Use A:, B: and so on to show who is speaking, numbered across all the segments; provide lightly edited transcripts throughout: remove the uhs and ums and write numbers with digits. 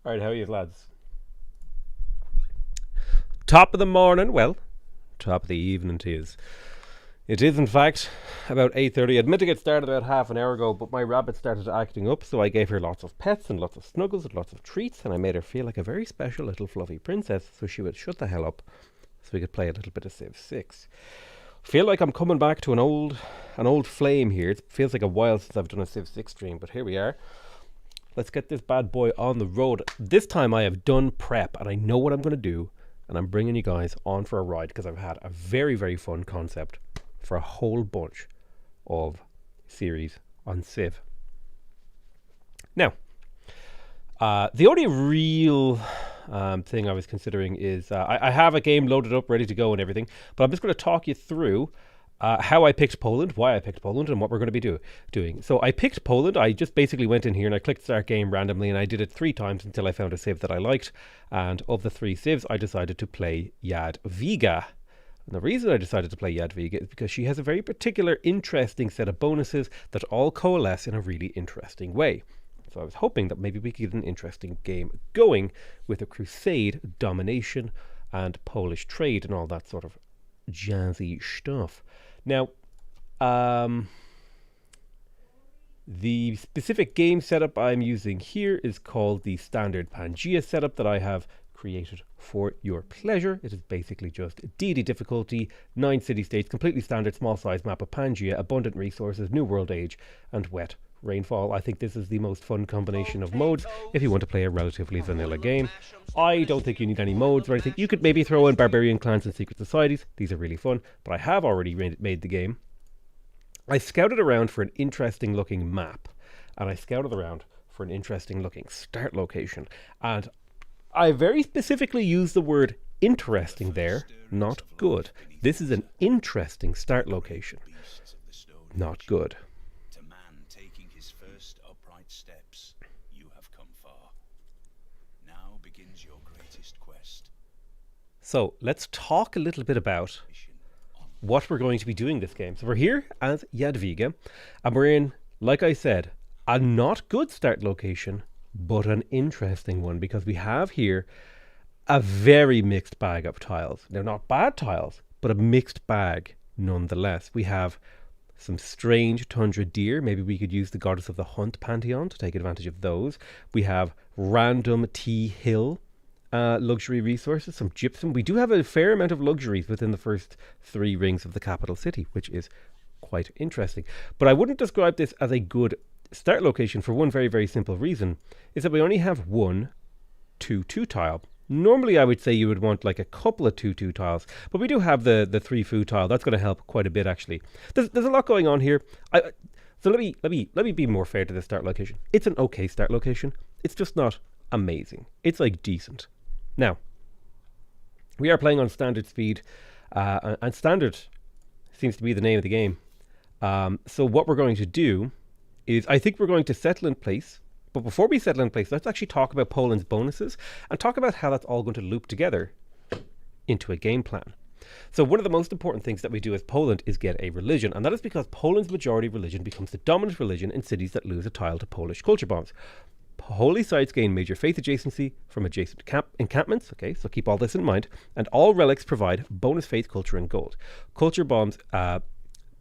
A: Alright, how are you, lads? Top of the morning, well, top of the evening to you. It is, in fact, about 8:30. Admitting it started about half an hour ago, but my rabbit started acting up, so I gave her lots of pets and lots of snuggles and lots of treats, and I made her feel like a very special little fluffy princess, so she would shut the hell up, so we could play a little bit of Civ 6. Feel like I'm coming back to an old flame here. It feels like a while since I've done a Civ 6 stream, but here we are. Let's get this bad boy on the road. This time I have done prep and I know what I'm going to do, and I'm bringing you guys on for a ride because I've had a very, very fun concept for a whole bunch of series on Civ. Now, the only real thing I was considering is I have a game loaded up, ready to go and everything, but I'm just going to talk you through how I picked Poland, why I picked Poland, and what we're going to be doing. So I picked Poland. I just basically went in here and I clicked start game randomly, and I did it 3 times until I found a civ that I liked. And of the 3 civs, I decided to play Jadwiga. And the reason I decided to play Jadwiga is because she has a very particular, interesting set of bonuses that all coalesce in a really interesting way. So I was hoping that maybe we could get an interesting game going with a crusade, domination, and Polish trade and all that sort of jazzy stuff. Now, the specific game setup I'm using here is called the standard Pangea setup that I have created for your pleasure. It is basically just DD difficulty, 9 city-states, completely standard small size map of Pangea, abundant resources, new world age, and wet rainfall. I think this is the most fun combination of modes if you want to play a relatively vanilla game. I don't think you need any modes or anything. You could maybe throw in barbarian clans and secret societies. These are really fun, but I have already made the game. I scouted around for an interesting looking map, and I scouted around for an interesting looking start location, and I very specifically used the word interesting there, not good. This is an interesting start location, not good. So let's talk a little bit about what we're going to be doing this game. So we're here as Jadwiga, and we're in, like I said, a not good start location, but an interesting one, because we have here a very mixed bag of tiles. They're not bad tiles, but a mixed bag nonetheless. We have some strange tundra deer. Maybe we could use the Goddess of the Hunt pantheon to take advantage of those. We have random T-hill luxury resources, some gypsum. We do have a fair amount of luxuries within the first 3 rings of the capital city, which is quite interesting. But I wouldn't describe this as a good start location for one very, very simple reason, is that we only have 1 2-2 tile. Normally I would say you would want like a couple of 2-2 tiles, but we do have the 3 food tile. That's going to help quite a bit, actually. There's a lot going on here. So let me be more fair to the start location. It's an okay start location. It's just not amazing. It's like decent. Now, we are playing on standard speed, and standard seems to be the name of the game. So what we're going to do is, I think we're going to settle in place. But before we settle in place, let's actually talk about Poland's bonuses and talk about how that's all going to loop together into a game plan. So one of the most important things that we do as Poland is get a religion, and that is because Poland's majority religion becomes the dominant religion in cities that lose a tile to Polish culture bombs. Holy sites gain major faith adjacency from adjacent encampments, okay, so keep all this in mind, and all relics provide bonus faith, culture, and gold. Culture bombs,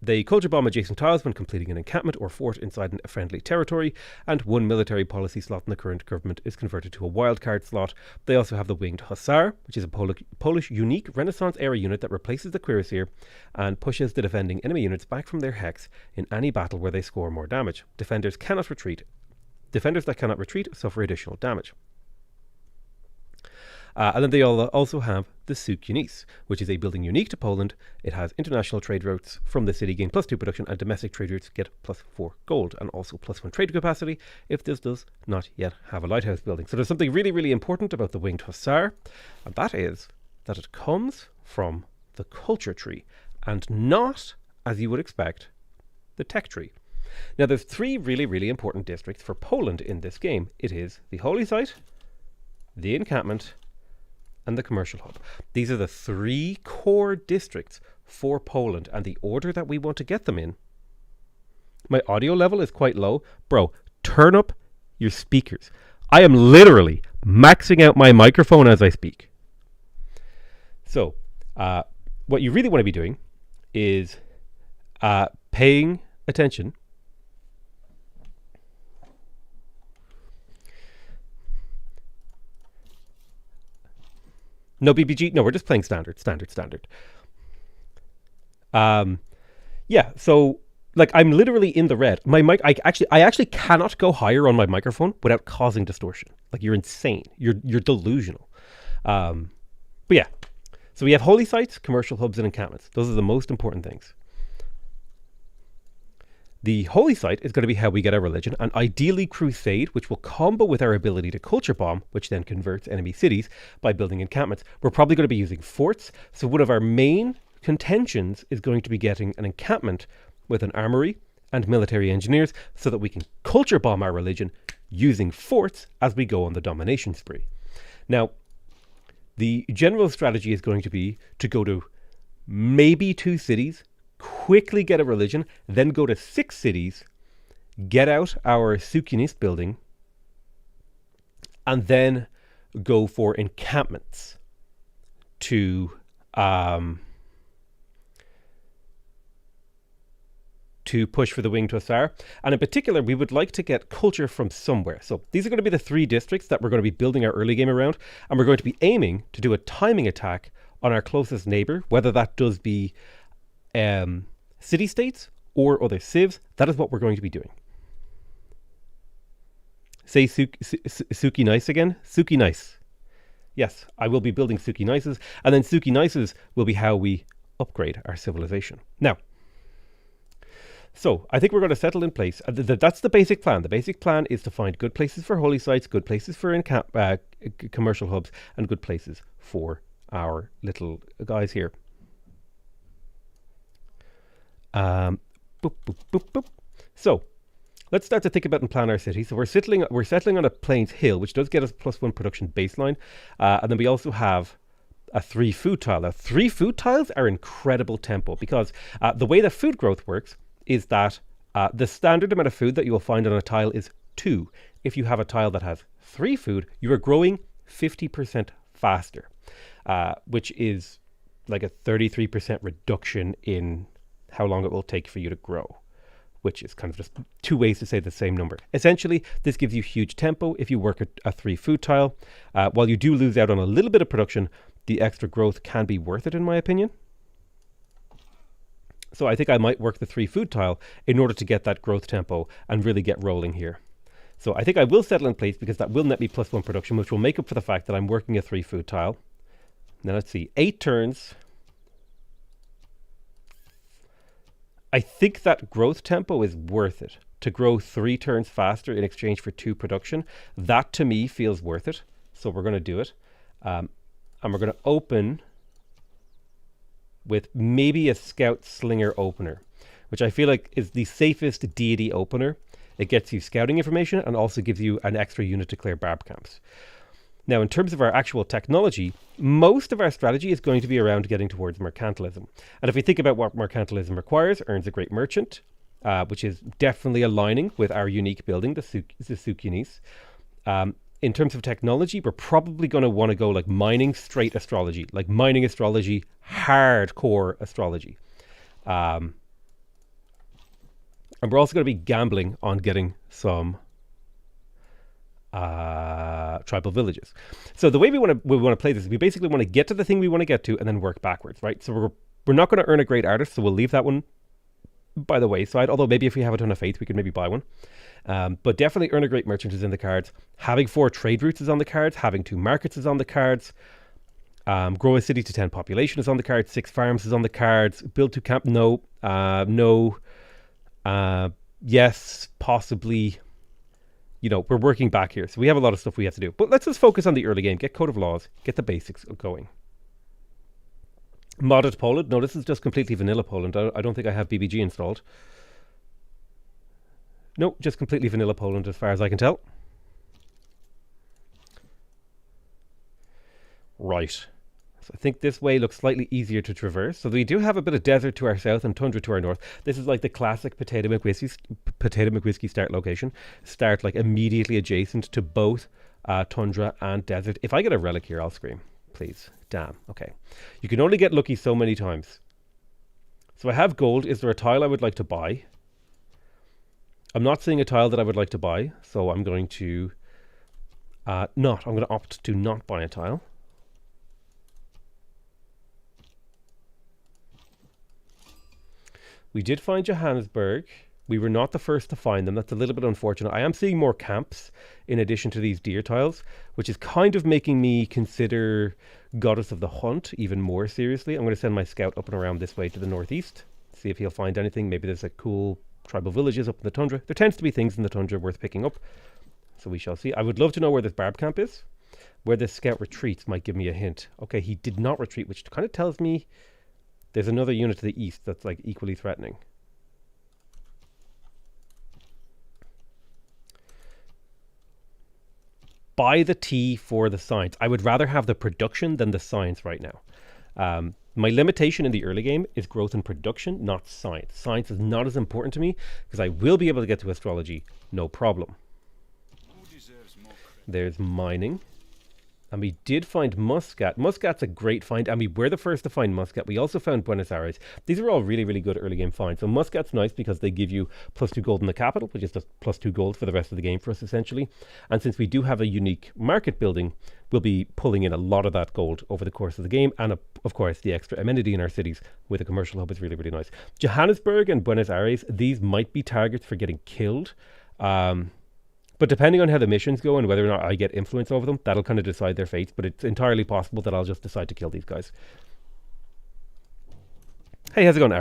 A: they culture bomb adjacent tiles when completing an encampment or fort inside a friendly territory, and 1 military policy slot in the current government is converted to a wildcard slot. They also have the winged hussar, which is a Polish unique Renaissance era unit that replaces the cuirassier and pushes the defending enemy units back from their hex in any battle where they score more damage. Defenders that cannot retreat suffer additional damage. And then they also have the Sukinis, which is a building unique to Poland. It has international trade routes from the city gain +2 production, and domestic trade routes get +4 gold, and also +1 trade capacity if this does not yet have a lighthouse building. So there's something really, really important about the winged hussar, and that is that it comes from the culture tree, and not, as you would expect, the tech tree. Now, there's 3 really, really important districts for Poland in this game. It is the holy site, the encampment, and the commercial hub. These are the 3 core districts for Poland, and the order that we want to get them in. My audio level is quite low. Bro, turn up your speakers. I am literally maxing out my microphone as I speak. So, what you really want to be doing is paying attention. No BBG? No, we're just playing standard. Yeah, so like I'm literally in the red. My mic, I actually cannot go higher on my microphone without causing distortion. Like, you're insane. You're delusional. But yeah, so we have holy sites, commercial hubs, and encampments. Those are the most important things. The holy site is going to be how we get our religion, and ideally crusade, which will combo with our ability to culture bomb, which then converts enemy cities by building encampments. We're probably going to be using forts, so one of our main contentions is going to be getting an encampment with an armory and military engineers so that we can culture bomb our religion using forts as we go on the domination spree. Now, the general strategy is going to be to go to maybe 2 cities, quickly get a religion, then go to 6 cities, get out our Sukinis building, and then go for encampments to push for the winged hussar. And in particular, we would like to get culture from somewhere. So these are going to be the 3 districts that we're going to be building our early game around, and we're going to be aiming to do a timing attack on our closest neighbor, whether that does be city-states or other civs. That is what we're going to be doing. Say Suki Nice again. Suki Nice. Yes, I will be building Suki Nices, and then Suki Nices will be how we upgrade our civilization. Now, so I think we're going to settle in place. That's the basic plan. The basic plan is to find good places for holy sites, good places for commercial hubs, and good places for our little guys here. Boop, boop, boop, boop. So let's start to think about and plan our city. So we're settling on a plains hill, which does get us +1 production baseline, and then we also have a 3 food tile. Now, 3 food tiles are incredible tempo because the way that food growth works is that the standard amount of food that you will find on a tile is 2. If you have a tile that has 3 food, you are growing 50% faster, which is like a 33% reduction in how long it will take for you to grow, which is kind of just 2 ways to say the same number. Essentially, this gives you huge tempo if you work a 3 food tile. While you do lose out on a little bit of production, the extra growth can be worth it, in my opinion. So I think I might work the 3 food tile in order to get that growth tempo and really get rolling here. So I think I will settle in place because that will net me +1 production, which will make up for the fact that I'm working a 3 food tile. Now let's see, 8 turns. I think that growth tempo is worth it. To grow 3 turns faster in exchange for 2 production, that to me feels worth it. So we're going to do it. And we're going to open with maybe a Scout Slinger opener, which I feel like is the safest deity opener. It gets you scouting information and also gives you an extra unit to clear barb camps. Now, in terms of our actual technology, most of our strategy is going to be around getting towards mercantilism. And if we think about what mercantilism requires, earns a great merchant, which is definitely aligning with our unique building, the Souk Yunis. In terms of technology, we're probably going to want to go like mining straight astrology, like mining astrology, hardcore astrology. And we're also going to be gambling on getting some tribal villages. So the way we want to play this is we basically want to get to the thing we want to get to and then work backwards, right? So we're not going to earn a great artist, so we'll leave that one by the wayside, although maybe if we have a ton of faith, we could maybe buy one. But definitely earn a great merchant is in the cards. Having 4 trade routes is on the cards. Having 2 markets is on the cards. Grow a city to 10 population is on the cards. 6 farms is on the cards. Build 2 camp. No. No. Yes, possibly. You know, we're working back here. So we have a lot of stuff we have to do. But let's just focus on the early game. Get Code of Laws. Get the basics going. Modded Poland. No, this is just completely vanilla Poland. I don't think I have BBG installed. No, just completely vanilla Poland as far as I can tell. Right. So I think this way looks slightly easier to traverse. So we do have a bit of desert to our south and tundra to our north. This is like the classic PotatoMcWhiskey start location. Start like immediately adjacent to both tundra and desert. If I get a relic here, I'll scream. Please. Damn. Okay. You can only get lucky so many times. So I have gold. Is there a tile I would like to buy? I'm not seeing a tile that I would like to buy, so I'm going to I'm going to opt to not buy a tile. We did find Johannesburg. We were not the first to find them. That's a little bit unfortunate. I am seeing more camps in addition to these deer tiles, which is kind of making me consider Goddess of the Hunt even more seriously. I'm going to send my scout up and around this way to the northeast, see if he'll find anything. Maybe there's a cool tribal villages up in the tundra. There tends to be things in the tundra worth picking up, so we shall see. I would love to know where this barb camp is. Where this scout retreats might give me a hint. Okay, he did not retreat, which kind of tells me there's another unit to the east that's like equally threatening. Buy the tea for the science. I would rather have the production than the science right now. My limitation in the early game is growth and production, not science. Science is not as important to me because I will be able to get to astrology, no problem. There's mining. And we did find Muscat. Muscat's a great find, and we were the first to find Muscat. We also found Buenos Aires. These are all really, really good early game finds. So Muscat's nice because they give you +2 gold in the capital, which is just +2 gold for the rest of the game for us, essentially. And since we do have a unique market building, we'll be pulling in a lot of that gold over the course of the game. And of course, the extra amenity in our cities with a commercial hub is really, really nice. Johannesburg and Buenos Aires, these might be targets for getting killed. But depending on how the missions go and whether or not I get influence over them, that'll kind of decide their fates. But it's entirely possible that I'll just decide to kill these guys. Hey, how's it going,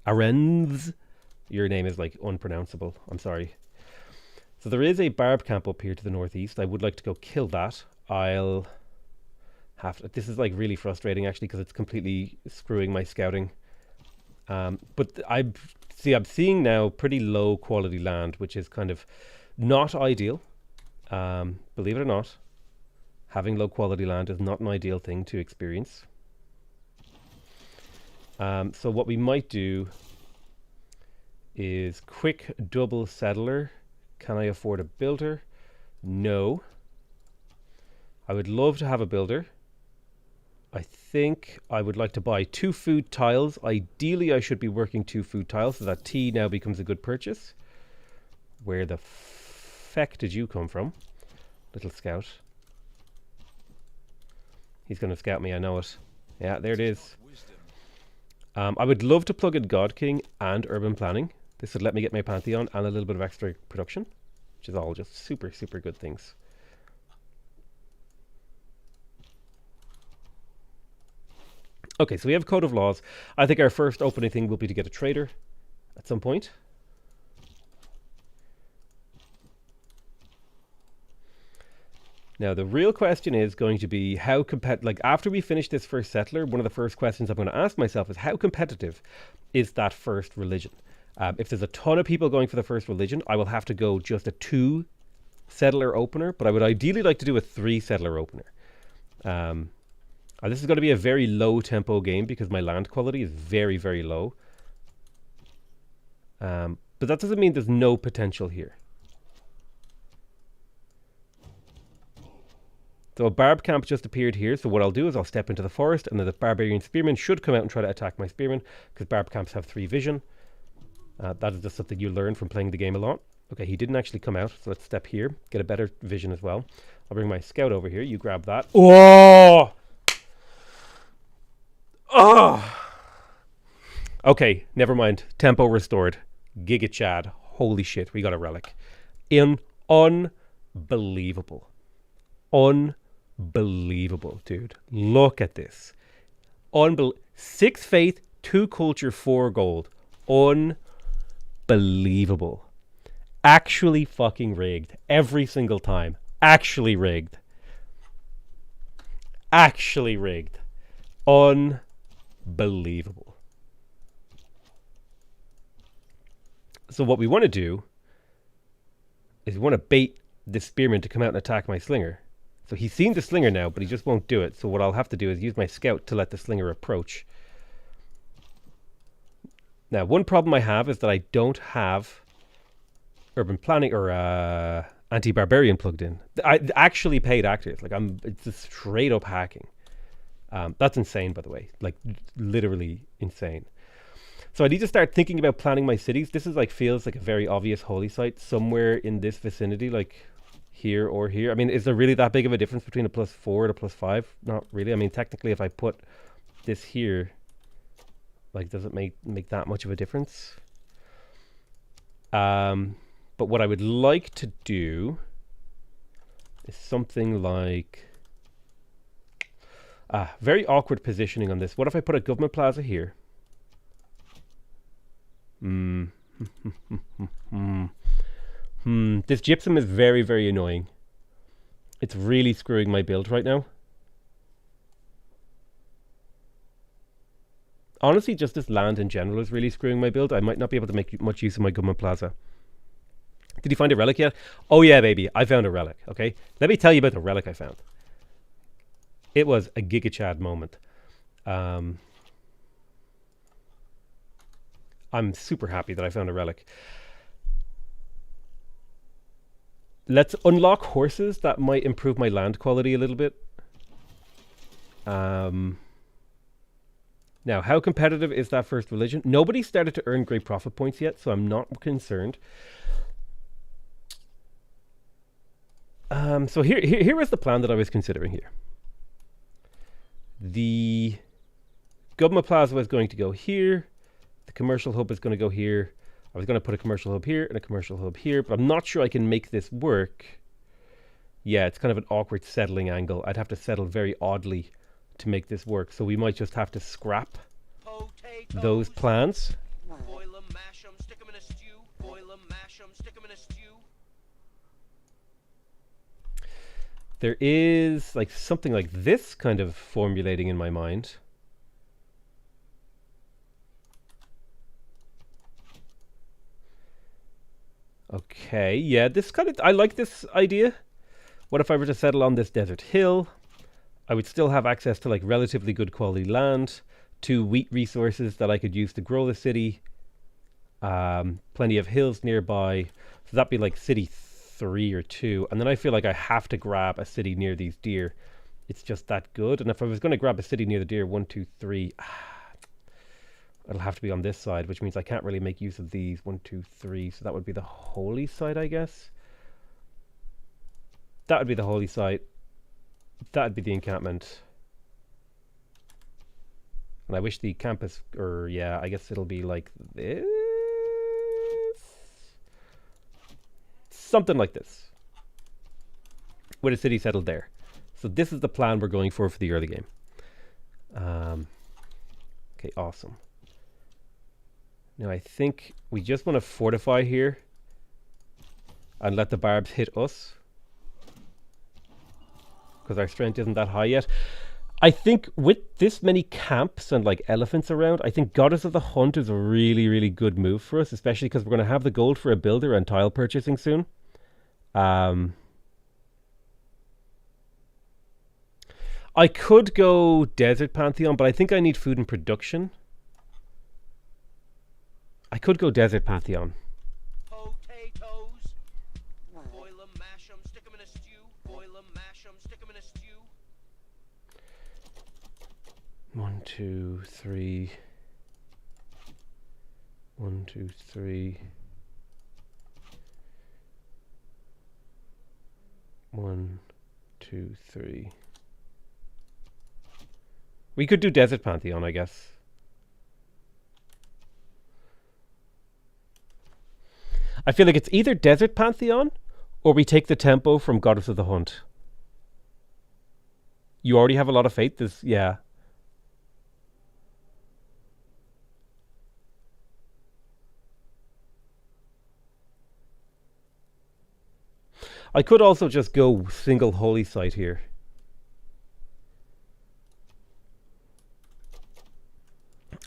A: Arens? Your name is like unpronounceable. I'm sorry. So there is a barb camp up here to the northeast. I would like to go kill that. I'll have to. This is like really frustrating actually because it's completely screwing my scouting. But I'm seeing now pretty low quality land, which is kind of not ideal. Believe it or not. Having low quality land is not an ideal thing to experience. So what we might do is quick double settler. Can I afford a builder? No. I would love to have a builder. I think I would like to buy 2 food tiles. Ideally, I should be working 2 food tiles so that tea now becomes a good purchase. Where the feck did you come from, little scout? He's going to scout me, I know it. Yeah, there it is. I would love to plug in God King and urban planning. This would let me get my Pantheon and a little bit of extra production, which is all just super, super good things. Okay, so we have Code of Laws. I think our first opening thing will be to get a trader at some point. Now, the real question is going to be how like after we finish this first settler, one of the first questions I'm going to ask myself is how competitive is that first religion? If there's a ton of people going for the first religion, I will have to go just a 2 settler opener, but I would ideally like to do a 3 settler opener. This is going to be a very low tempo game because my land quality is very, very low. But that doesn't mean there's no potential here. So a barb camp just appeared here, so what I'll do is I'll step into the forest, and then the barbarian spearmen should come out and try to attack my spearmen, because barb camps have 3 vision. That is just something you learn from playing the game a lot. Okay, he didn't actually come out, so let's step here, get a better vision as well. I'll bring my scout over here, you grab that. Oh! Oh! Okay, never mind. Tempo restored. Giga Chad. Holy shit, we got a relic. Unbelievable. Unbelievable, dude. Look at this. 6 faith, 2 culture, 4 gold. Unbelievable. Actually fucking rigged. Every single time. Actually rigged. Actually rigged. Unbelievable. So what we want to do is we want to bait this spearman to come out and attack my slinger. So he's seen the slinger now, but he just won't do it. So what I'll have to do is use my scout to let the slinger approach. Now, one problem I have is that I don't have urban planning or anti-barbarian plugged in. I actually paid actors. Like it's just straight up hacking. That's insane, by the way. Like literally insane. So I need to start thinking about planning my cities. This is feels like a very obvious holy site somewhere in this vicinity, like here or here. I mean, is there really that big of a difference between a +4 and a +5? Not really. I mean, technically, if I put this here, does it make that much of a difference? But what I would like to do is something like very awkward positioning on this. What if I put a government plaza here? This gypsum is very, very annoying. It's really screwing my build right now. Honestly, just this land in general is really screwing my build. I might not be able to make much use of my government plaza. Did you find a relic yet? Oh yeah, baby. I found a relic, okay? Let me tell you about the relic I found. It was a Giga Chad moment. I'm super happy that I found a relic. Let's unlock horses. That might improve my land quality a little bit. Now, how competitive is that first religion? Nobody started to earn great profit points yet, so I'm not concerned. So here was the plan that I was considering here. The government plaza was going to go here. The commercial hub is going to go here. I was going to put a commercial hub here and a commercial hub here, but I'm not sure I can make this work. Yeah, it's kind of an awkward settling angle. I'd have to settle very oddly to make this work, so we might just have to scrap those plans.
B: Boil 'em, mash 'em, stick 'em in a stew. Boil 'em, mash 'em, stick 'em in a stew.
A: There is something like this kind of formulating in my mind. Okay, yeah, this kind of, I like this idea. What if I were to settle on this desert hill? I would still have access to like relatively good quality land, 2 wheat resources that I could use to grow the city, plenty of hills nearby. So that'd be like city 3 or 2. And then I feel like I have to grab a city near these deer. It's just that good. And if I was going to grab a city near the deer, 1, 2, 3, it'll have to be on this side, which means I can't really make use of these 1, 2, 3. So that would be the holy site, I guess. That would be the holy site. That would be the encampment. And I wish the campus, or yeah, I guess it'll be like this. Something like this. With a city settled there. So this is the plan we're going for the early game. Okay, awesome. Now I think we just want to fortify here and let the barbs hit us, because our strength isn't that high yet. I think with this many camps and like elephants around, I think Goddess of the Hunt is a really, really good move for us, especially because we're going to have the gold for a builder and tile purchasing soon. I could go Desert Pantheon, but I think I need food and production. I could go Desert Pantheon.
B: Potatoes. Boil 'em, mash 'em, stick 'em in a stew. Boil 'em, mash 'em, stick 'em in a stew.
A: 1, 2, 3. 1, 2, 3. 1, 2, 3. We could do Desert Pantheon, I guess. I feel like it's either Desert Pantheon or we take the tempo from Goddess of the Hunt. You already have a lot of faith. Yeah. I could also just go single holy site here.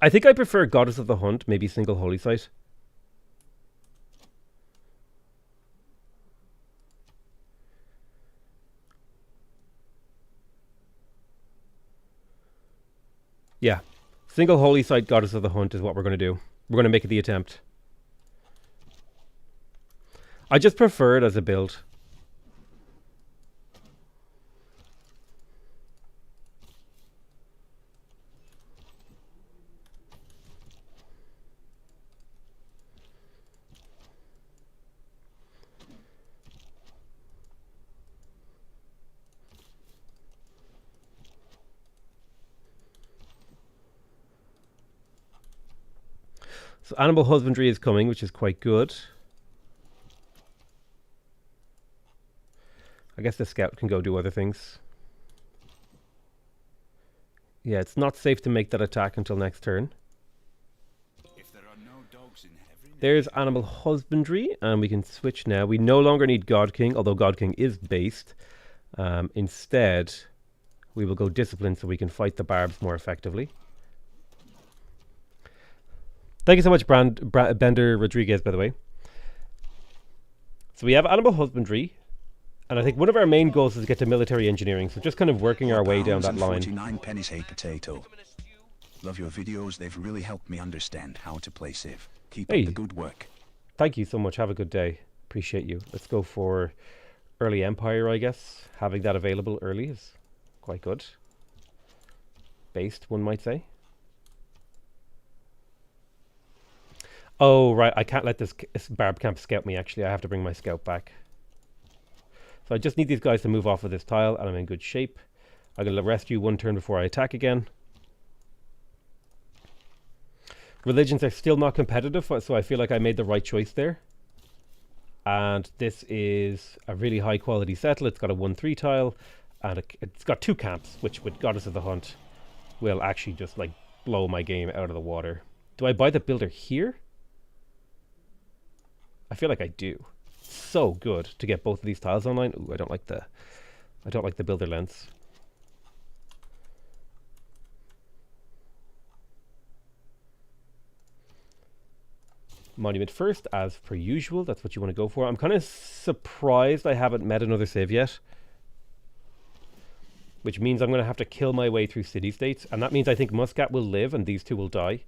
A: I think I prefer Goddess of the Hunt, maybe single holy site. Yeah, single holy site, Goddess of the Hunt is what we're going to do. We're going to make it the attempt. I just prefer it as a build. So animal husbandry is coming, which is quite good. I guess the scout can go do other things. Yeah, it's not safe to make that attack until next turn.
C: If there are no dogs in heaven,
A: there's animal husbandry, and we can switch now. We no longer need God King, although God King is based. Instead, we will go discipline so we can fight the barbs more effectively. Thank you so much, Bender Rodriguez, by the way. So we have animal husbandry, and I think one of our main goals is to get to military engineering, so just kind of working our way down that line.
C: 49 pennies, hey potato. Love your videos, they've really helped me understand how to play Civ. Keep up the good work.
A: Thank you so much, have a good day. Appreciate you. Let's go for early Empire, I guess. Having that available early is quite good. Based, one might say. Oh, right, I can't let this barb camp scout me, actually. I have to bring my scout back. So I just need these guys to move off of this tile, and I'm in good shape. I'm going to rest you 1 turn before I attack again. Religions are still not competitive, so I feel like I made the right choice there. And this is a really high quality settle. It's got a 1-3 tile, and it's got 2 camps, which with Goddess of the Hunt will actually just like blow my game out of the water. Do I buy the builder here? I feel like I do. So good to get both of these tiles online. Ooh, I don't like the builder lens. Monument first, as per usual. That's what you want to go for. I'm kind of surprised I haven't met another Civ yet. which means I'm going to have to kill my way through city-states, and that means I think Muscat will live and these two will die.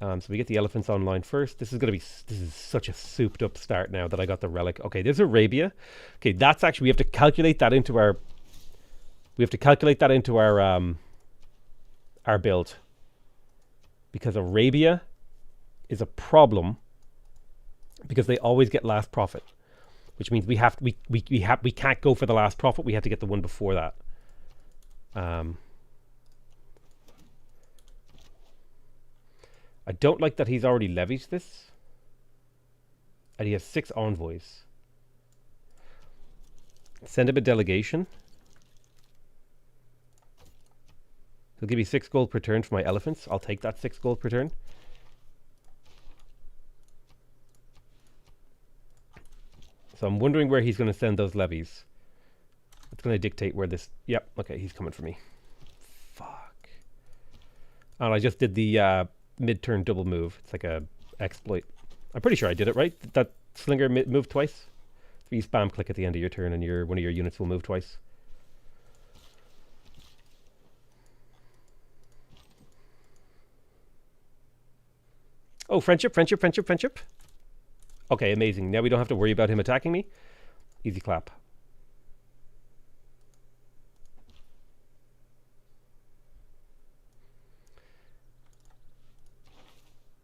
A: So we get the elephants online first. This is such a souped up start now that I got the relic. Okay, there's Arabia. Okay, that's actually, we have to calculate that into our our build, because Arabia is a problem because they always get last profit, which means we can't go for the last profit. We have to get the one before that. I don't like that he's already levied this. And he has 6 envoys. Send him a delegation. He'll give me 6 gold per turn for my elephants. I'll take that 6 gold per turn. So I'm wondering where he's going to send those levies. It's going to dictate where this... Yep, okay, he's coming for me. Fuck. And I just did the... mid-turn double move. It's like a exploit. I'm pretty sure I did it right. Did that slinger move twice? If you spam click at the end of your turn and one of your units will move twice. Oh, friendship. Okay, amazing. Now we don't have to worry about him attacking me. Easy clap.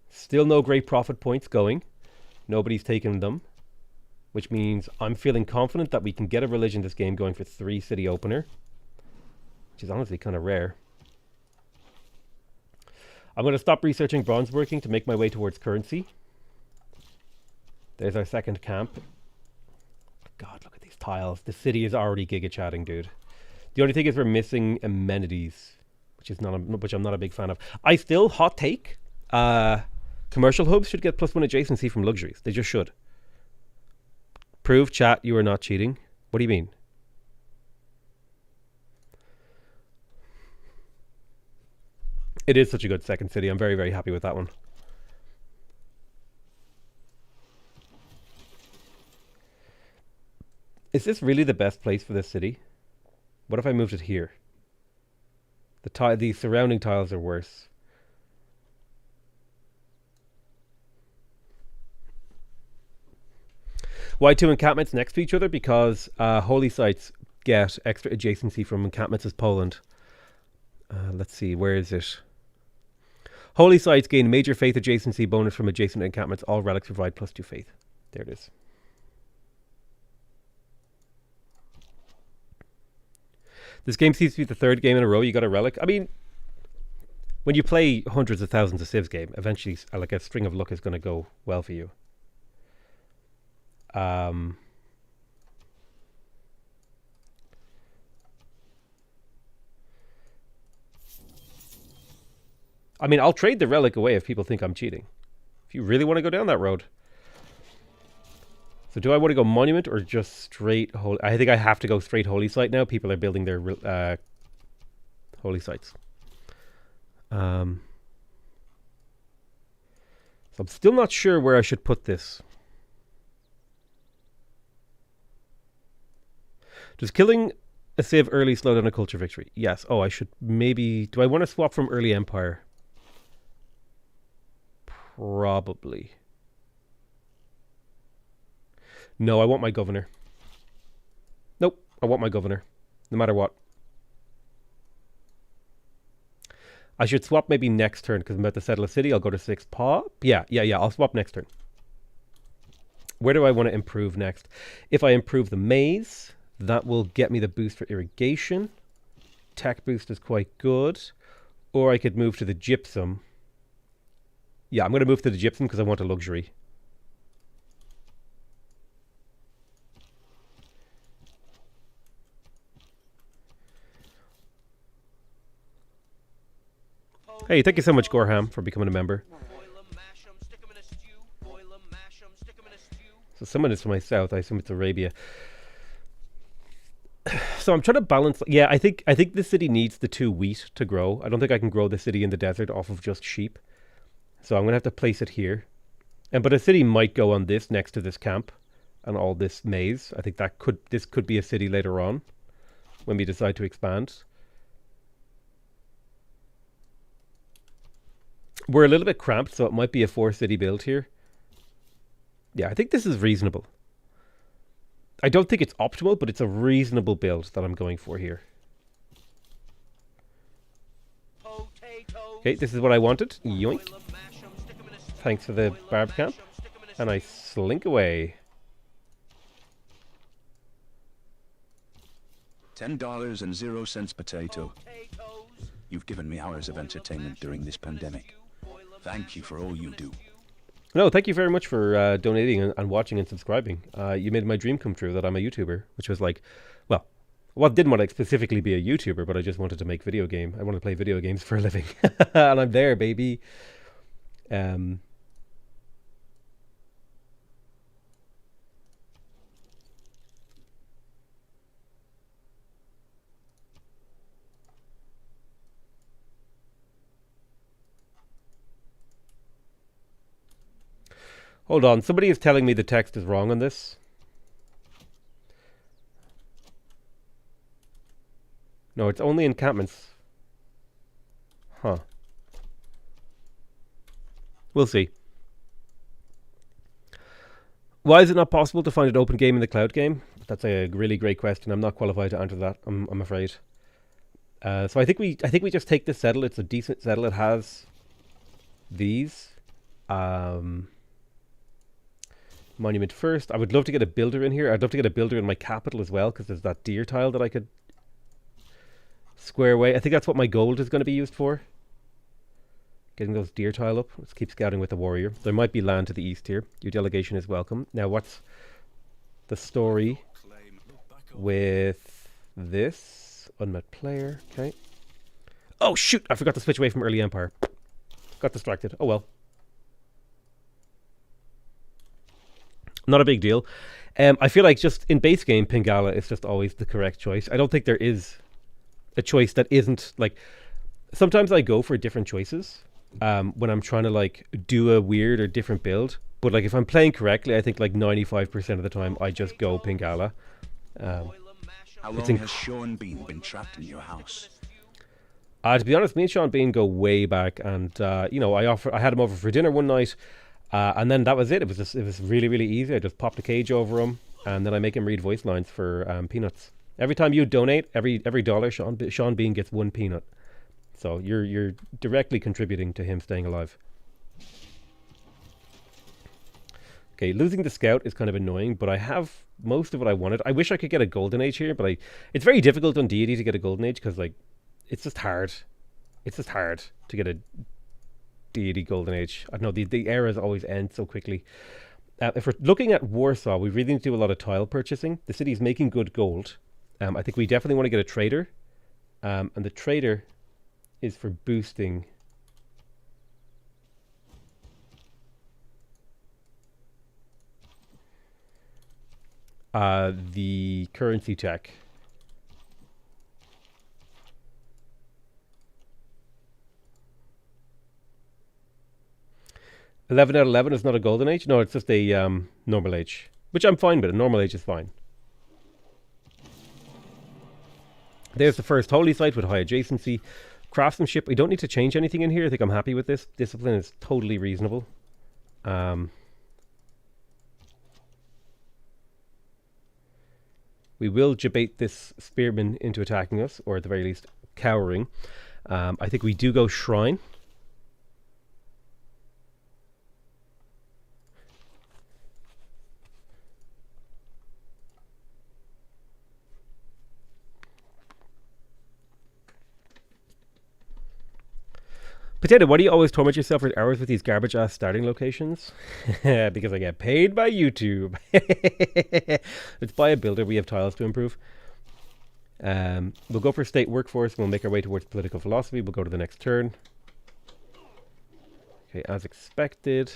A: Still no great profit points going. Nobody's taken them, which means I'm feeling confident that we can get a religion this game going for 3 city opener, which is honestly kind of rare. I'm going to stop researching bronze working to make my way towards currency. There's our second camp. God, look at these tiles. The city is already giga chatting, dude. The only thing is we're missing amenities, which I'm not a big fan of. I still hot take. Commercial hubs should get +1 adjacency from luxuries. They just should. Prove, chat, you are not cheating. What do you mean? It is such a good second city. I'm very, very happy with that one. Is this really the best place for this city? What if I moved it here? The surrounding tiles are worse. Why 2 encampments next to each other? Because holy sites get extra adjacency from encampments as Poland. Let's see, where is it? Holy sites gain major faith adjacency bonus from adjacent encampments. All relics provide +2 faith. There it is. This game seems to be the 3rd game in a row you got a relic. I mean, when you play hundreds of thousands of Civs game, eventually like a string of luck is going to go well for you. I mean, I'll trade the relic away if people think I'm cheating. If you really want to go down that road. So do I want to go monument or just straight holy? I think I have to go straight holy site now. People are building their holy sites. So I'm still not sure where I should put this. Does killing a Civ early slow down a culture victory? Yes. Oh, I should maybe... Do I want to swap from early empire? Probably. No, I want my governor. Nope, I want my governor. No matter what. I should swap maybe next turn because I'm about to settle a city. I'll go to 6 pop. Yeah. I'll swap next turn. Where do I want to improve next? If I improve the maze, that will get me the boost for irrigation. Tech boost is quite good. Or I could move to the gypsum. Yeah, I'm going to move to the gypsum because I want a luxury. Hey, thank you so much, Gorham, for becoming a member. So someone is from my south. I assume it's Arabia. So I'm trying to balance. Yeah, I think this city needs the 2 wheat to grow. I don't think I can grow the city in the desert off of just sheep. So I'm going to have to place it here. But a city might go on this next to this camp and all this maize. I think this could be a city later on. when we decide to expand. We're a little bit cramped, so it might be a 4-city build here. Yeah, I think this is reasonable. I don't think it's optimal, but it's a reasonable build that I'm going for here. Okay, this is what I wanted. Yoink. Thanks for the barb camp. And I slink away.
C: $10.00 potato. You've given me hours of entertainment during this pandemic. Thank you for all you do.
A: No, thank you very much for donating and watching and subscribing. You made my dream come true that I'm a YouTuber, which was like, well, didn't want to specifically be a YouTuber, but I just wanted to make I wanted to play video games for a living. And I'm there, baby. Hold on, somebody is telling me the text is wrong on this. No, it's only encampments. Huh. We'll see. Why is it not possible to find an open game in the cloud game? That's a really great question. I'm not qualified to answer that, I'm afraid. So I think we just take this settle. It's a decent settle. It has these. Monument first. I would love to get a builder in here. I'd love to get a builder in my capital as well, because there's that deer tile that I could square away. I think that's what my gold is going to be used for. Getting those deer tile up. Let's keep scouting with the warrior. There might be land to the east here. Your delegation is welcome. Now, what's the story with this? Unmet player. Okay. Oh, shoot! I forgot to switch away from early empire. Got distracted. Oh, well. Not a big deal. I feel like just in base game, Pingala is just always the correct choice. I don't think there is a choice that isn't, like... Sometimes I go for different choices when I'm trying to, like, do a weird or different build. But, like, if I'm playing correctly, I think, like, 95% of the time, I just go Pingala.
C: How long has Sean Bean been trapped in your house?
A: To be honest, me and Sean Bean go way back. And, you know, I had him over for dinner one night. And then that was it. It was really, really easy. I just popped a cage over him, and then I make him read voice lines for peanuts. Every time you donate, every dollar, Sean Bean gets 1 peanut. So you're directly contributing to him staying alive. Okay, losing the scout is kind of annoying, but I have most of what I wanted. I wish I could get a golden age here, but it's very difficult on deity to get a golden age because, like, it's just hard. It's just hard to get a deity golden age. I don't know, the eras always end so quickly. If we're looking at Warsaw, we really need to do a lot of tile purchasing. The city's making good gold. I think we definitely want to get a trader. And the trader is for boosting the currency tech. 11 out of 11 is not a golden age. No, it's just a normal age, which I'm fine with. A normal age is fine. There's the first holy site with high adjacency. Craftsmanship, we don't need to change anything in here. I think I'm happy with this. Discipline is totally reasonable. We will debate this spearman into attacking us, or at the very least, cowering. I think we do go shrine. Potato, why do you always torment yourself for hours with these garbage-ass starting locations? Because I get paid by YouTube. Let's buy a builder. We have tiles to improve. We'll go for state workforce. We'll make our way towards political philosophy. We'll go to the next turn. Okay, as expected.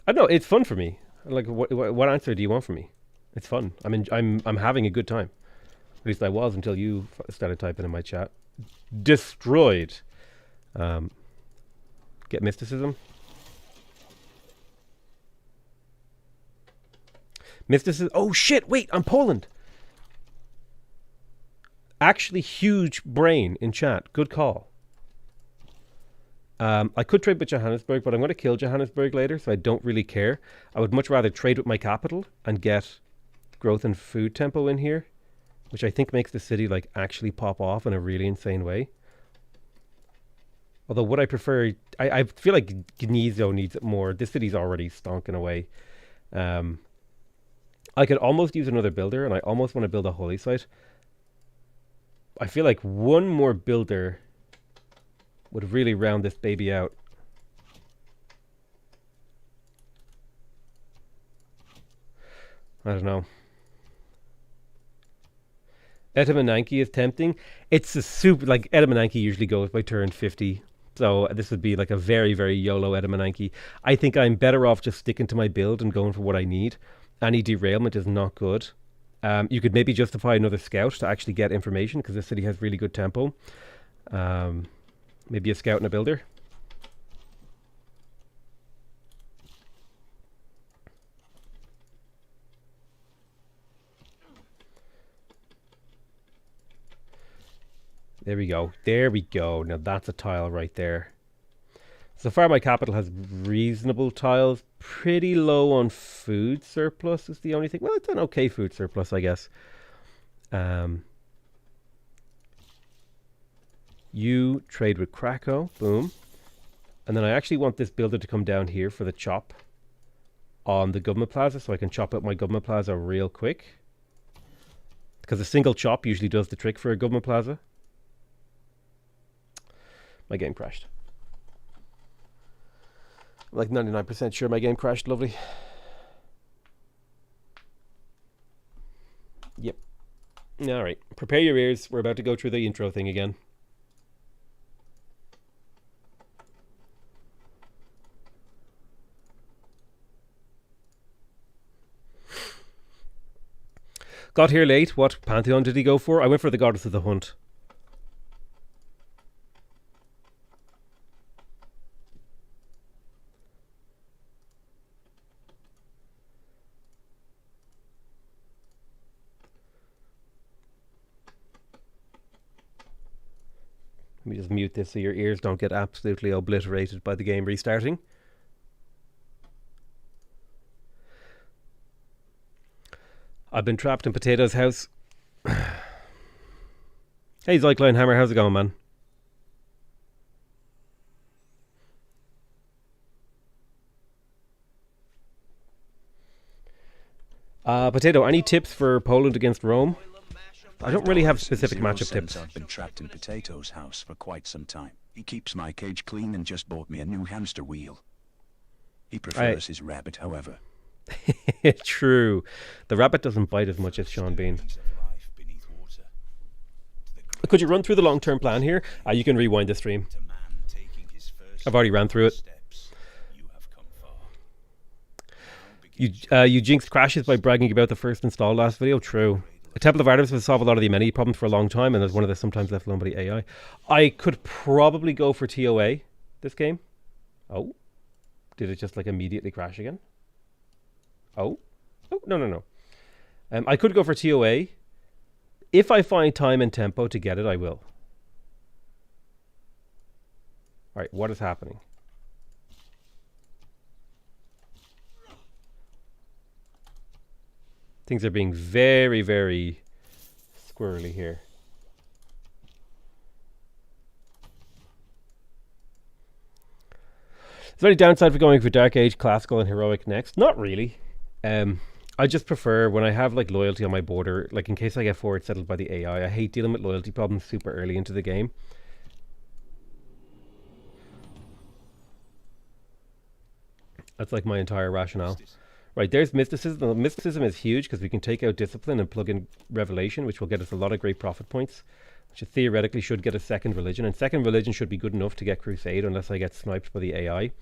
A: I don't know. It's fun for me. Like, what answer do you want from me? It's fun. I mean, I'm having a good time. At least I was until you started typing in my chat. Destroyed. Get mysticism. Mysticism. Oh shit! Wait, I'm Poland. Actually, huge brain in chat. Good call. I could trade with Johannesburg, but I'm going to kill Johannesburg later, so I don't really care. I would much rather trade with my capital and get growth and food tempo in here, which I think makes the city like actually pop off in a really insane way. Although would I prefer... I feel like Gnizo needs it more. This city's already stonking away. I could almost use another builder, and I almost want to build a holy site. I feel like one more builder would really round this baby out. I don't know. Etamananki is tempting. It's a super... Like, Etamananki usually goes by turn 50. So this would be like a very, very YOLO Etamananki. I think I'm better off just sticking to my build and going for what I need. Any derailment is not good. You could maybe justify another scout to actually get information, because this city has really good tempo. Maybe a scout and a builder. There we go. There we go. Now that's a tile right there. So far my capital has reasonable tiles. Pretty low on food surplus is the only thing. Well, it's an okay food surplus, I guess. You trade with Krakow. Boom. And then I actually want this builder to come down here for the chop on the government plaza, so I can chop out my government plaza real quick. Because a single chop usually does the trick for a government plaza. My game crashed. I'm like 99% sure my game crashed. Lovely. Yep. All right. Prepare your ears. We're about to go through the intro thing again. Got here late. What pantheon did he go for? I went for the Goddess of the Hunt. Let me just mute this so your ears don't get absolutely obliterated by the game restarting. I've been trapped in Potato's house. Hey, Zykline Hammer, how's it going, man? Potato, any tips for Poland against Rome? I don't really have specific matchup tips.
C: I've been trapped in Potato's house for quite some time. He keeps my cage clean and just bought me a new hamster wheel. He prefers his rabbit, however.
A: True. The rabbit doesn't bite as much as Sean Bean. Could you run through the long-term plan here? You can rewind the stream. I've already ran through it. You jinxed crashes by bragging about the first install last video. True. The Temple of Artemis will solve a lot of the amenity problems for a long time, and there's one of the sometimes left alone by the AI. I could probably go for TOA this game. Oh. Did it just like immediately crash again? Oh. Oh, no. I could go for TOA. If I find time and tempo to get it, I will. Alright, what is happening? Things are being very, very squirrely here. Is there any downside for going for Dark Age, Classical, and Heroic next? Not really. I just prefer when I have like loyalty on my border, like in case I get forward settled by the AI. I hate dealing with loyalty problems super early into the game. That's like my entire rationale. Right, there's mysticism. The mysticism is huge because we can take out discipline and plug in revelation, which will get us a lot of great profit points, which theoretically should get a second religion. And second religion should be good enough to get crusade unless I get sniped by the AI.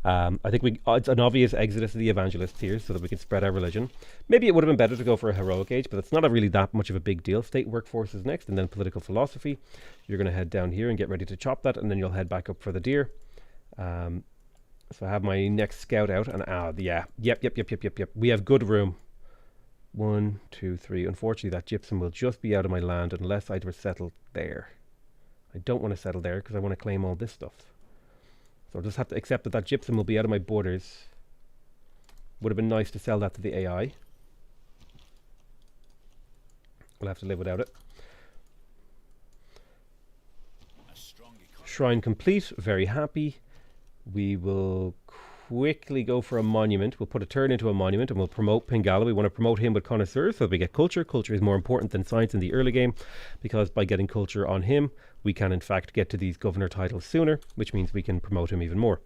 A: I think it's an obvious exodus of the evangelists here so that we can spread our religion. Maybe it would have been better to go for a heroic age, but it's not really that much of a big deal. State workforce is next, and then political philosophy. You're going to head down here and get ready to chop that, and then you'll head back up for the deer. So I have my next scout out, and yeah, yep. We have good room. 1, 2, 3. Unfortunately, that gypsum will just be out of my land unless I'd settled there. I don't want to settle there because I want to claim all this stuff. So I'll just have to accept that that gypsum will be out of my borders. Would have been nice to sell that to the AI. We'll have to live without it. Shrine complete. Very happy. We will quickly go for a monument. We'll put a turn into a monument and we'll promote Pingala. We want to promote him with connoisseurs so that we get culture. Culture is more important than science in the early game because by getting culture on him, we can in fact get to these governor titles sooner, which means we can promote him even more.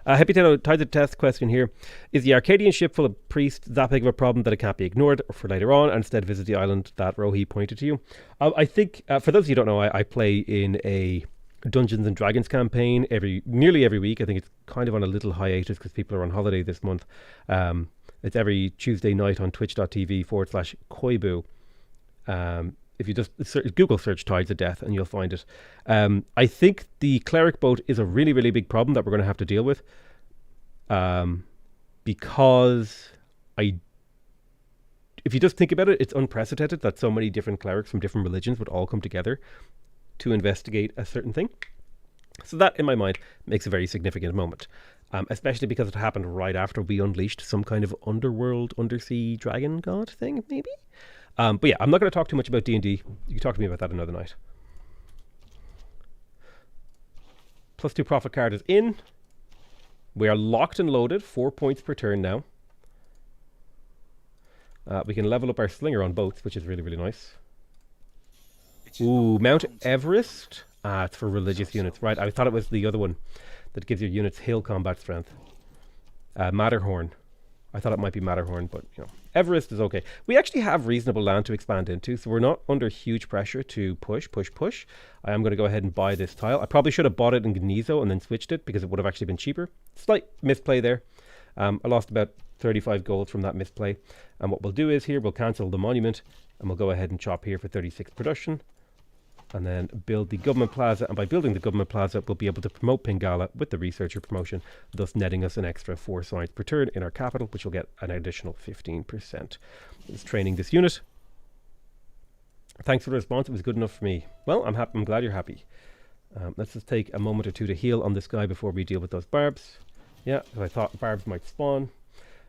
A: Happy Potato tied the test question here. Is the Arcadian ship full of priests that big of a problem that it can't be ignored for later on and instead visit the island that Rohi pointed to you? I think, for those of you who don't know, I play in a Dungeons and Dragons campaign nearly every week. I think it's kind of on a little hiatus because people are on holiday this month. It's every Tuesday night on twitch.tv/Koibu. If you just Google search Tides of Death and you'll find it. I think the cleric boat is a really, really big problem that we're going to have to deal with. Because if you just think about it, it's unprecedented that so many different clerics from different religions would all come together to investigate a certain thing. So that, in my mind, makes a very significant moment. Especially because it happened right after we unleashed some kind of underworld, undersea dragon god thing, maybe? But yeah, I'm not going to talk too much about D&D. You can talk to me about that another night. +2 profit card is in. We are locked and loaded. 4 points per turn now. We can level up our slinger on boats, which is really, really nice. Ooh, Mount Everest. It's for religious units. Right, I thought it was the other one that gives your units hill combat strength. Matterhorn. I thought it might be Matterhorn, but you know, Everest is okay. We actually have reasonable land to expand into, so we're not under huge pressure to push. I am going to go ahead and buy this tile. I probably should have bought it in Gnizo and then switched it because it would have actually been cheaper. Slight misplay there. I lost about 35 gold from that misplay. And what we'll do is here, we'll cancel the monument and we'll go ahead and chop here for 36 production. And then build the government plaza, and by building the government plaza we'll be able to promote Pingala with the researcher promotion, thus netting us an extra 4 science per turn in our capital, which will get an additional 15%. It's training this unit. Thanks for the response, it was good enough for me. Well, I'm happy. I'm glad you're happy. Let's just take a moment or two to heal on this guy before we deal with those barbs. Yeah, because I thought barbs might spawn.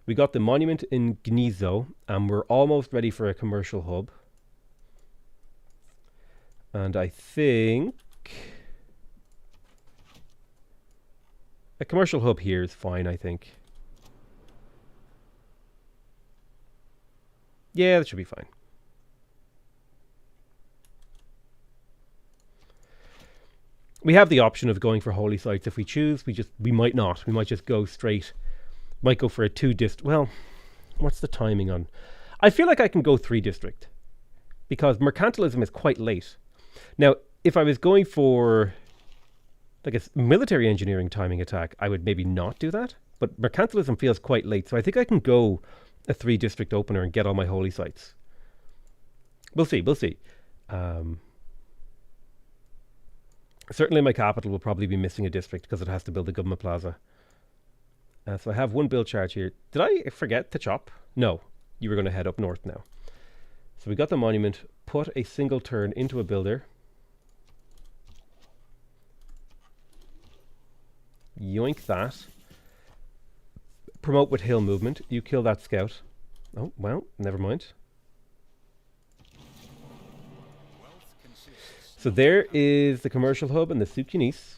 A: We got the monument in Gnizo and we're almost ready for a commercial hub. And I think a commercial hub here is fine, I think. Yeah, that should be fine. We have the option of going for holy sites if we choose. We might not. We might just go straight. Might go for a 2 district. Well, what's the timing on? I feel like I can go 3 district because mercantilism is quite late. Now, if I was going for like a military engineering timing attack, I would maybe not do that. But mercantilism feels quite late, so I think I can go a 3 district opener and get all my holy sites. We'll see. Certainly my capital will probably be missing a district because it has to build a government plaza. So I have 1 build charge here. Did I forget to chop? No, you were going to head up north now. So we got the monument, put a single turn into a builder. Yoink that. Promote with hill movement. You kill that scout. Oh, well, never mind. So there is the commercial hub and the Sukinis.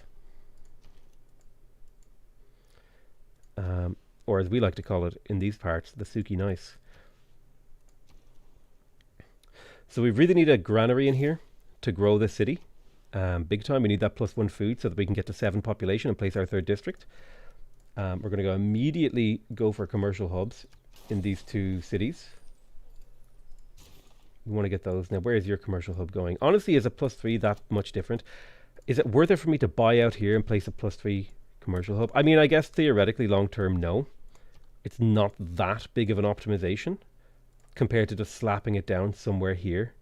A: Or as we like to call it in these parts, the Suki Nice. So we really need a granary in here to grow the city. Big time. We need that +1 food so that we can get to 7 population and place our 3rd district. We're going to go immediately go for commercial hubs in these 2 cities. We want to get those. Now, where is your commercial hub going? Honestly, is a +3 that much different? Is it worth it for me to buy out here and place a +3 commercial hub? I mean, I guess theoretically long term, no. It's not that big of an optimization compared to just slapping it down somewhere here.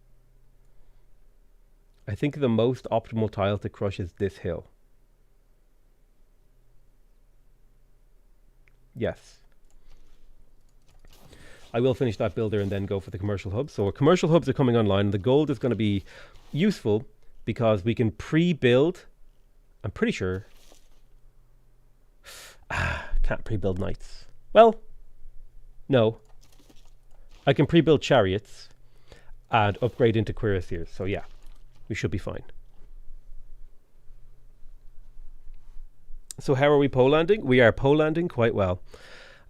A: I think the most optimal tile to crush is this hill. Yes. I will finish that builder and then go for the commercial hubs. So our commercial hubs are coming online, and the gold is going to be useful because we can pre-build. I'm pretty sure. Can't pre-build knights. Well, no. I can pre-build chariots and upgrade into cuirassiers. So yeah, we should be fine. So how are we pole-landing? We are pole-landing quite well.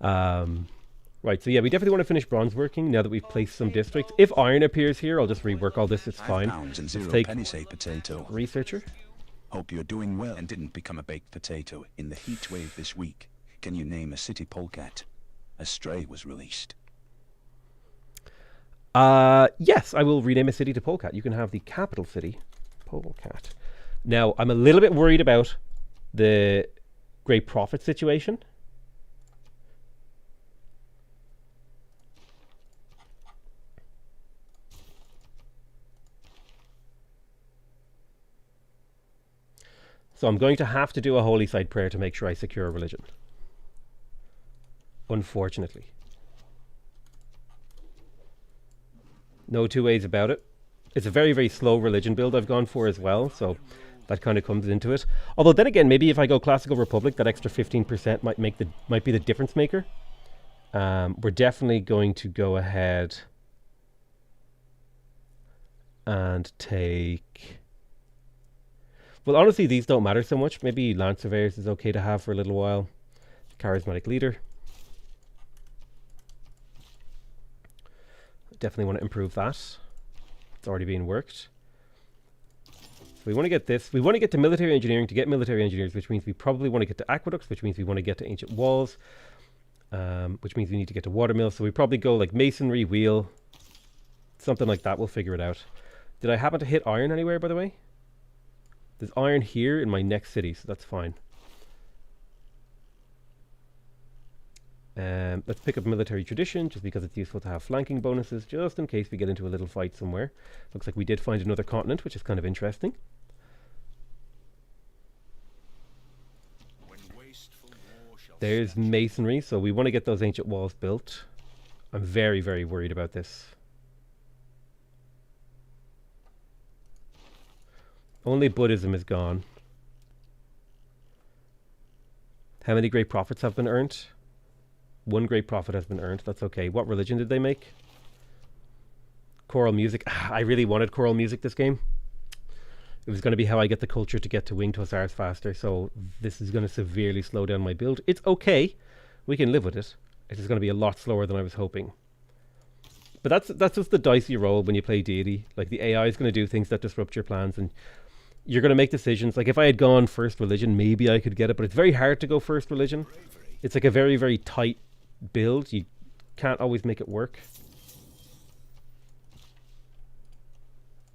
A: Right, so yeah, we definitely want to finish bronze working now that we've placed some districts. If iron appears here, I'll just rework all this. It's fine.
C: £5 and
A: Let's
C: 0
A: take
C: pennies a potato.
A: researcher.
C: Hope you're doing well and didn't become a baked potato in the heat wave this week. Can you name a city polecat? A Stray was released.
A: Yes, I will rename a city to Polecat. You can have the capital city, Polecat. Now, I'm a little bit worried about the Great Prophet situation. So I'm going to have to do a holy side prayer to make sure I secure a religion. Unfortunately. No two ways about it. It's a very, very slow religion build I've gone for as well, so that kind of comes into it. Although then again, maybe if I go Classical Republic, that extra 15% might be the difference maker. We're definitely going to go ahead and take... Well, honestly, these don't matter so much. Maybe Land Surveyors is okay to have for a little while. Charismatic Leader. Definitely want to improve that. It's already being worked. So we want to get this. We want to get to military engineering to get military engineers, which means we probably want to get to aqueducts, which means we want to get to ancient walls, which means we need to get to water mills. So we probably go like masonry, wheel, something like that. We'll figure it out. Did I happen to hit iron anywhere, by the way? There's iron here in my next city, so that's fine. Let's pick up military tradition, just because it's useful to have flanking bonuses, just in case we get into a little fight somewhere. Looks like we did find another continent, which is kind of interesting. There's masonry, so we want to get those ancient walls built. I'm very, very worried about this. Only Buddhism is gone. How many great prophets have been earned? One great prophet has been earned. That's okay. What religion did they make? Choral music. I really wanted choral music this game. It was going to be how I get the culture to get to winged hussars faster. So this is going to severely slow down my build. It's okay. We can live with it. It's just going to be a lot slower than I was hoping. But that's just the dicey roll when you play deity. Like the AI is going to do things that disrupt your plans, and you're going to make decisions. Like if I had gone first religion, maybe I could get it, but it's very hard to go first religion. It's like a very, very tight build. You can't always make it work.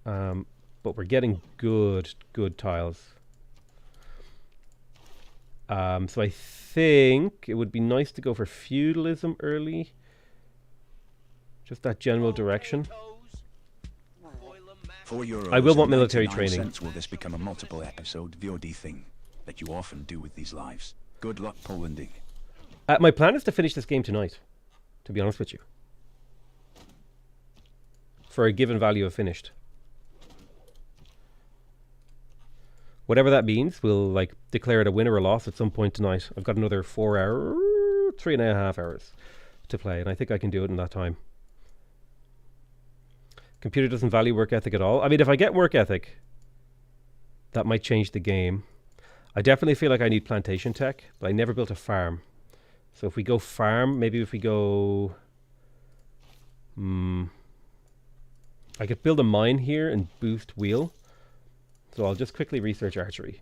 A: But we're getting good tiles. So I think it would be nice to go for feudalism early. Just that general direction. I will want military training.
C: Will this become a multiple episode VOD thing that you often do with these lives? Good luck, Polanding.
A: My plan is to finish this game tonight, to be honest with you. For a given value of finished. Whatever that means, we'll like declare it a win or a loss at some point tonight. I've got another 4 hours, 3.5 hours to play, and I think I can do it in that time. Computer doesn't value work ethic at all. I mean, if I get work ethic, that might change the game. I definitely feel like I need plantation tech, but I never built a farm. So if we go farm, maybe if we go... I could build a mine here and boost wheel. So I'll just quickly research archery.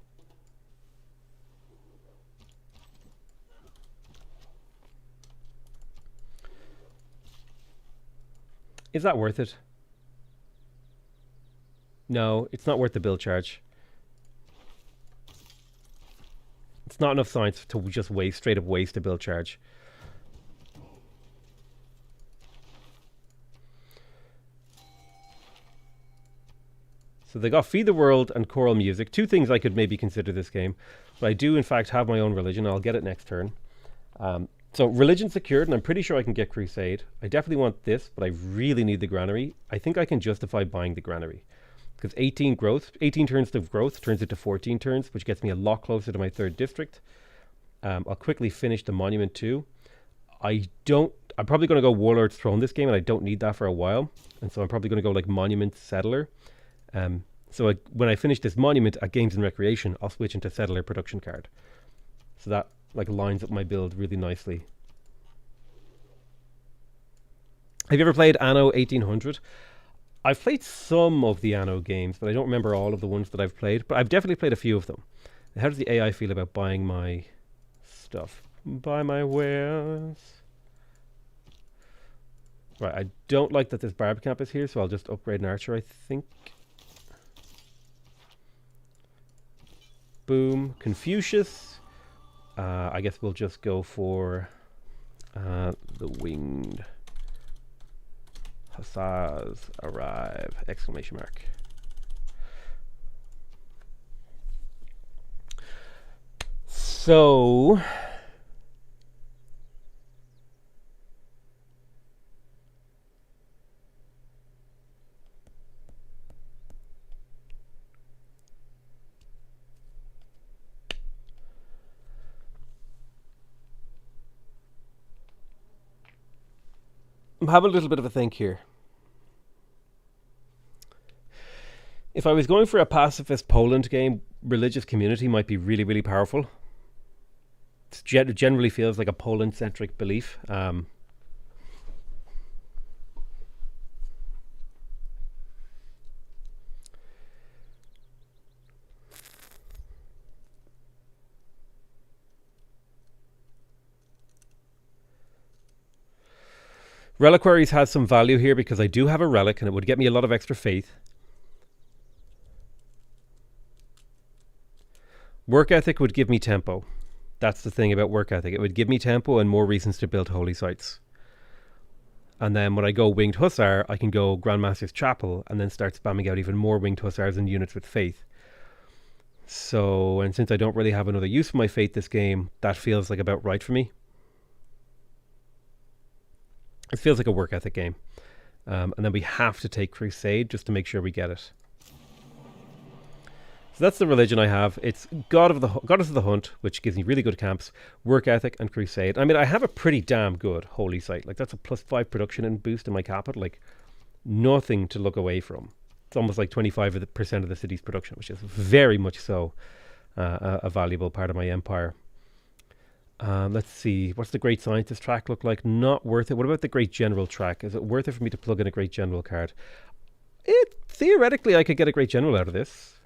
A: Is that worth it? No, it's not worth the build charge. It's not enough science to just straight up waste a build charge. So they got Feed the World and Choral Music. Two things I could maybe consider this game. But I do in fact have my own religion. I'll get it next turn. So religion secured, and I'm pretty sure I can get crusade. I definitely want this, but I really need the granary. I think I can justify buying the granary. Because 18 turns of growth turns into 14 turns, which gets me a lot closer to my 3rd district. I'll quickly finish the monument too. I'm probably going to go Warlord's Throne this game, and I don't need that for a while. And so I'm probably going to go like Monument Settler. When I finish this monument at Games and Recreation, I'll switch into Settler production card. So that like lines up my build really nicely. Have you ever played Anno 1800? I've played some of the Anno games, but I don't remember all of the ones that I've played. But I've definitely played a few of them. How does the AI feel about buying my stuff? Buy my wares. Right, I don't like that this barb camp is here, so I'll just upgrade an archer, I think. Boom. Confucius. I guess we'll just go for the winged hussars arrive! Exclamation mark. So I'm having a little bit of a think here. If I was going for a pacifist Poland game, religious community might be really, really powerful. It generally feels like a Poland-centric belief. Reliquaries has some value here because I do have a relic and it would get me a lot of extra faith. Work ethic would give me tempo. That's the thing about work ethic. It would give me tempo and more reasons to build holy sites. And then when I go Winged Hussar, I can go Grandmaster's Chapel and then start spamming out even more Winged Hussars and units with faith. So, and since I don't really have another use for my faith this game, that feels like about right for me. It feels like a work ethic game. And then we have to take Crusade just to make sure we get it. So that's the religion I have. It's Goddess of the Hunt, which gives me really good camps, work ethic, and Crusade. I mean, I have a pretty damn good holy site. Like, that's a +5 production and boost in my capital. Like, nothing to look away from. It's almost like 25% of the city's production, which is very much so a valuable part of my empire. Let's see. What's the Great Scientist track look like? Not worth it. What about the Great General track? Is it worth it for me to plug in a Great General card? Theoretically, I could get a Great General out of this.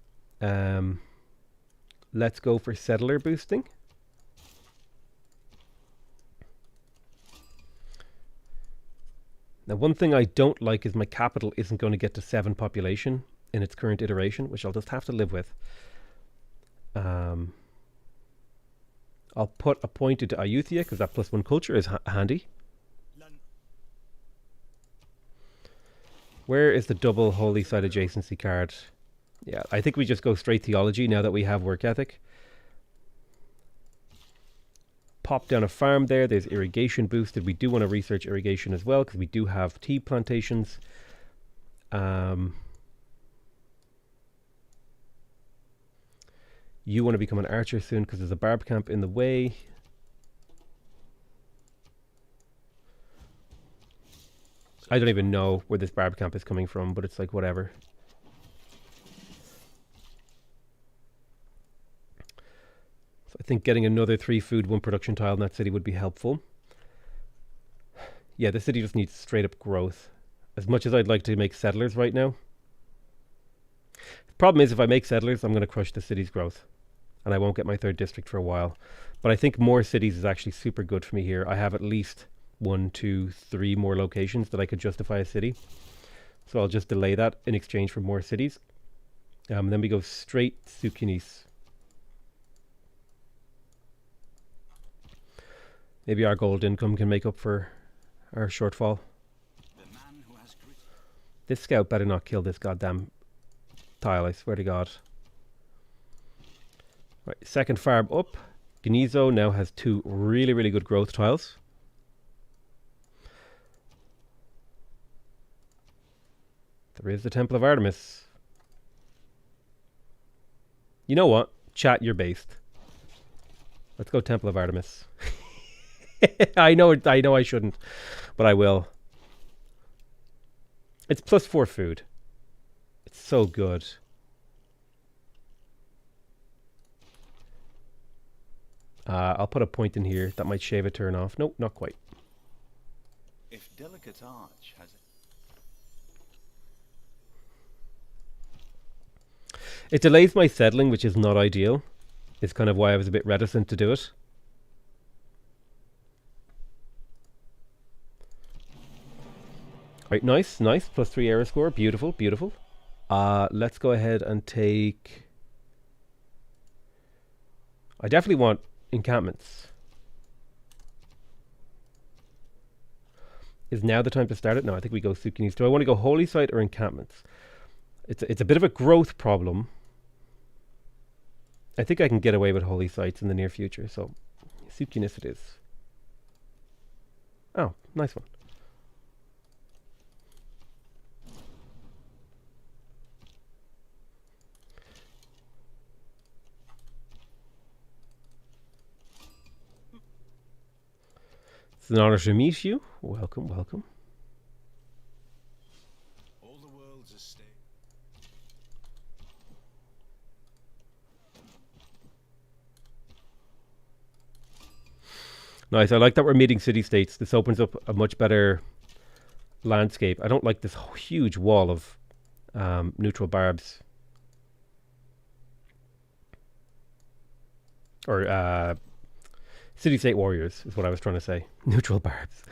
A: Let's go for Settler boosting. Now, one thing I don't like is my capital isn't going to get to 7 population in its current iteration, which I'll just have to live with. I'll put a point into Ayutthaya because that +1 culture is handy. Where is the double holy site adjacency card? Yeah, I think we just go straight theology now that we have work ethic. Pop down a farm there. There's irrigation boosted. We do want to research irrigation as well because we do have tea plantations. You want to become an archer soon because there's a barb camp in the way. I don't even know where this barb camp is coming from, but it's like whatever. So I think getting another 3 food, 1 production tile in that city would be helpful. Yeah, the city just needs straight up growth. As much as I'd like to make settlers right now. The problem is if I make settlers, I'm going to crush the city's growth. And I won't get my 3rd district for a while. But I think more cities is actually super good for me here. I have at least 1, 2, 3 more locations that I could justify a city. So I'll just delay that in exchange for more cities. Then we go straight Sukinis. Maybe our gold income can make up for our shortfall. This scout better not kill this goddamn tile, I swear to God. Right, 2nd farm up. Genizo now has 2 really, really good growth tiles. There is the Temple of Artemis. You know what? Chat, you're based. Let's go Temple of Artemis. I know I shouldn't, but I will. It's +4 food. It's so good. I'll put a point in here. That might shave a turn off. Nope, not quite.
C: If delicate arch has
A: It delays my settling, which is not ideal. It's kind of why I was a bit reticent to do it. Right, nice, nice. +3 error score. Beautiful, beautiful. Let's go ahead and take... I definitely want encampments. Is now the time to start it? No, I think we go Sukinis. Do I want to go Holy Site or encampments? It's a bit of a growth problem. I think I can get away with Holy Sites in the near future, so Sukinis it is. Oh, nice one. It's an honor to meet you. Welcome, welcome.
C: all the world's a state.
A: Nice. I like that we're meeting city-states. This opens up a much better landscape. I don't like this huge wall of neutral barbs. Or city-state warriors is what I was trying to say. Neutral barbs.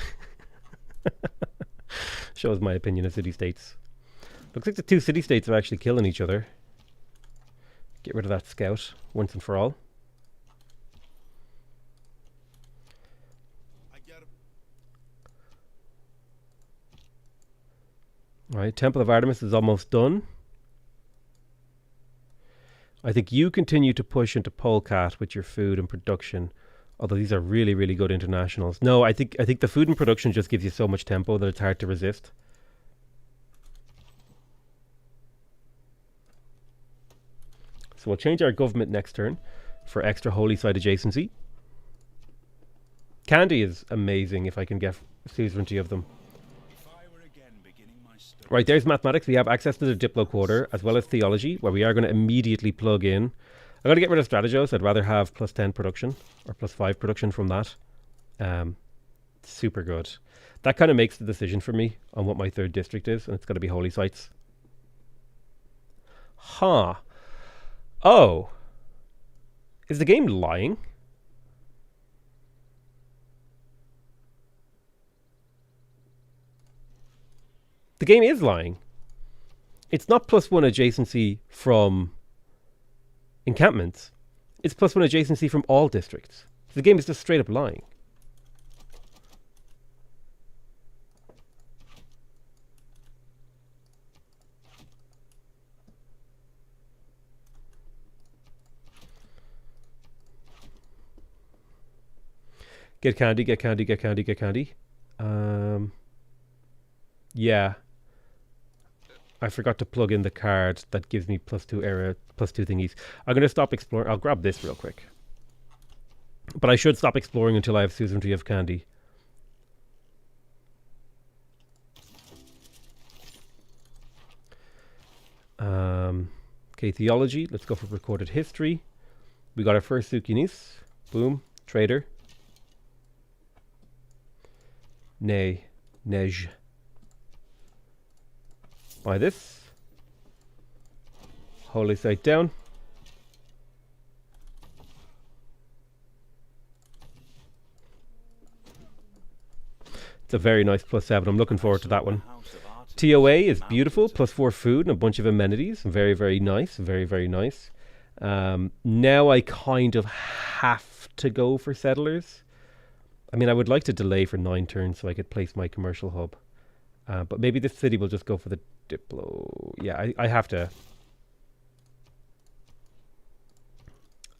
A: Shows my opinion of city-states. Looks like the 2 city-states are actually killing each other. Get rid of that scout once and for all. Right, Temple of Artemis is almost done. I think you continue to push into Polecat with your food and production. Although these are really, really good internationals. No, I think the food and production just gives you so much tempo that it's hard to resist. So we'll change our government next turn for extra holy site adjacency. Candy is amazing if I can get suzerainty of them. Right, there's mathematics. We have access to the Diplo quarter as well as theology, where we are going to immediately plug in. I'm going to get rid of strategos. I'd rather have +10 production or +5 production from that. Super good. That kind of makes the decision for me on what my 3rd district is, and it's got to be holy sites. Huh. Oh. Is the game lying? The game is lying. It's not +1 adjacency from encampments. It's +1 adjacency from all districts. The game is just straight up lying. Get candy, get candy, get candy, get candy. Yeah. I forgot to plug in the card that gives me +2 area, +2 thingies. I'm going to stop exploring. I'll grab this real quick. But I should stop exploring until I have suzerainty of candy. Okay, theology. Let's go for recorded history. We got our first Sukinis. Boom. Trader. Nay. Nej. Buy this. Holy site down. It's a very nice +7. I'm looking forward to that one. TOA is beautiful. +4 food and a bunch of amenities. Very, very nice. Very, very nice. Now I kind of have to go for settlers. I mean, I would like to delay for 9 turns so I could place my commercial hub. But maybe this city will just go for the Diplo. Yeah, I have to.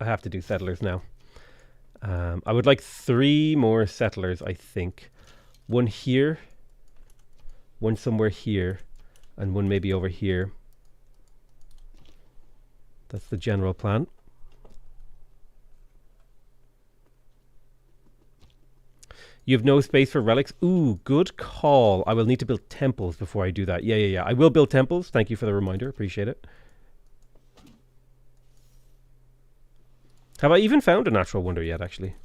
A: I have to do settlers now. I would like 3 more settlers, I think. 1 here, 1 somewhere here, and 1 maybe over here. That's the general plan. You have no space for relics. Ooh, good call. I will need to build temples before I do that. Yeah. I will build temples. Thank you for the reminder. Appreciate it. Have I even found a natural wonder yet, actually?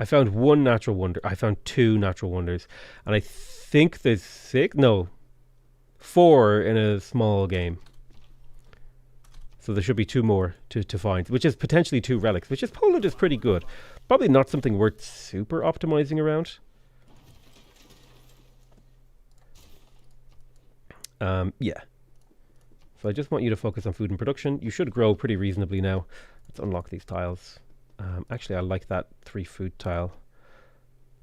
A: I found 1 natural wonder. I found 2 natural wonders. And I think there's 6. No. 4 in a small game. So there should be 2 more to find, which is potentially 2 relics, which is Poland is pretty good. Probably not something worth super optimizing around. Yeah. So I just want you to focus on food and production. You should grow pretty reasonably now. Let's unlock these tiles. Actually, I like that 3 food tile.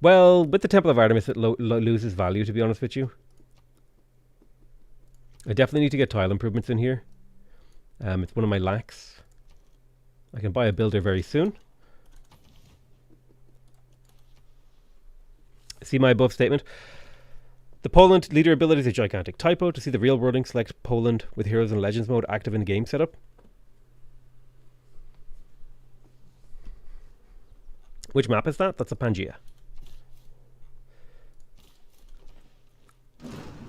A: Well, with the Temple of Artemis, it loses value, to be honest with you. I definitely need to get tile improvements in here. It's one of my lacks. I can buy a builder very soon. See my above statement. The Poland leader ability is a gigantic typo. To see the real wording, select Poland with Heroes and Legends mode active in game setup. Which map is that? That's a Pangaea.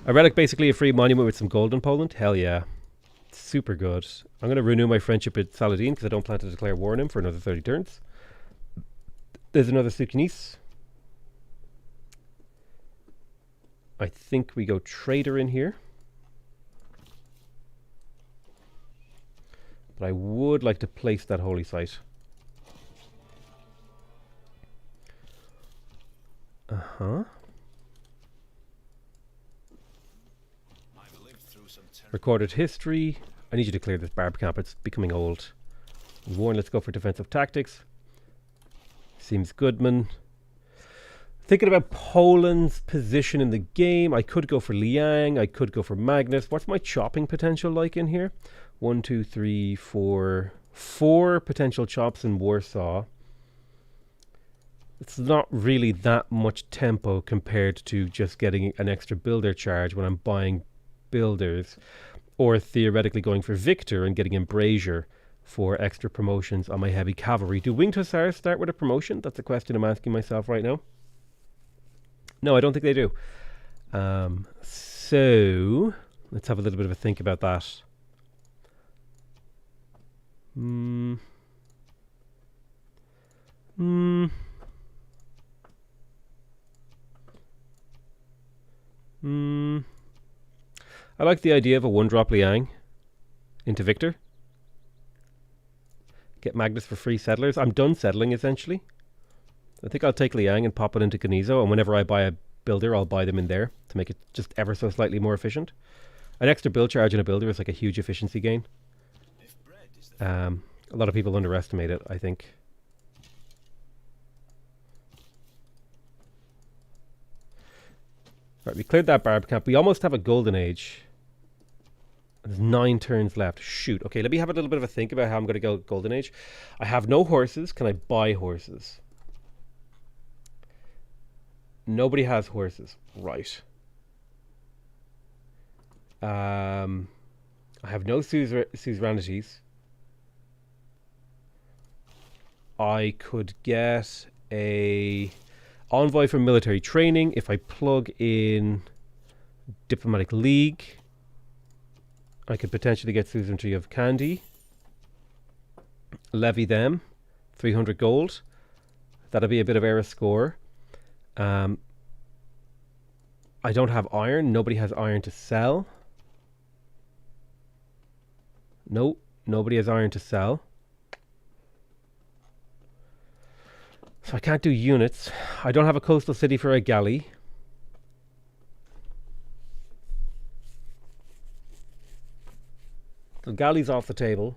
A: A relic, basically a free monument with some gold in Poland? Hell yeah. Super good. I'm going to renew my friendship with Saladin because I don't plan to declare war on him for another 30 turns. There's another Sukinis. I think we go trader in here. But I would like to place that holy site. Uh-huh. Recorded history. I need you to clear this barb camp. It's becoming old. Warren, let's go for defensive tactics. Seems Goodman. Thinking about Poland's position in the game. I could go for Liang. I could go for Magnus. What's my chopping potential like in here? 1, 2, 3, 4. 4 potential chops in Warsaw. It's not really that much tempo compared to just getting an extra builder charge when I'm buying builders, or theoretically going for Victor and getting Embrasure for extra promotions on my heavy cavalry. Do winged hussars start with a promotion? That's a question I'm asking myself right now. No, I don't think they do. So let's have a little bit of a think about that. I like the idea of a 1-drop Liang into Victor. Get Magnus for free settlers. I'm done settling, essentially. I think I'll take Liang and pop it into Canizo, and whenever I buy a builder, I'll buy them in there to make it just ever so slightly more efficient. An extra build charge in a builder is like a huge efficiency gain. A lot of people underestimate it, I think. Right, we cleared that barb camp. We almost have a golden age. There's 9 turns left. Shoot. Okay, let me have a little bit of a think about how I'm going to go golden age. I have no horses. Can I buy horses? Nobody has horses. Right. I have no suzerainities. I could get a envoy for military training if I plug in Diplomatic League. I could potentially get suzerainty of Kandy. Levy them. 300 gold. That'll be a bit of era score. I don't have iron. Nobody has iron to sell. Nope. Nobody has iron to sell. So I can't do units. I don't have a coastal city for a galley. So galley's off the table.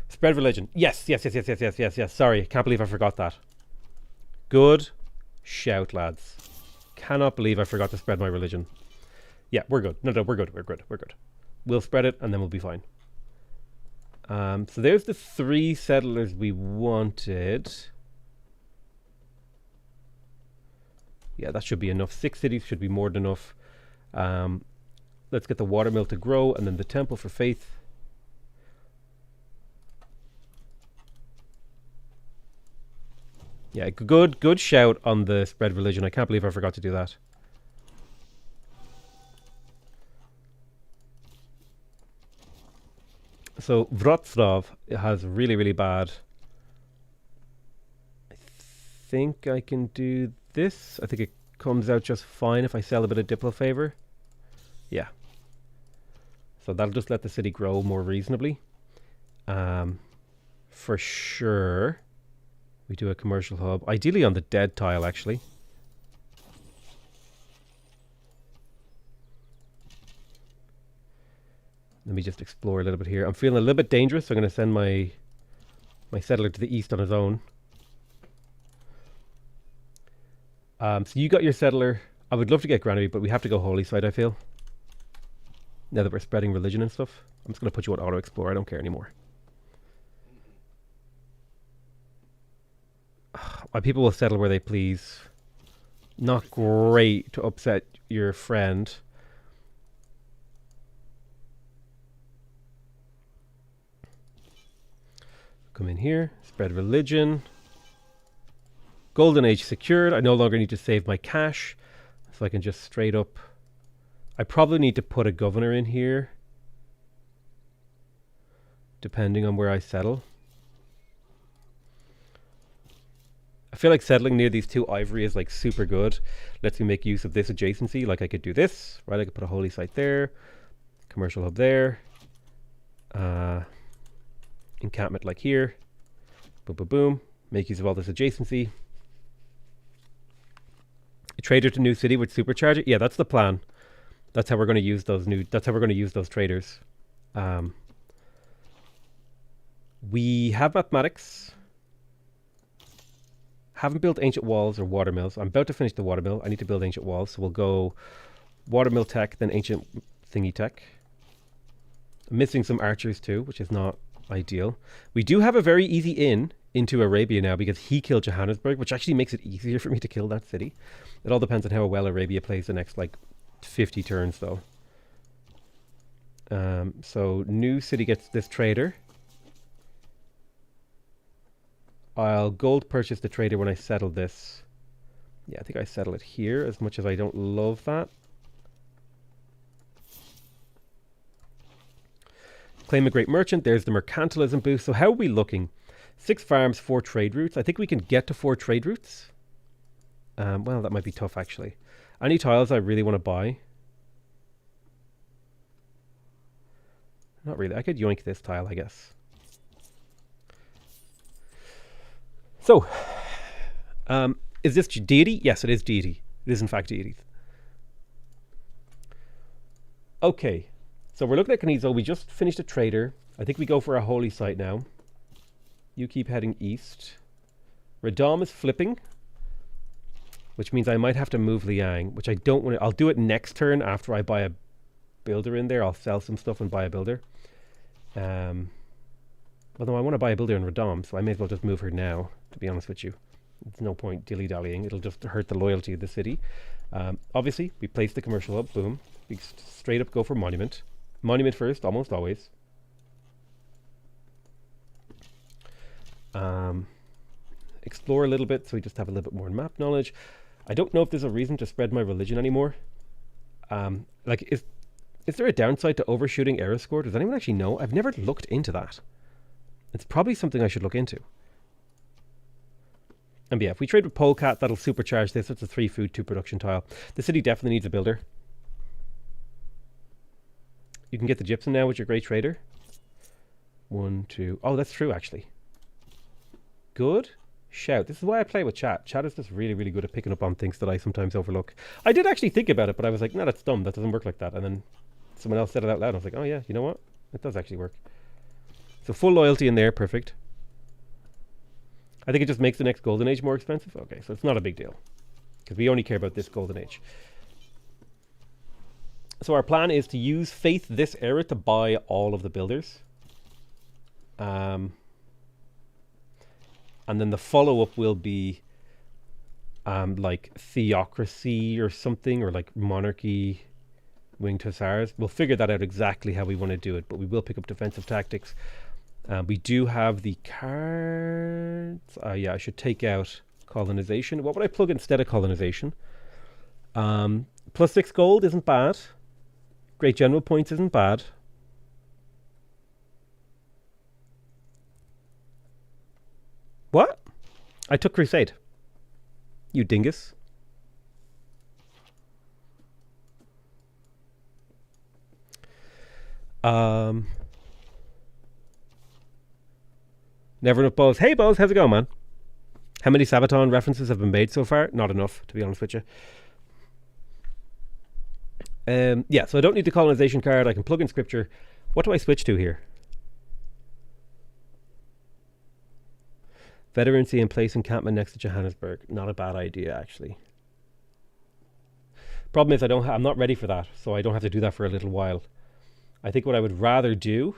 A: Spread religion. Yes. Sorry, can't believe I forgot that. Good shout, lads. cannot believe I forgot to spread my religion. Yeah, we're good. No, we're good. We're good. We're good. We'll spread it and then we'll be fine. So there's the 3 settlers we wanted. Yeah, that should be enough. 6 cities should be more than enough. Let's get the watermill to grow and then the temple for faith. Yeah, good shout on the spread religion. I can't believe I forgot to do that. So Wrocław has really bad. I think I can do this. I think it comes out just fine if I sell a bit of Diplo favor. Yeah. So that'll just let the city grow more reasonably. For sure. We do a commercial hub. Ideally on the dead tile, actually. Let me just explore a little bit here. I'm feeling a little bit dangerous, so I'm going to send my settler to the east on his own. So you got your settler. I would love to get Granary, but we have to go holy side, I feel. Now that we're spreading religion and stuff. I'm just going to put you on auto explore. I don't care anymore. My people will settle where they please. Not great to upset your friend. Come in here, spread religion. Golden Age secured. I no longer need to save my cash. So I can just straight up... I probably need to put a governor in here. Depending on where I settle. I feel like settling near these 2 ivory is like super good. Lets me make use of this adjacency. Like I could do this, right? I could put a holy site there. Commercial hub there. Encampment like here. Boom, boom, boom. Make use of all this adjacency. A trader to new city with supercharge it. Yeah, that's the plan. That's how we're going to use those that's how we're going to use those traders. We have mathematics. Haven't built ancient walls or watermills. I'm about to finish the watermill. I need to build ancient walls. So we'll go watermill tech, then ancient thingy tech. I'm missing some archers too, which is not ideal. We do have a very easy into Arabia now because he killed Johannesburg, which actually makes it easier for me to kill that city. It all depends on how well Arabia plays the next like 50 turns though. So new city gets this trader. I'll gold purchase the trader when I settle this. Yeah, I think I settle it here as much as I don't love that. Claim a great merchant. There's the mercantilism boost. So how are we looking? 6 farms, 4 trade routes. I think we can get to 4 trade routes. Well, that might be tough actually. Any tiles I really want to buy? Not really. I could yoink this tile, I guess. So, is this deity? Yes, it is deity. It is in fact deity. Okay, so we're looking at Canizo. We just finished a trader. I think we go for a holy site now. You keep heading east. Radom is flipping, which means I might have to move Liang, which I don't want to. I'll do it next turn after I buy a builder in there. I'll sell some stuff and buy a builder. Although I want to buy a builder in Radom, so I may as well just move her now, to be honest with you. There's no point dilly-dallying. It'll just hurt the loyalty of the city. Obviously, we place the commercial hub. Boom. We straight up go for monument. Monument first, almost always. Explore a little bit, so we just have a little bit more map knowledge. I don't know if there's a reason to spread my religion anymore. Like, is there a downside to overshooting error score? Does anyone actually know? I've never looked into that. It's probably something I should look into. And yeah, if we trade with Polecat, that'll supercharge this. It's a 3 food, 2 production tile. The city definitely needs a builder. You can get the gypsum now with your great trader. 1, 2. Oh, that's true, actually. Good shout. This is why I play with chat. Chat is just really, really good at picking up on things that I sometimes overlook. I did actually think about it, but I was like, no, that's dumb. That doesn't work like that. And then someone else said it out loud. I was like, oh yeah, you know what? It does actually work. So full loyalty in there. Perfect. I think it just makes the next golden age more expensive. Okay, so it's not a big deal. because we only care about this golden age. So our plan is to use Faith this era to buy all of the builders. And then the follow-up will be like theocracy or something, or like monarchy, winged hussars. We'll figure that out exactly how we want to do it, but we will pick up defensive tactics. We do have the cards. Yeah, I should take out colonization. What would I plug instead of colonization? +6 gold isn't bad. Great general points isn't bad. What? I took crusade. You dingus. Never enough Bose. Hey Bose, how's it going, man? How many Sabaton references have been made so far? Not enough, to be honest with you. Yeah, so I don't need the colonization card. I can plug in scripture. What do I switch to here? Veterancy and place encampment next to Johannesburg. Not a bad idea, actually. Problem is, I'm not ready for that, so I don't have to do that for a little while. I think what I would rather do,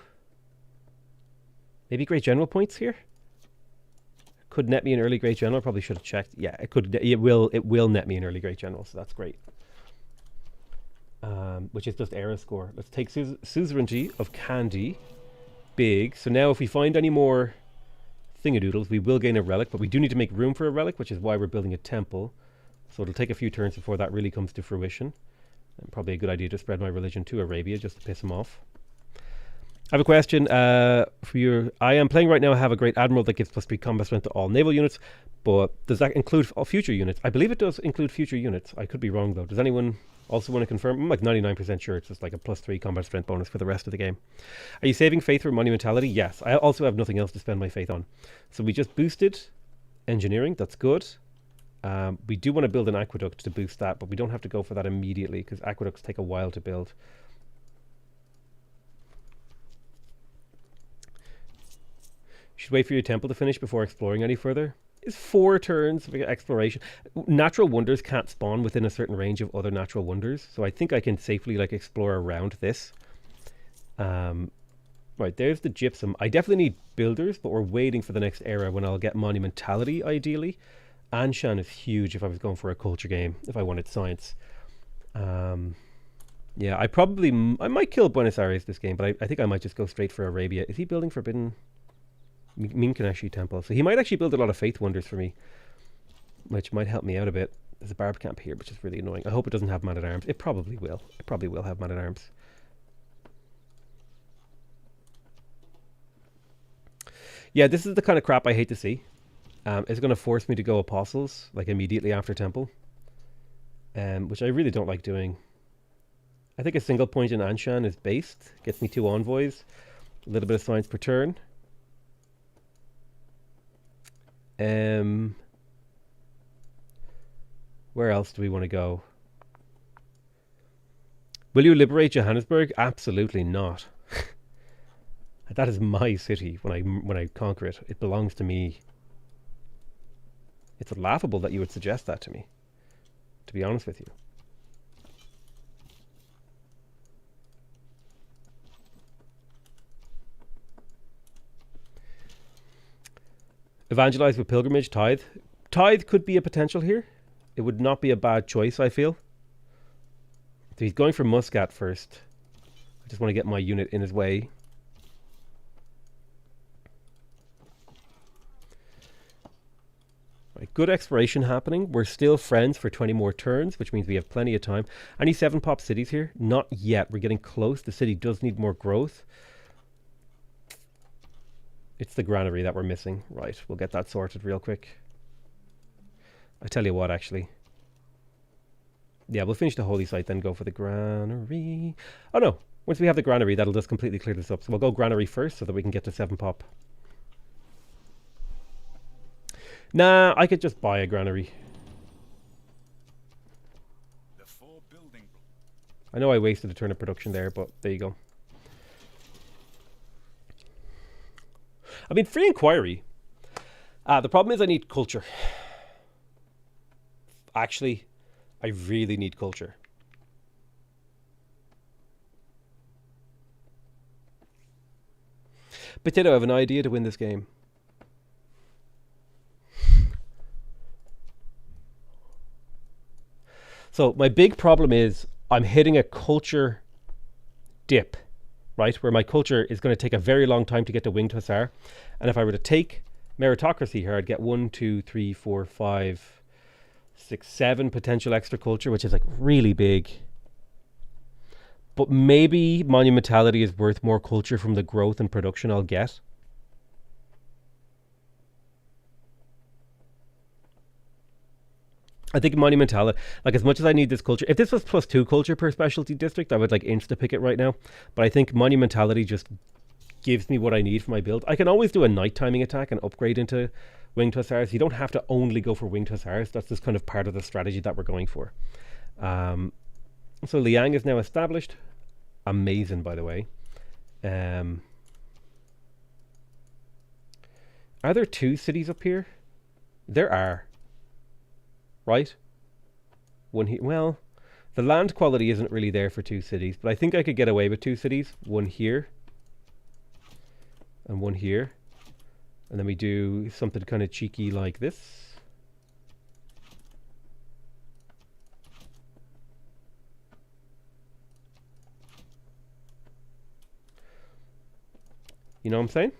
A: maybe Great General points here. Could net me an early Great General. Probably should have checked. Yeah, it could. It will net me an early Great General, so that's great. Which is just era score. Let's take suzerainty of Candy. Big. So now if we find any more thingadoodles, we will gain a relic, but we do need to make room for a relic, which is why we're building a temple. So it'll take a few turns before that really comes to fruition. And probably a good idea to spread my religion to Arabia just to piss him off. I have a question for you. I am playing right now. I have a great admiral that gives +3 combat strength to all naval units, but does that include all future units? I believe it does include future units. I could be wrong though. Does anyone also want to confirm? I'm like 99% sure it's just like a +3 combat strength bonus for the rest of the game. Are you saving faith for monumentality? Yes. I also have nothing else to spend my faith on. So we just boosted engineering. That's good. We do want to build an aqueduct to boost that, but we don't have to go for that immediately because aqueducts take a while to build. Should wait for your temple to finish before exploring any further. Is 4 turns of exploration. Natural wonders can't spawn within a certain range of other natural wonders, so I think I can safely like explore around this. Right, there's the gypsum. I definitely need builders, but we're waiting for the next era when I'll get monumentality ideally. Anshan is huge if I was going for a culture game, if I wanted science. Yeah, I might kill Buenos Aires this game, but I think I might just go straight for Arabia. Is he building Forbidden Minkaneshi Temple? So he might actually build a lot of faith wonders for me, which might help me out a bit. There's a barb camp here, which is really annoying. I hope it doesn't have man-at-arms. It probably will. It probably will have man-at-arms. Yeah, this is the kind of crap I hate to see. It's going to force me to go apostles, like immediately after temple, which I really don't like doing. I think a single point in Anshan is based. Gets me 2 envoys, a little bit of science per turn. Where else do we want to go? Will you liberate Johannesburg? Absolutely not. That is my city when I conquer it. It belongs to me. It's laughable that you would suggest that to me, to be honest with you. Evangelize with pilgrimage, tithe. Tithe could be a potential here. It would not be a bad choice, I feel. So he's going for Muscat first. I just want to get my unit in his way. Right, good exploration happening. We're still friends for 20 more turns, which means we have plenty of time. Any 7-pop cities here? Not yet. We're getting close. The city does need more growth. It's the granary that we're missing. Right, we'll get that sorted real quick. I tell you what, actually. Yeah, we'll finish the holy site, then go for the granary. Oh no, once we have the granary, that'll just completely clear this up. So we'll go granary first so that we can get to 7-pop. Nah, I could just buy a granary. I know I wasted a turn of production there, but there you go. I mean, free inquiry. The problem is I need culture. actually, I really need culture. Potato, I have an idea to win this game. So my big problem is I'm hitting a culture dip, right? Where my culture is going to take a very long time to get to winged hussar. And if I were to take meritocracy here, I'd get 1, 2, 3, 4, 5, 6, 7 potential extra culture, which is like really big. But maybe monumentality is worth more culture from the growth and production I'll get. I think monumentality, like as much as I need this culture, if this was +2 culture per specialty district, I would like insta-pick it right now. But I think monumentality just gives me what I need for my build. I can always do a night timing attack and upgrade into winged hussars. You don't have to only go for winged hussars. That's just kind of part of the strategy that we're going for. So Liang is now established. Amazing, by the way. Are there 2 cities up here? There are. Right? One here. Well, the land quality isn't really there for 2 cities, but I think I could get away with 2 cities. One here. And one here. And then we do something kind of cheeky like this. You know what I'm saying?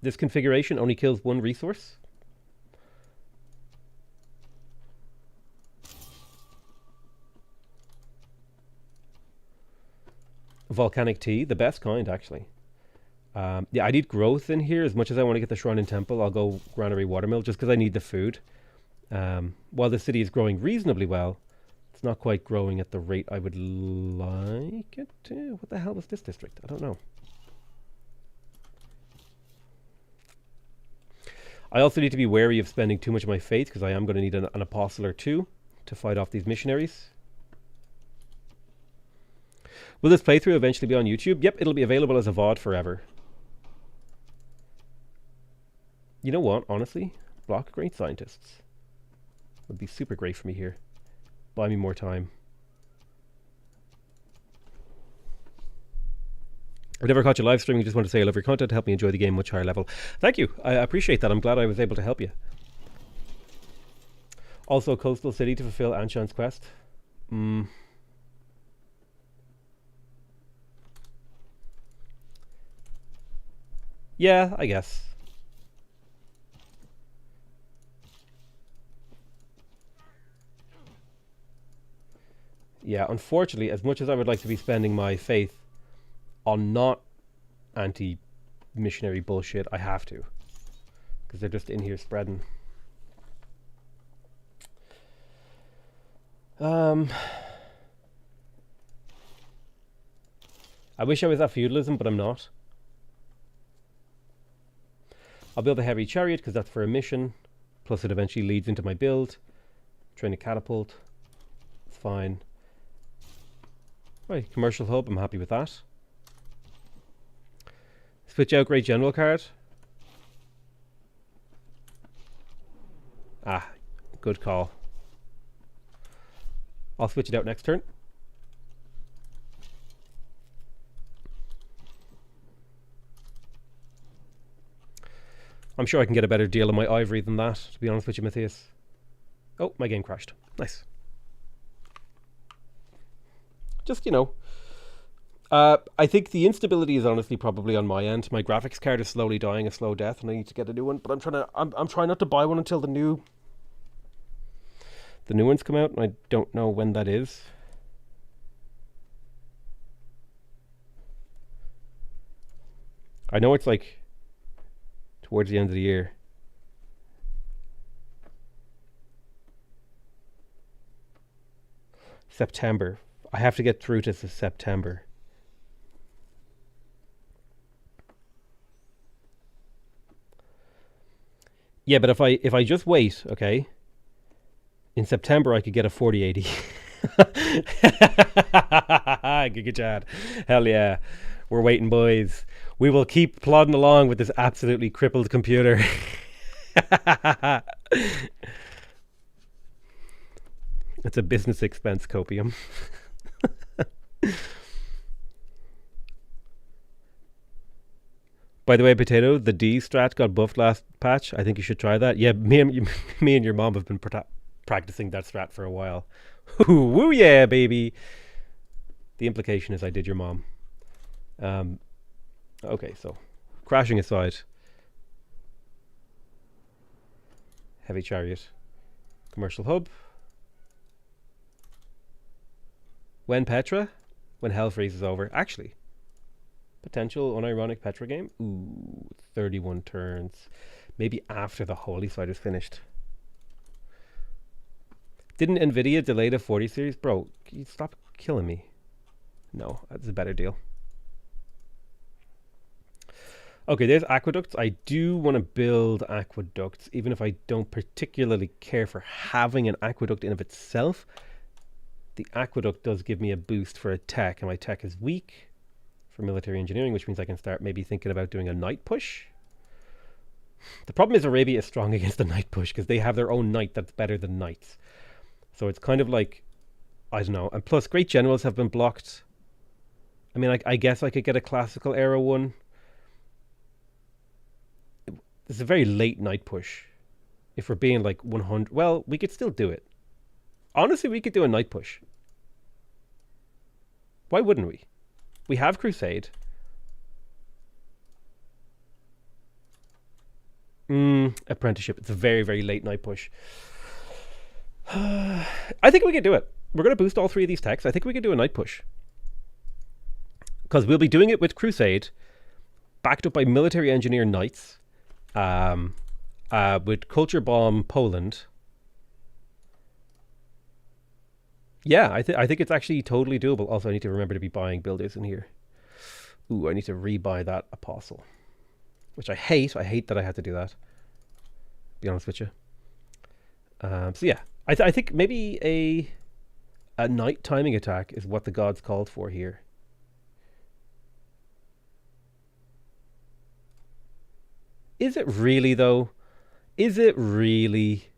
A: This configuration only kills 1 resource. Volcanic tea, the best kind, actually. Yeah, I need growth in here. As much as I want to get the Shrine and Temple, I'll go Granary Watermill just because I need the food. While the city is growing reasonably well, it's not quite growing at the rate I would like it to. What the hell was this district? I don't know. I also need to be wary of spending too much of my faith because I am going to need an apostle or 2 to fight off these missionaries. Will this playthrough eventually be on YouTube? Yep, it'll be available as a VOD forever. You know what, honestly? Block great scientists would be super great for me here. Buy me more time. I've never caught you live streaming. Just want to say I love your content. Help me enjoy the game much higher level. Thank you. I appreciate that. I'm glad I was able to help you. Also, Coastal City to fulfill Anshan's quest. Yeah, I guess. Yeah, unfortunately, as much as I would like to be spending my faith on not anti-missionary bullshit, I have to. Because they're just in here spreading. I wish I was at feudalism, but I'm not. I'll build a heavy chariot because that's for a mission. Plus it eventually leads into my build. Train a catapult. It's fine. Right, commercial hub, I'm happy with that. Switch out Great General card. Ah, good call. I'll switch it out next turn. I'm sure I can get a better deal on my ivory than that, to be honest with you, Matthias. Oh, my game crashed. Nice. Just, you know. I think the instability is honestly probably on my end. My graphics card is slowly dying a slow death and I need to get a new one. But I'm trying not to buy one until the new ones come out, and I don't know when that is. I know it's like towards the end of the year. September. I have to get through to September. Yeah, but if I just wait, okay, in September I could get a 4080. Giga Chad. Hell yeah. We're waiting, boys. We will keep plodding along with this absolutely crippled computer. It's a business expense copium. By the way, Potato, the D strat got buffed last patch. I think you should try that. Yeah, me and your mom have been practicing that strat for a while. Woo yeah, baby. The implication is I did your mom. Okay, so crashing aside. Heavy chariot. Commercial hub. When Petra? When hell freezes over. Actually, potential unironic Petra game. Ooh, 31 turns. Maybe after the holy side is finished. Didn't Nvidia delay the 40 series? Bro, can you stop killing me? No, that's a better deal. Okay, there's aqueducts. I do want to build aqueducts, even if I don't particularly care for having an aqueduct in of itself. The aqueduct does give me a boost for a tech, and my tech is weak for military engineering, which means I can start maybe thinking about doing a night push. The problem is Arabia is strong against the night push because they have their own knight that's better than knights. So it's kind of like, I don't know. And plus, great generals have been blocked. I mean, I guess I could get a classical era one. It's a very late night push. If we're being like 100, well, we could still do it. Honestly, we could do a night push. Why wouldn't we? We have Crusade. Apprenticeship. It's a very, very late night push. I think we can do it. We're going to boost all three of these techs. I think we can do a night push. Because we'll be doing it with Crusade, backed up by military engineer knights, with Culture Bomb Poland. Yeah, I think it's actually totally doable. Also, I need to remember to be buying builders in here. Ooh, I need to rebuy that Apostle, which I hate. I hate that I had to do that. Be honest with you. So yeah, I think maybe a night timing attack is what the gods called for here. Is it really though? Is it really?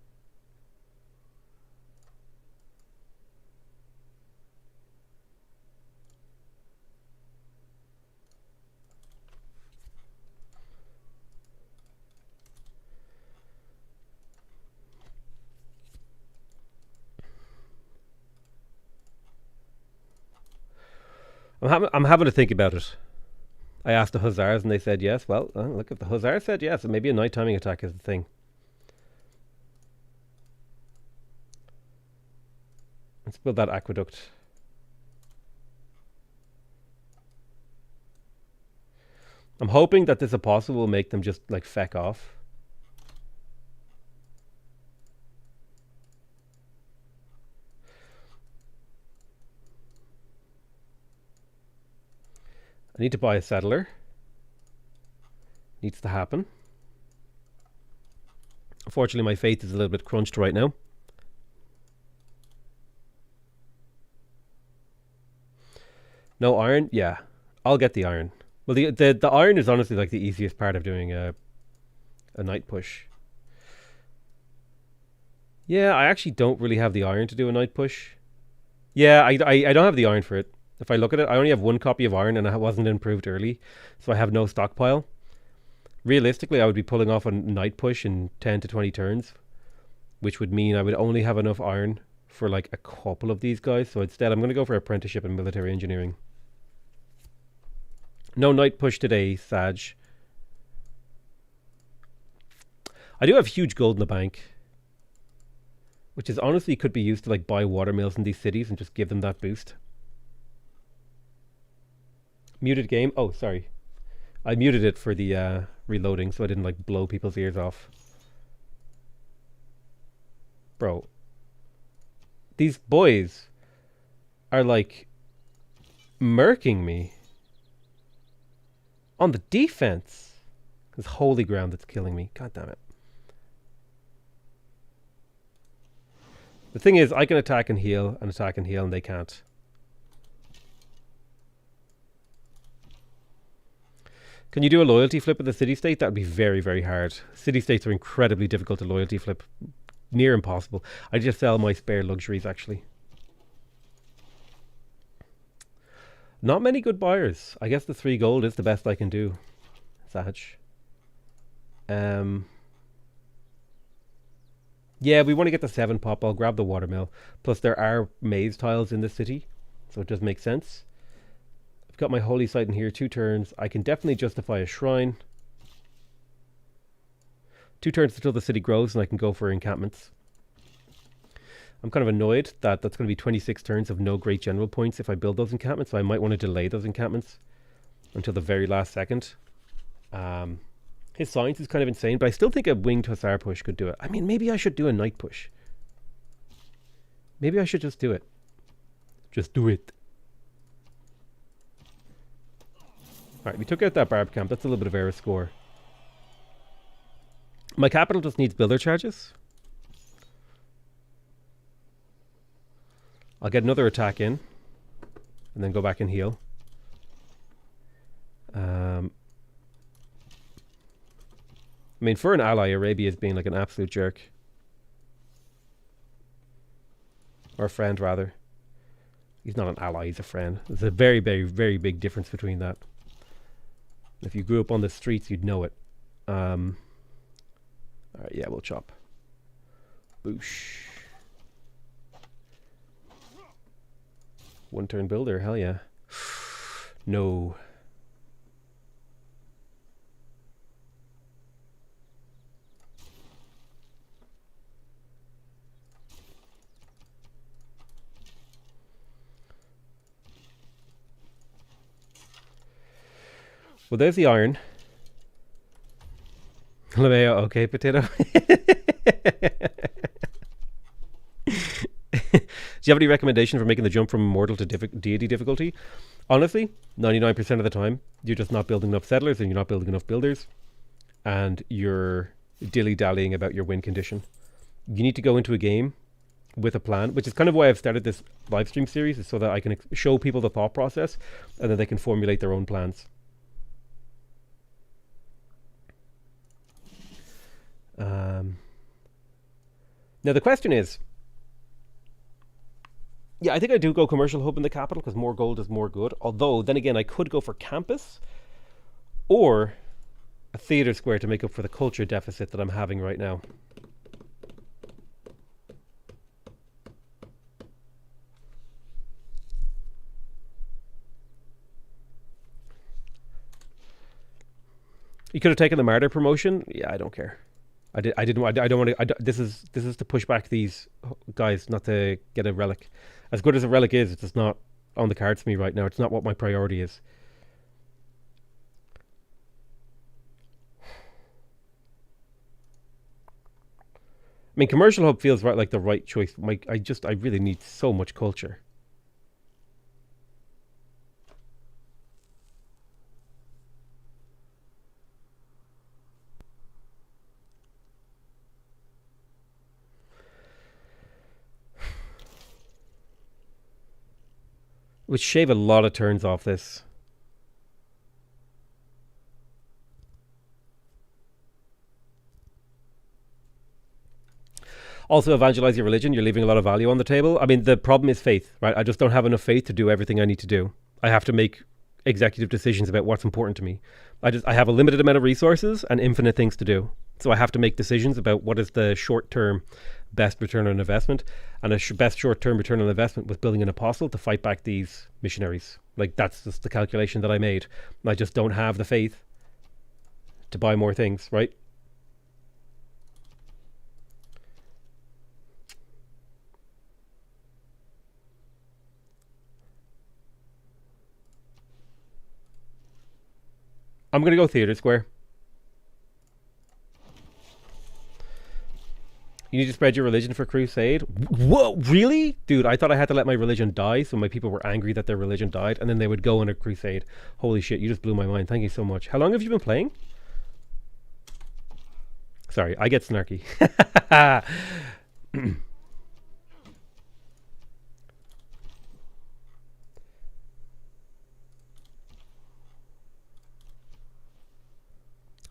A: I'm having to think about it. I asked the hussars and they said yes. Well, look, if the hussars said yes, then maybe a night timing attack is the thing. Let's build that aqueduct. I'm hoping that this apostle will make them just like feck off. I need to buy a settler. Needs to happen. Unfortunately, my faith is a little bit crunched right now. No iron? Yeah, I'll get the iron. Well, the iron is honestly like the easiest part of doing a night push. Yeah, I actually don't really have the iron to do a night push. Yeah, I don't have the iron for it. If I look at it, I only have one copy of iron and it wasn't improved early, so I have no stockpile. Realistically, I would be pulling off a night push in 10 to 20 turns, which would mean I would only have enough iron for like a couple of these guys. So instead, I'm going to go for apprenticeship and military engineering. No night push today, Saj. I do have huge gold in the bank, which is honestly could be used to like buy watermills in these cities and just give them that boost. Muted game. Oh, sorry. I muted it for the reloading so I didn't like blow people's ears off. Bro. These boys are like murking me on the defense. It's holy ground that's killing me. God damn it. The thing is, I can attack and heal, and they can't. Can you do a loyalty flip with the city-state? That would be very, very hard. City-states are incredibly difficult to loyalty flip. Near impossible. I just sell my spare luxuries, actually. Not many good buyers. I guess the 3 gold is the best I can do. Sahaj. Yeah, we want to get the 7 pop. I'll grab the watermill. Plus, there are maze tiles in the city, so it does make sense. I've got my holy site in here. 2 turns. I can definitely justify a shrine. 2 turns until the city grows, and I can go for encampments. I'm kind of annoyed that that's going to be 26 turns of no great general points if I build those encampments, so I might want to delay those encampments until the very last second. His science is kind of insane, but I still think a winged hussar push could do it. I mean, maybe I should do a night push. Maybe I should just do it. Just do it. Alright, we took out that barb camp. That's a little bit of error score. My capital just needs builder charges. I'll get another attack in. And then go back and heal. I mean, for an ally, Arabia is being like an absolute jerk. Or a friend, rather. He's not an ally, he's a friend. There's a very, very, very big difference between that. If you grew up on the streets, you'd know it. Alright, yeah, we'll chop. Boosh. 1 turn builder, hell yeah. No. Well, there's the iron. LeMayo, okay, potato. Do you have any recommendation for making the jump from mortal to deity difficulty? Honestly, 99% of the time, you're just not building enough settlers and you're not building enough builders. And you're dilly-dallying about your win condition. You need to go into a game with a plan, which is kind of why I've started this live stream series, is so that I can show people the thought process and then they can formulate their own plans. Now the question is, yeah, I think I do go commercial hub in the capital because more gold is more good. Although, then again, I could go for campus or a theatre square to make up for the culture deficit that I'm having right now. You could have taken the martyr promotion. Yeah, I don't care. I don't want to. This is to push back these guys, not to get a relic. As good as a relic is, it's just not on the cards for me right now. It's not what my priority is. I mean, commercial hub feels right, like the right choice. I really need so much culture. Would shave a lot of turns off this. Also, evangelize your religion. You're leaving a lot of value on the table. I mean, the problem is faith, right? I just don't have enough faith to do everything I need to do. I have to make executive decisions about what's important to me. I have a limited amount of resources and infinite things to do. So I have to make decisions about what is the short-term best return on investment, and a best short-term return on investment was building an apostle to fight back these missionaries. Like, that's just the calculation that I made. I just don't have the faith to buy more things, right? I'm going to go theatre square. You need to spread your religion for crusade? Whoa, really? Dude, I thought I had to let my religion die so my people were angry that their religion died and then they would go on a crusade. Holy shit, you just blew my mind. Thank you so much. How long have you been playing? Sorry, I get snarky.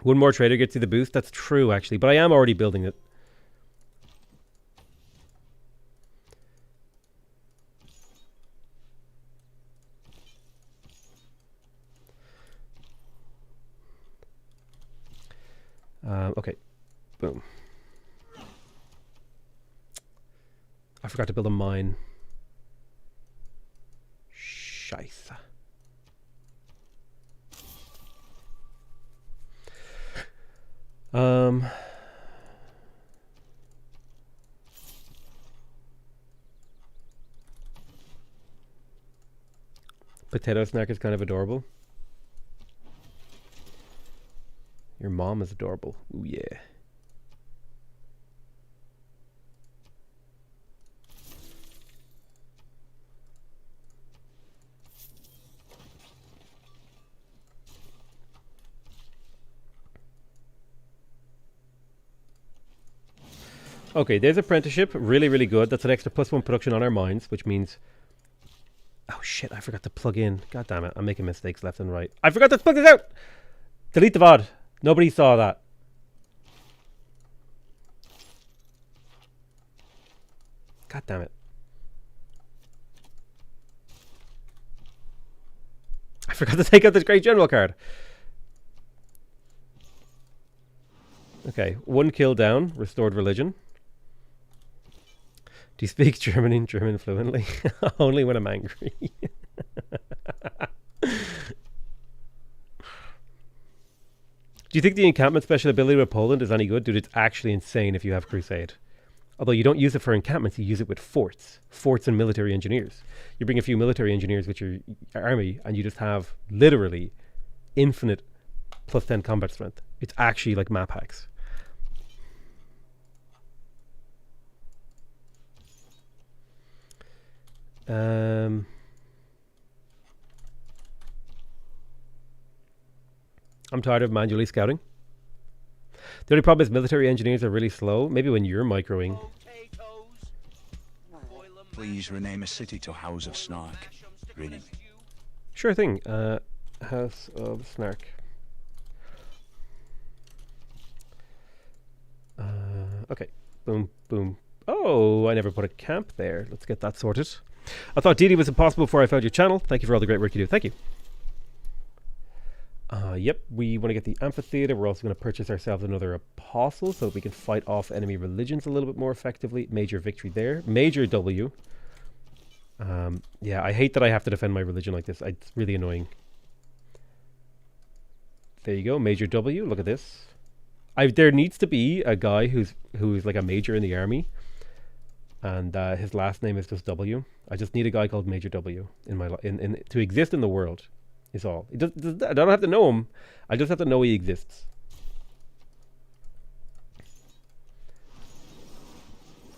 A: One more trader gets you the boost. That's true, actually. But I am already building it. Okay. Boom. I forgot to build a mine. Scheisse. Potato snack is kind of adorable. Your mom is adorable. Ooh, yeah. Okay, there's apprenticeship. Really, really good. That's an extra +1 production on our mines, which means... Oh shit, I forgot to plug in. God damn it, I'm making mistakes left and right. I forgot to plug this out! Delete the VOD. Nobody saw that. God damn it. I forgot to take out this great general card. Okay, 1 kill down. Restored religion. Do you speak German fluently? Only when I'm angry. Do you think the encampment special ability with Poland is any good? Dude, it's actually insane if you have Crusade. Although you don't use it for encampments, you use it with forts. Forts and military engineers. You bring a few military engineers with your army, and you just have literally infinite +10 combat strength. It's actually like map hacks. I'm tired of manually scouting. The only problem is military engineers are really slow. Maybe when you're microing.
C: Please rename a city to House of Snark. Grinning.
A: Sure thing. House of Snark. Okay. Boom, boom. Oh, I never put a camp there. Let's get that sorted. I thought DD was impossible before I found your channel. Thank you for all the great work you do. Thank you. Yep, we want to get the amphitheater. We're also going to purchase ourselves another apostle so that we can fight off enemy religions a little bit more effectively. Major victory there. Major W. Yeah, I hate that I have to defend my religion like this. It's really annoying. There you go, Major W. Look at this. There needs to be a guy who's like a major in the army, and his last name is just W. I just need a guy called Major W in my to exist in the world. Is all. I don't have to know him. I just have to know he exists.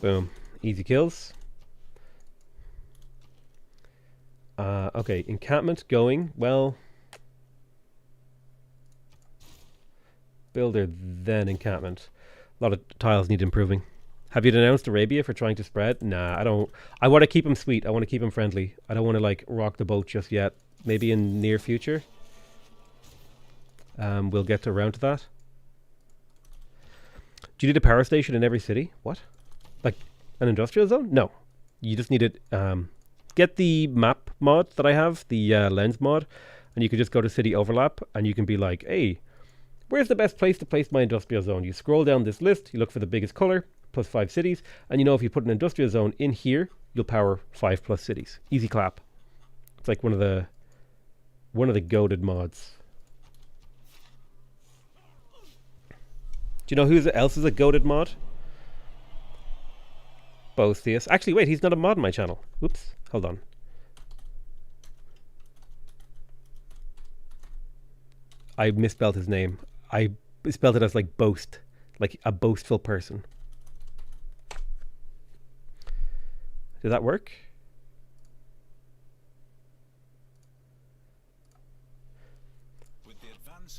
A: Boom. Easy kills. Okay, encampment going. Well, builder, then encampment. A lot of tiles need improving. Have you denounced Arabia for trying to spread? Nah, I don't. I want to keep him sweet. I want to keep him friendly. I don't want to like rock the boat just yet. Maybe in near future. We'll get around to that. Do you need a power station in every city? What? Like an industrial zone? No. You just need it. Get the map mod that I have, the lens mod, and you can just go to city overlap, and you can be like, hey, where's the best place to place my industrial zone? You scroll down this list, you look for the biggest color, +5 cities, and you know if you put an industrial zone in here, you'll power 5+ cities. Easy clap. It's like one of the goated mods. Do you know who else is a goated mod? Bostius. Actually, wait, he's not a mod on my channel. Whoops. Hold on. I misspelled his name. I spelled it as like boast. Like a boastful person. Did that work?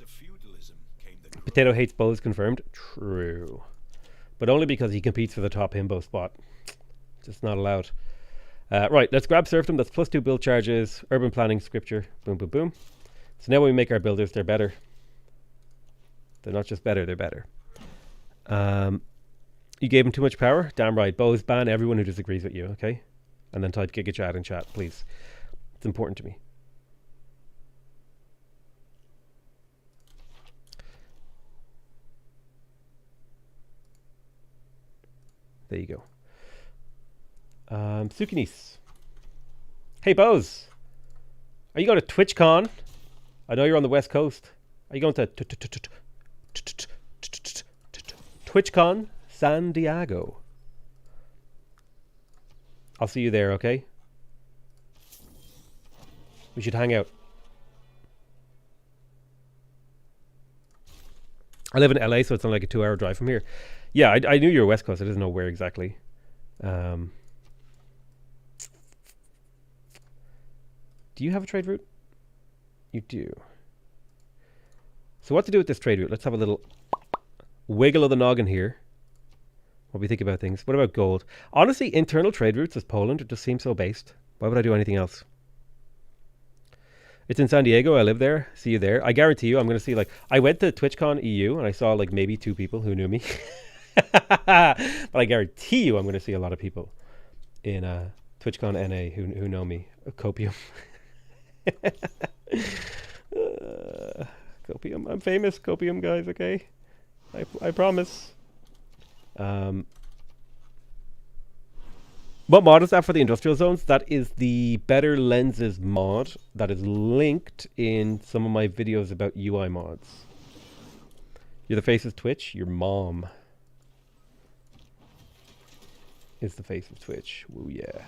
C: Of feudalism came the
A: Potato hates bows, confirmed. True. But only because he competes for the top himbo spot. Just not allowed. Right, let's grab serfdom. That's +2 build charges. Urban planning, scripture. Boom, boom, boom. So now when we make our builders, they're better. They're not just better, they're better. You gave him too much power? Damn right. Bose, ban everyone who disagrees with you, okay? And then type GigaChat in chat, please. It's important to me. There you go. Sukinis. Hey, Bose. Are you going to TwitchCon? I know you're on the West Coast. Are you going to TwitchCon San Diego? I'll see you there, okay? We should hang out. I live in LA, so it's only like a 2-hour drive from here. Yeah, I knew you were West Coast. I didn't know where exactly. Do you have a trade route? You do. So what to do with this trade route? Let's have a little wiggle of the noggin here. What we think about things. What about gold? Honestly, internal trade routes as Poland just seem so based. Why would I do anything else? It's in San Diego. I live there. See you there. I guarantee you I'm going to see, like, I went to TwitchCon EU and I saw like maybe 2 people who knew me. But I guarantee you I'm going to see a lot of people in TwitchCon NA who know me. Copium. Copium. I'm famous, Copium guys, okay? I promise. What mod is that for the industrial zones? That is the Better Lenses mod that is linked in some of my videos about UI mods. You're the face of Twitch? Your mom is the face of Twitch. Woo yeah.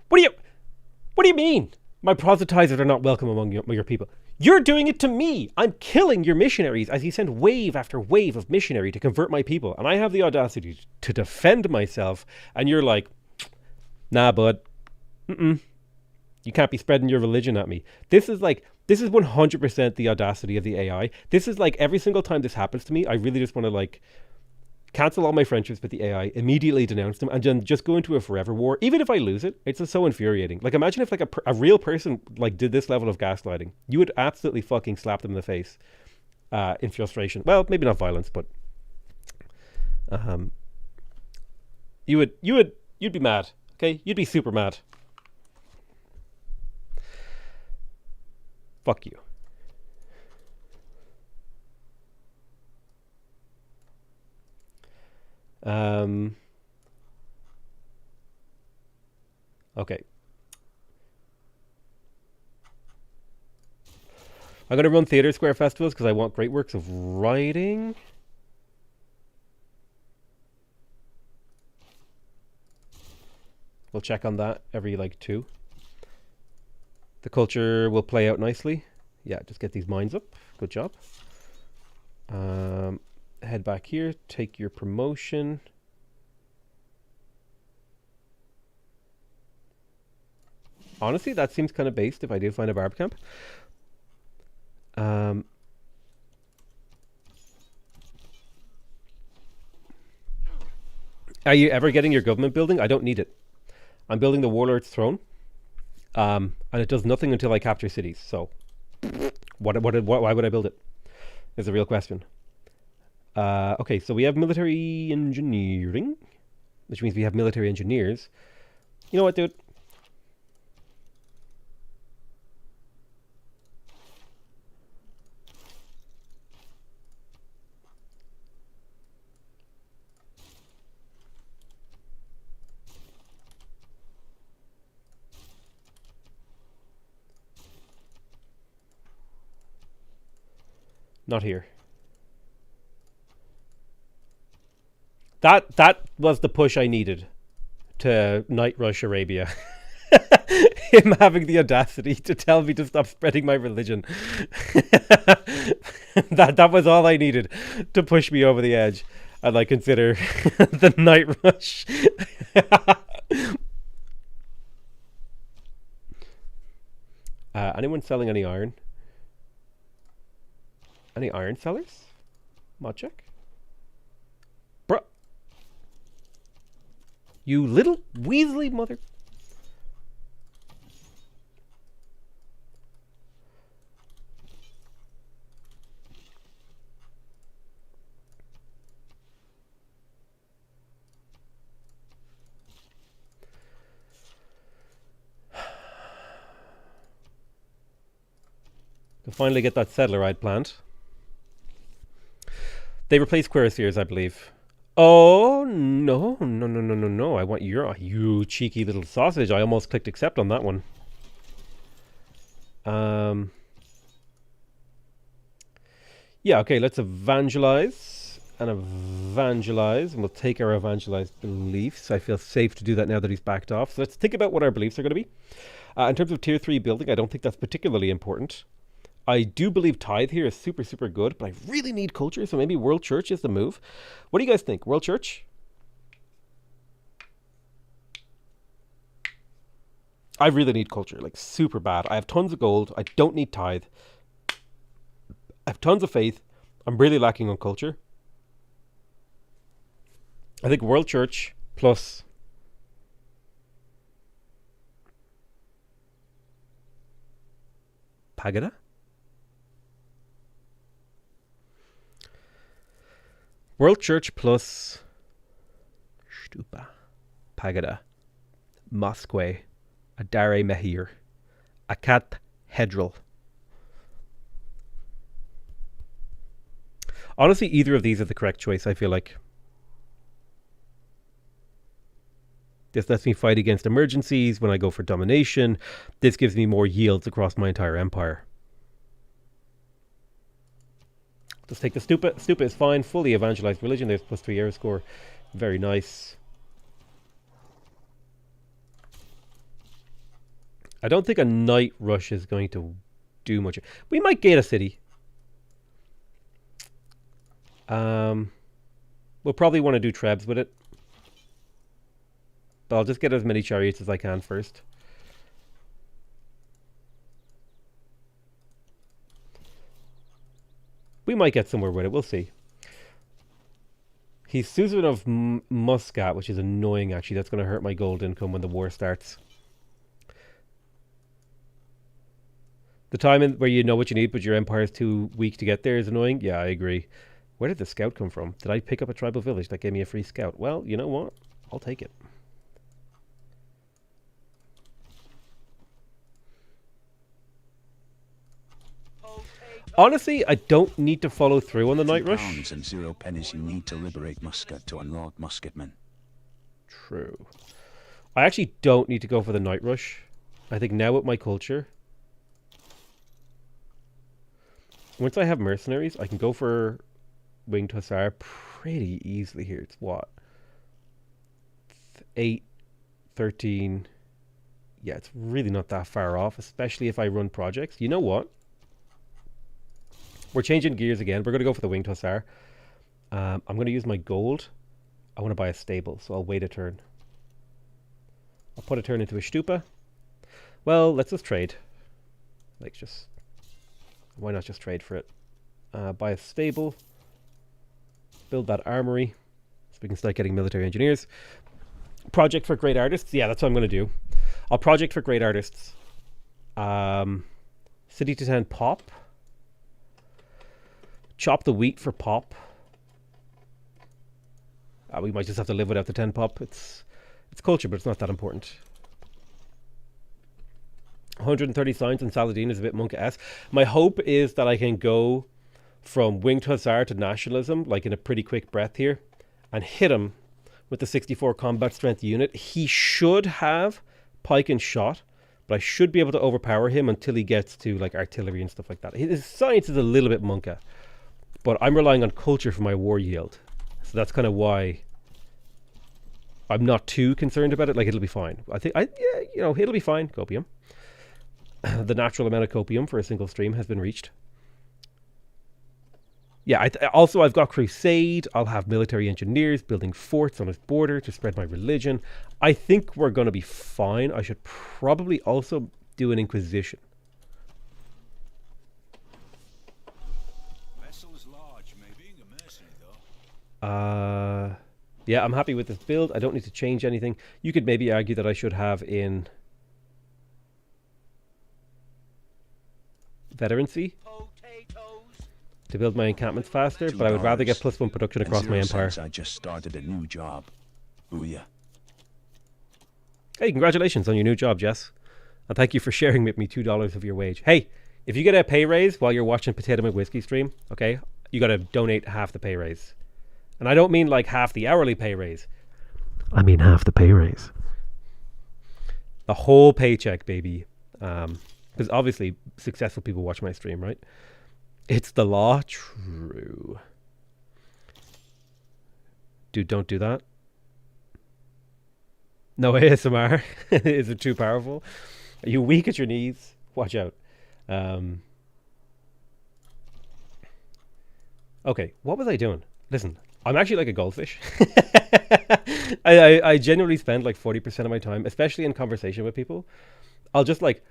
A: What do you mean? My proselytizers are not welcome among your people. You're doing it to me. I'm killing your missionaries as you send wave after wave of missionary to convert my people. And I have the audacity to defend myself. And you're like, nah, bud. You can't be spreading your religion at me. This is 100% the audacity of the AI. This is like every single time this happens to me, I really just want to like cancel all my friendships with the AI, immediately denounce them, and then just go into a forever war. Even if I lose it, it's just so infuriating. Like, imagine if like a real person like did this level of gaslighting. You would absolutely fucking slap them in the face in frustration. Well, maybe not violence, but you'd be mad. Okay, you'd be super mad. Fuck you. Okay. I'm going to run Theatre Square festivals because I want great works of writing. We'll check on that every like 2. The culture will play out nicely. Yeah, just get these mines up. Good job. Head back here. Take your promotion. Honestly, that seems kind of based if I do find a barb camp. Are you ever getting your government building? I don't need it. I'm building the Warlord's Throne. And it does nothing until I capture cities. So, why would I build it? Is a real question. Okay, so we have military engineering, which means we have military engineers. You know what, dude? Not here. That was the push I needed to night rush Arabia. Him having the audacity to tell me to stop spreading my religion. that was all I needed to push me over the edge. And I consider the night rush. Anyone selling any iron? Any iron sellers? Mod check. Bruh. You little Weasley mother. finally get that settlerite plant. They replaced cuirassiers, I believe. Oh, no, no, no, no, no, no. I want you cheeky little sausage. I almost clicked accept on that one. Yeah, okay, let's evangelize and evangelize, and we'll take our evangelized beliefs. I feel safe to do that now that he's backed off. So let's think about what our beliefs are going to be. In terms of tier 3 building, I don't think that's particularly important. I do believe tithe here is super, super good, but I really need culture, so maybe World Church is the move. What do you guys think? World Church? I really need culture, like super bad. I have tons of gold. I don't need tithe. I have tons of faith. I'm really lacking on culture. I think World Church plus Pagoda? World Church plus Stupa, Pagoda, Mosque, Adare Mehir, Akat Hedral. Honestly, either of these are the correct choice, I feel like. This lets me fight against emergencies when I go for domination. This gives me more yields across my entire empire. Let's take the Stupa. Stupa is fine. Fully evangelized religion. There's plus 3 air score. Very nice. I don't think a night rush is going to do much. We might gate a city. We'll probably want to do trebs with it. But I'll just get as many chariots as I can first. We might get somewhere with it. We'll see. He's Suzerain of Muscat, which is annoying, actually. That's going to hurt my gold income when the war starts. The time where you know what you need, but your empire is too weak to get there is annoying. Yeah, I agree. Where did the scout come from? Did I pick up a tribal village that gave me a free scout? Well, you know what? I'll take it. Honestly, I don't need to follow through on the night rush.
C: £2 and 0 pennies you need to liberate Muscat to unlock musketmen.
A: True. I actually don't need to go for the night rush. I think now with my culture, once I have mercenaries, I can go for winged hussar pretty easily here. It's what? 8, 13. Yeah, it's really not that far off, especially if I run projects. You know what? We're changing gears again. We're going to go for the winged hussar. I'm going to use my gold. I want to buy a stable, so I'll wait a turn. I'll put a turn into a stupa. Well, let's just trade. Like, just... Why not just trade for it? Buy a stable. Build that armory. So we can start getting military engineers. Project for great artists. Yeah, that's what I'm going to do. I'll project for great artists. City to 10 pop. Chop the wheat for pop. We might just have to live without the 10 pop. It's culture, but it's not that important. 130 signs in Saladin is a bit monk-esque. My hope is that I can go from winged hussar to nationalism, like in a pretty quick breath here, and hit him with the 64 combat strength unit. He should have pike and shot, but I should be able to overpower him until he gets to like artillery and stuff like that. His science is a little bit monka, but I'm relying on culture for my war yield. So that's kind of why I'm not too concerned about it. Like, it'll be fine. Yeah, you know, it'll be fine. Copium. The natural amount of copium for a single stream has been reached. Yeah, also I've got crusade. I'll have military engineers building forts on his border to spread my religion. I think we're going to be fine. I should probably also do an inquisition. Yeah, I'm happy with this build. I don't need to change anything. You could maybe argue that I should have in veterancy to build my encampments faster, but I would rather get +1 production across my empire.
C: I just started a new job. Ooh, yeah.
A: Hey, congratulations on your new job, Jess. And thank you for sharing with me $2 of your wage. Hey, If you get a pay raise while you're watching PotatoMcWhiskey stream, okay, you got to donate half the pay raise. And I don't mean like half the hourly pay raise. I mean half the pay raise. The whole paycheck, baby. Because obviously successful people watch my stream, right? It's the law. True. Dude, don't do that. No ASMR. Is it too powerful? Are you weak at your knees? Watch out. Okay, what was I doing? Listen, I'm actually like a goldfish. I genuinely spend like 40% of my time, especially in conversation with people. I'll just like,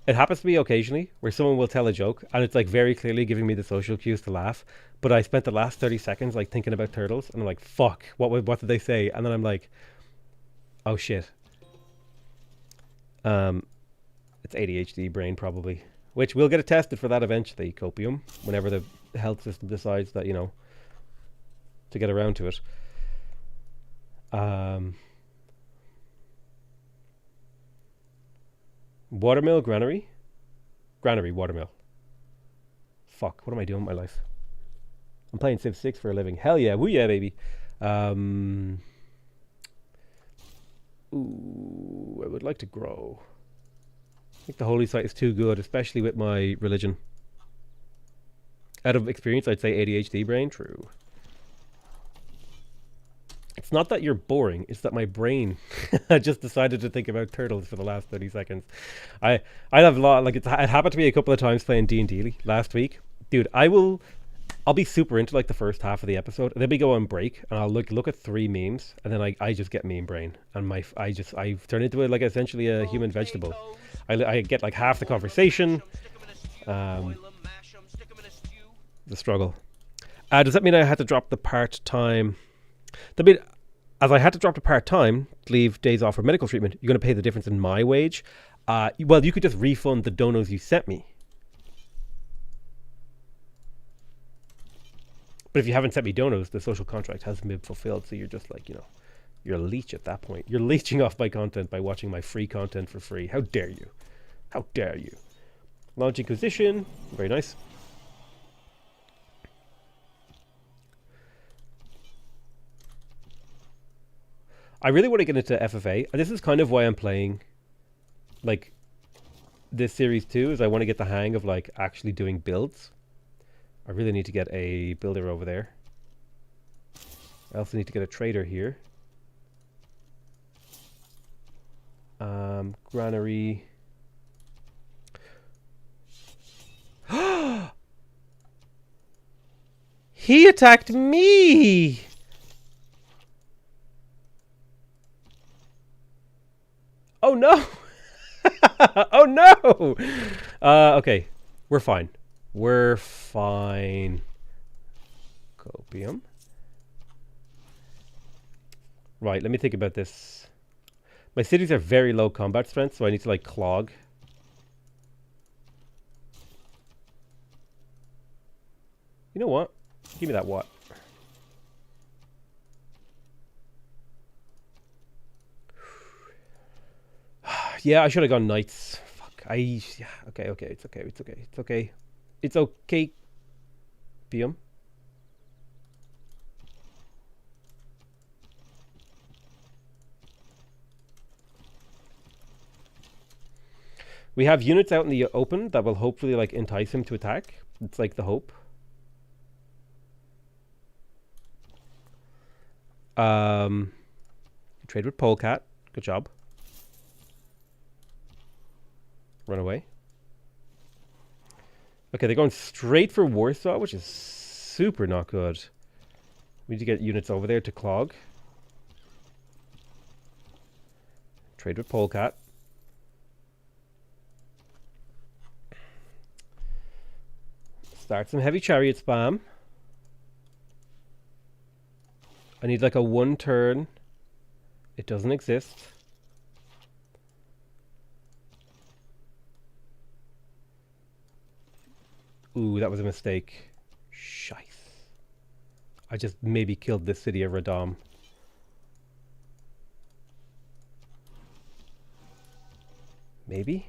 A: it happens to me occasionally where someone will tell a joke and it's like very clearly giving me the social cues to laugh. But I spent the last 30 seconds like thinking about turtles and I'm like, fuck, what did they say? And then I'm like, oh shit. It's ADHD brain probably, which we'll get it tested for that eventually, Copium, whenever the health system decides that, you know, to get around to it. Watermill granary? Granary, watermill. Fuck, what am I doing with my life? I'm playing Civ 6 for a living. Hell yeah, woo yeah, baby. Ooh, I would like to grow. I think the holy site is too good, especially with my religion. Out of experience, I'd say ADHD brain. True. It's not that you're boring, it's that my brain just decided to think about turtles for the last 30 seconds. I have a lot, like it happened to me a couple of times playing D&D last week. Dude, I'll be super into like the first half of the episode, and then we go on break, and I'll look at 3 memes, and then I just get meme brain, and I've turned into like essentially a human vegetable. I get like half the conversation. The struggle. Does that mean I had to drop the part-time? That mean, as I had to drop to part-time to leave days off for medical treatment, you're going to pay the difference in my wage. Well, you could just refund the donos you sent me. But if you haven't sent me donos, the social contract hasn't been fulfilled. So you're just like, you know, you're a leech at that point. You're leeching off my content by watching my free content for free. How dare you? How dare you? Launch Inquisition. Very nice. I really want to get into FFA, and this is kind of why I'm playing like this series too, is I want to get the hang of like actually doing builds. I really need to get a builder over there. I also need to get a trader here. Granary. He attacked me! Oh no! Oh no! Okay, we're fine. We're fine. Copium. Right, let me think about this. My cities are very low combat strength, so I need to like clog. You know what? Give me that what? Yeah, I should have gone knights. Fuck. Yeah, okay, it's okay. It's okay. PM. We have units out in the open that will hopefully like entice him to attack. It's like the hope. Trade with Polecat. Good job. Run away. Okay, they're going straight for Warsaw, which is super not good. We need to get units over there to clog. Trade with Polecat. Start some heavy chariot spam. I need like a 1 turn. It doesn't exist. Ooh, that was a mistake. Shice. I just maybe killed this city of Radom. Maybe?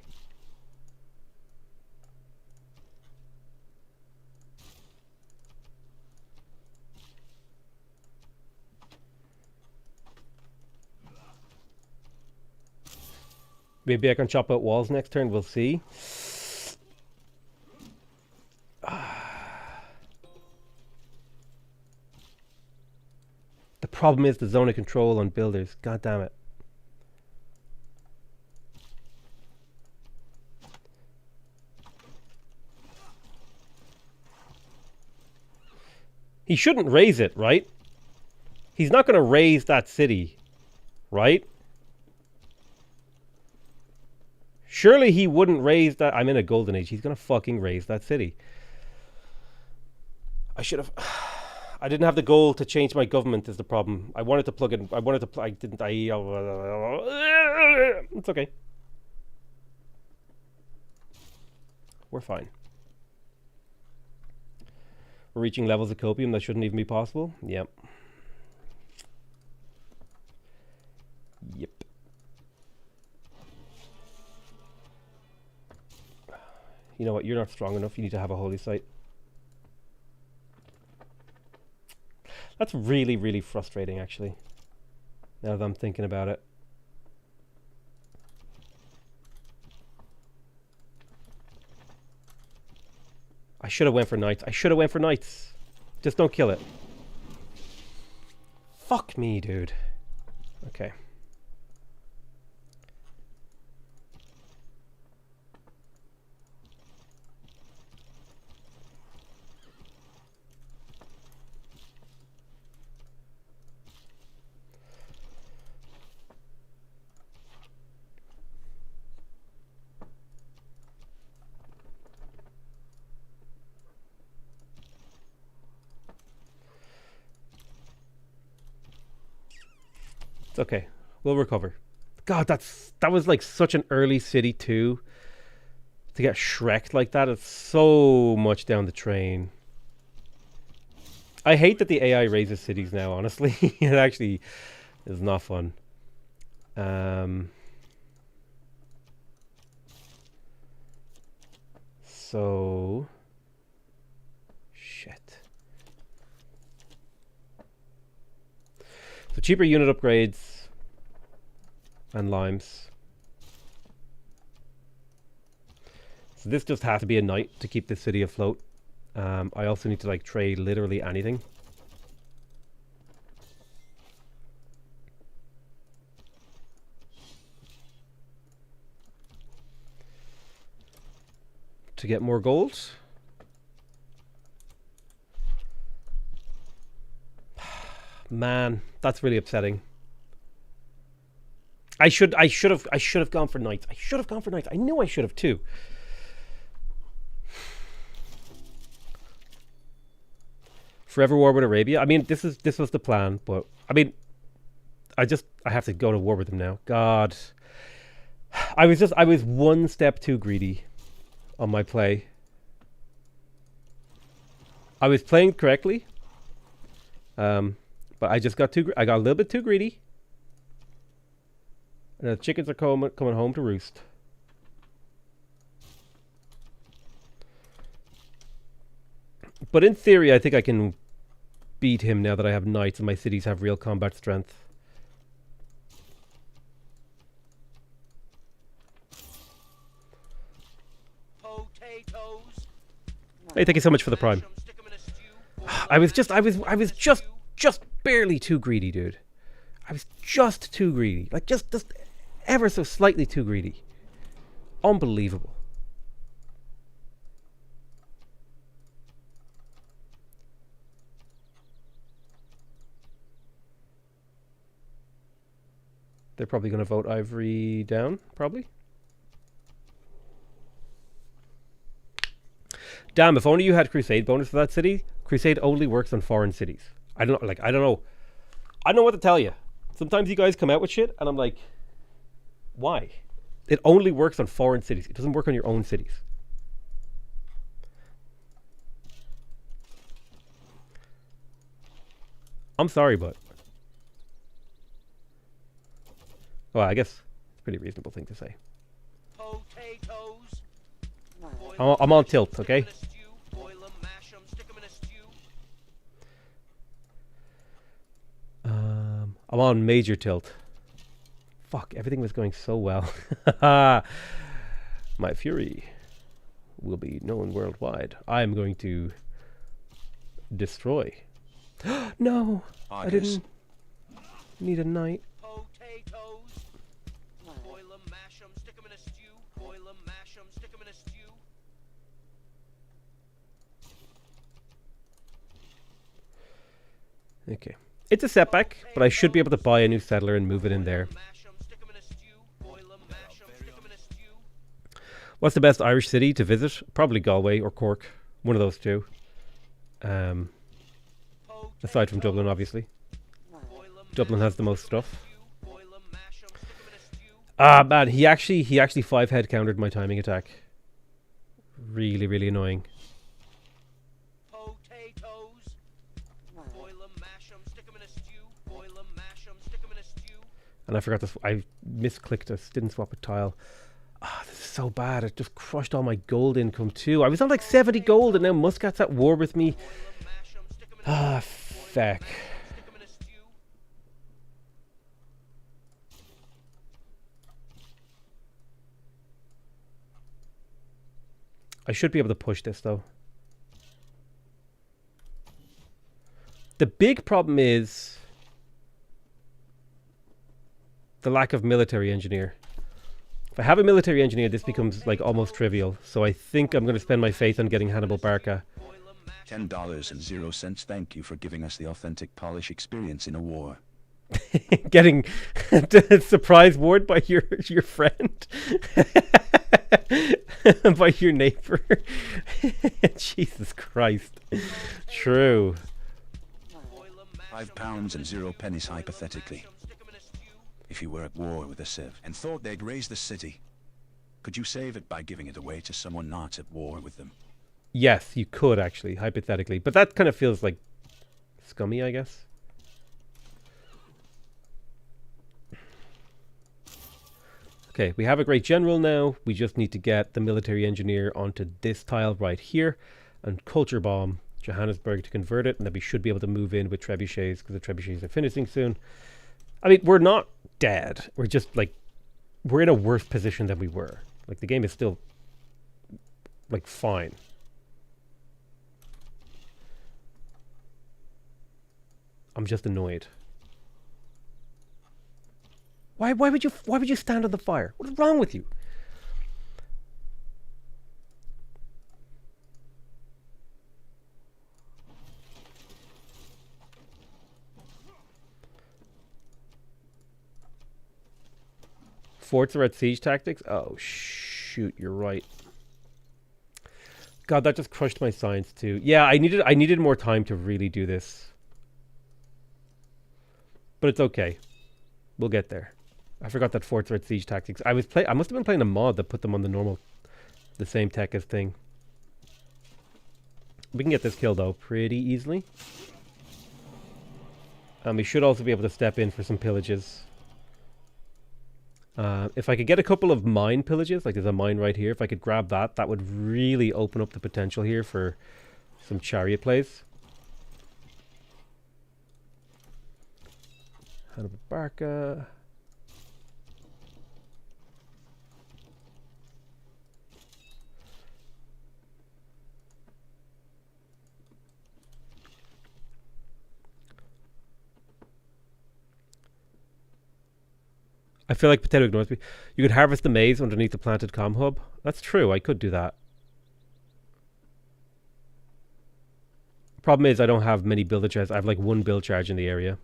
A: Maybe I can chop out walls next turn. We'll see. The problem is the zone of control on builders. God damn it. He shouldn't raise it, right? He's not going to raise that city, right? Surely he wouldn't raise that. I'm in a golden age. He's going to fucking raise that city. I should have... I didn't have the goal to change my government is the problem. I wanted to plug in... I wanted to... I didn't... It's okay. We're fine. We're reaching levels of copium that shouldn't even be possible. Yep. Yep. You know what? You're not strong enough. You need to have a holy site. That's really, really frustrating, actually. Now that I'm thinking about it. I should have went for knights. I should have went for knights. Just don't kill it. Fuck me, dude. Okay. It's okay. We'll recover. God, that was like such an early city too. To get Shrek'd like that, it's so much down the train. I hate that the AI raises cities now, honestly. It actually is not fun. So... Shit. So cheaper unit upgrades and limes. So this just has to be a knight to keep the city afloat. I also need to like trade literally anything. To get more gold. Man, that's really upsetting. I should have gone for knights. I should have gone for knights. I knew I should have too. Forever war with Arabia. I mean, this was the plan, but I mean, I have to go to war with them now. God, I was one step too greedy on my play. I was playing correctly, but I just got I got a little bit too greedy, and the chickens are coming home to roost. But in theory, I think I can beat him now that I have knights and my cities have real combat strength.
B: Potatoes.
A: Hey, thank you so much for the prime. I was just barely too greedy, dude. I was just too greedy. Like just ever so slightly too greedy. Unbelievable. They're probably going to vote Ivory down, probably. Damn, if only you had Crusade bonus for that city. Crusade only works on foreign cities. I don't know. I don't know what to tell you. Sometimes you guys come out with shit, and I'm like, why? It only works on foreign cities. It doesn't work on your own cities. I'm sorry, but... Well, I guess it's a pretty reasonable thing to say.
B: Potatoes.
A: I'm on tilt, okay? I'm on major tilt. Fuck, everything was going so well. My fury will be known worldwide. I'm going to destroy. No, I didn't need a knight.
B: Potatoes. Boil 'em, mash 'em, stick 'em in a stew. Boil 'em, mash 'em, stick 'em in a stew.
A: Okay. It's a setback, but I should be able to buy a new settler and move it in there.
B: Mash 'em, stick 'em in a stew. Boil 'em, mash 'em, stick 'em in a stew.
A: What's the best Irish city to visit? Probably Galway or Cork. One of those two. Aside from Dublin, obviously. Dublin has the most stuff. Ah, man, he actually 5-head countered my timing attack. Really, really annoying.
B: Potatoes. Boil 'em, mash 'em, stick 'em in a stew. Boil 'em, mash 'em, stick 'em in a stew.
A: And I forgot to... I misclicked this. Didn't swap a tile. Ah, this is so bad. It just crushed all my gold income too. I was on like 70 gold and now Muscat's at war with me. Ah, feck. I should be able to push this though. The big problem is the lack of military engineer. If I have a military engineer, this becomes like almost trivial. So I think I'm going to spend my faith on getting Hannibal Barca.
C: $10.00. Thank you for giving us the authentic Polish experience in a war.
A: Getting surprise ward by your friend. By your neighbor. Jesus Christ. True.
C: £5.00 hypothetically. If you were at war with a civ and thought they'd raise the city, could you save it by giving it away to someone not at war with them?
A: Yes, you could actually, hypothetically. But that kind of feels like scummy, I guess. Okay, we have a great general now. We just need to get the military engineer onto this tile right here and culture bomb Johannesburg to convert it, and then we should be able to move in with trebuchets because the trebuchets are finishing soon. I mean, we're not dead. We're just like, we're in a worse position than we were. Like the game is still like fine. I'm just annoyed. Why would you stand on the fire? What is wrong with you? Forts are at siege tactics? Oh shoot, you're right. God, that just crushed my science too. Yeah, I needed more time to really do this. But it's okay. We'll get there. I forgot that forts are at siege tactics. I must have been playing a mod that put them on the same tech as thing. We can get this kill though pretty easily. And we should also be able to step in for some pillages. If I could get a couple of mine pillages, like there's a mine right here, if I could grab that, that would really open up the potential here for some chariot plays. Hannibal Barca. I feel like Potato ignores me. You could harvest the maize underneath the planted comm hub. That's true, I could do that. Problem is I don't have many builder chests. I have like one build charge in the area.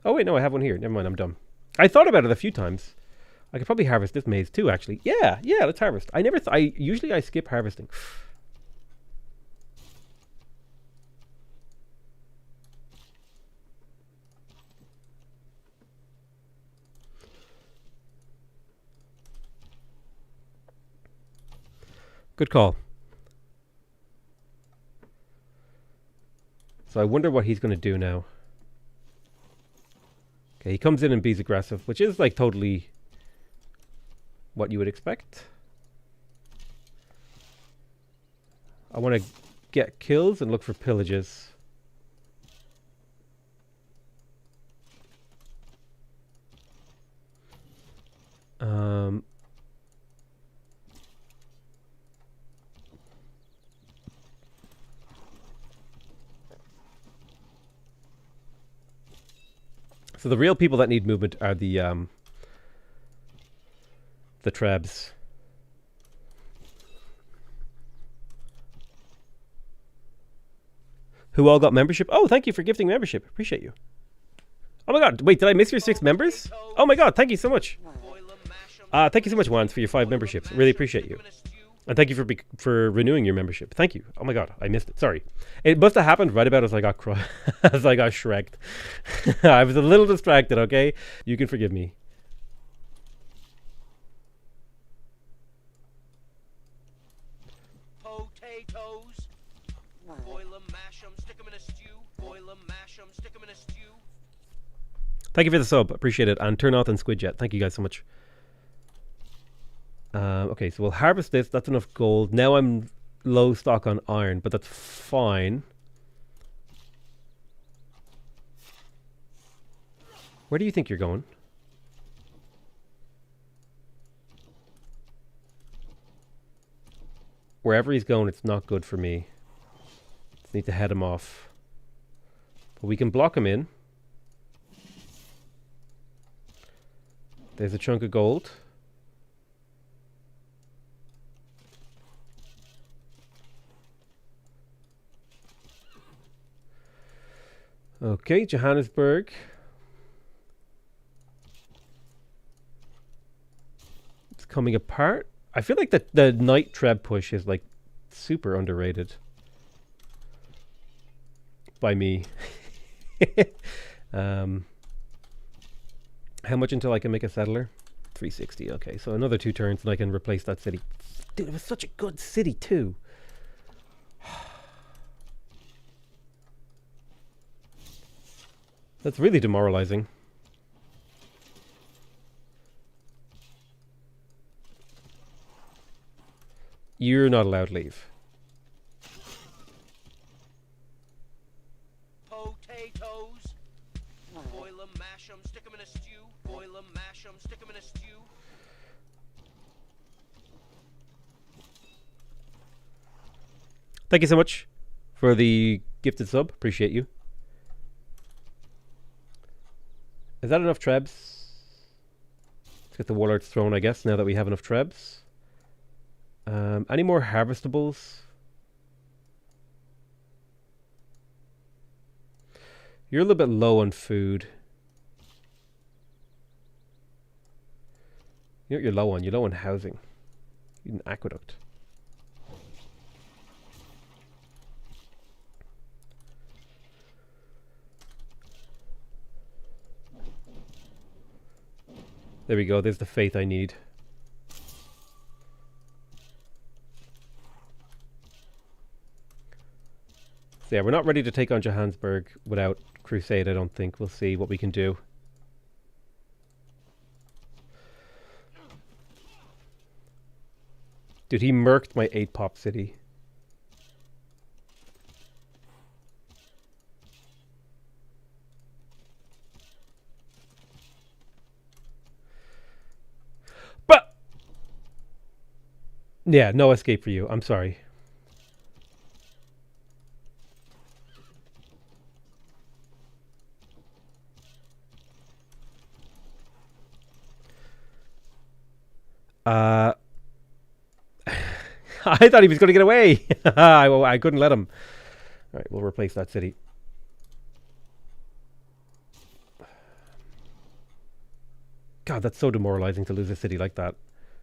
A: Oh wait, no, I have one here. Never mind, I'm dumb. I thought about it a few times. I could probably harvest this maize too, actually. Yeah, let's harvest. Usually I skip harvesting. Good call. So I wonder what he's going to do now. Okay, he comes in and be's aggressive, which is like totally what you would expect. I want to get kills and look for pillages. So the real people that need movement are the trebs. Who all got membership? Oh, thank you for gifting membership. Appreciate you. Oh my god, wait, did I miss your 6 members? Oh my god, thank you so much. Thank you so much, Wands, for your 5 memberships. Really appreciate you. And thank you for renewing your membership. Thank you. Oh my god, I missed it. Sorry. It must have happened right about as I got as I got shreked. I was a little distracted, okay? You can forgive me.
B: Potatoes. Boil them, mash them, stick them in a stew. Boil them, mash them, stick them in a stew.
A: Thank you for the sub. Appreciate it. And turn off and Squidjet. Thank you guys so much. Okay, so we'll harvest this. That's enough gold. Now I'm low stock on iron, but that's fine. Where do you think you're going? Wherever he's going, it's not good for me. Just need to head him off. But we can block him in. There's a chunk of gold. Okay, Johannesburg. It's coming apart. I feel like the night treb push is like super underrated by me. How much until I can make a settler? 360. Okay, so another 2 turns and I can replace that city. Dude, it was such a good city too. That's really demoralizing. You're not allowed to leave.
B: Potatoes. Boil them, mash them, stick them in a stew. Boil them, mash them, stick them in a stew.
A: Thank you so much for the gifted sub. Appreciate you. Is that enough trebs? Let's get the Warlord's Throne, I guess, now that we have enough trebs. Any more harvestables? You're a little bit low on food. You know what you're low on? You're low on housing. You need an aqueduct. There we go. There's the faith I need. So yeah, we're not ready to take on Johannesburg without Crusade, I don't think. We'll see what we can do. Dude, he murked my 8-pop city. But yeah, no escape for you. I'm sorry. I thought he was going to get away. I couldn't let him. All right, we'll replace that city. God, that's so demoralizing to lose a city like that.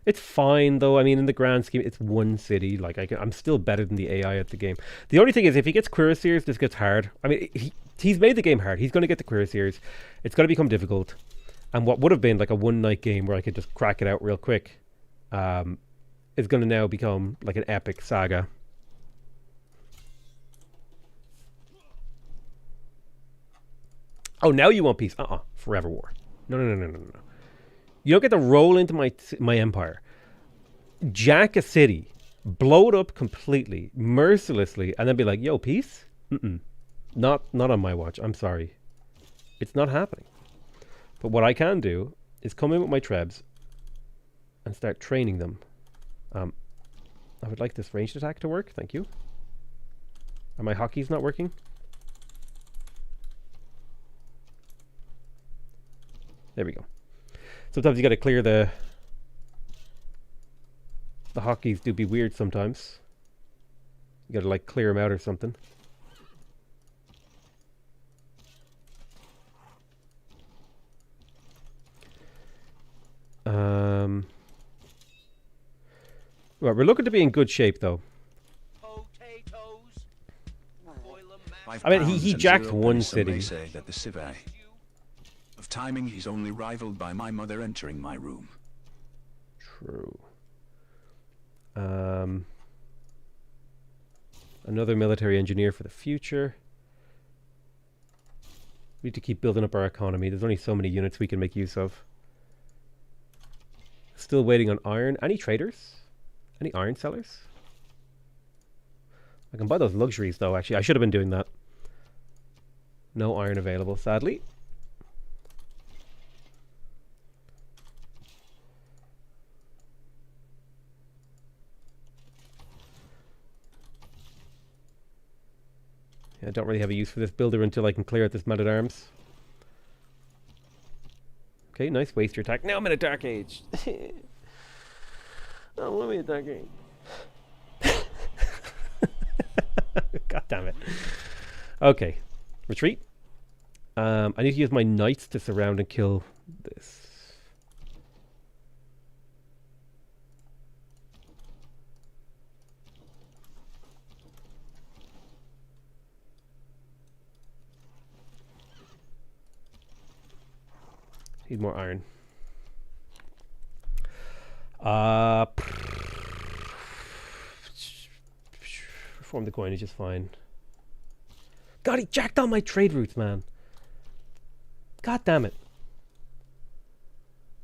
A: It's fine, though. I mean, in the grand scheme, it's one city. Like, I'm still better than the AI at the game. The only thing is, if he gets cuirassiers, this gets hard. I mean, he's made the game hard. He's going to get the cuirassiers. It's going to become difficult. And what would have been like a one-night game where I could just crack it out real quick is going to now become like an epic saga. Oh, now you want peace? Forever war. No. You don't get to roll into my empire, jack a city, blow it up completely, mercilessly, and then be like, yo, peace? Not on my watch. I'm sorry. It's not happening. But what I can do is come in with my trebs and start training them. I would like this ranged attack to work. Thank you. Are my hockeys not working? There we go. Sometimes you got to clear the hotkeys do be weird sometimes. You got to like clear them out or something. Well, we're looking to be in good shape though.
B: Potatoes. Boil 'em, mash
A: I mean,
B: 'em,
A: he
C: and
A: jacked
C: 0
A: one
C: pennies, some may
A: city.
C: say that the civi of timing he's only rivaled by my mother entering my room.
A: True. Another military engineer for the future. We need to keep building up our economy. There's only so many units we can make use of. Still waiting on iron. Any traders? Any iron sellers? I can buy those luxuries though, actually. I should have been doing that. No iron available, sadly. Yeah, I don't really have a use for this builder until I can clear out this man-at-arms. Okay, nice waste your attack. Now I'm in a dark age. Oh, let me in a dark age. God damn it. Okay, retreat. I need to use my knights to surround and kill this. Need more iron. Reform the coinage is fine. God, he jacked on my trade routes, man. God damn it.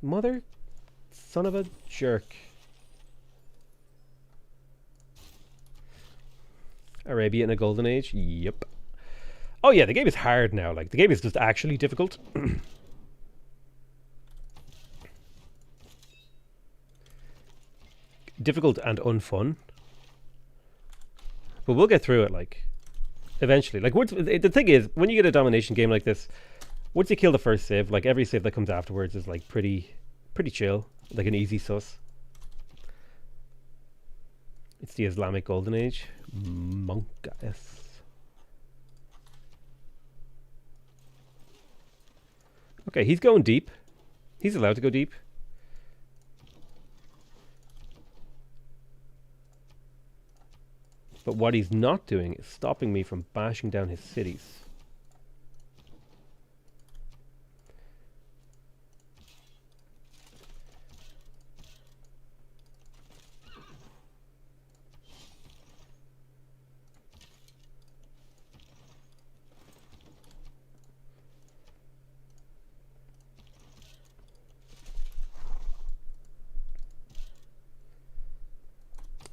A: Mother, son of a jerk. Arabia in a golden age? Yep. Oh yeah, the game is hard now. Like, the game is just actually difficult. Difficult and unfun. But we'll get through it, like, eventually. Like, the thing is, when you get a domination game like this, once you kill the first civ, like, every civ that comes afterwards is, like, pretty chill. Like an easy sus. It's the Islamic Golden Age. Monkas. Okay, he's going deep. He's allowed to go deep. But what he's not doing is stopping me from bashing down his cities.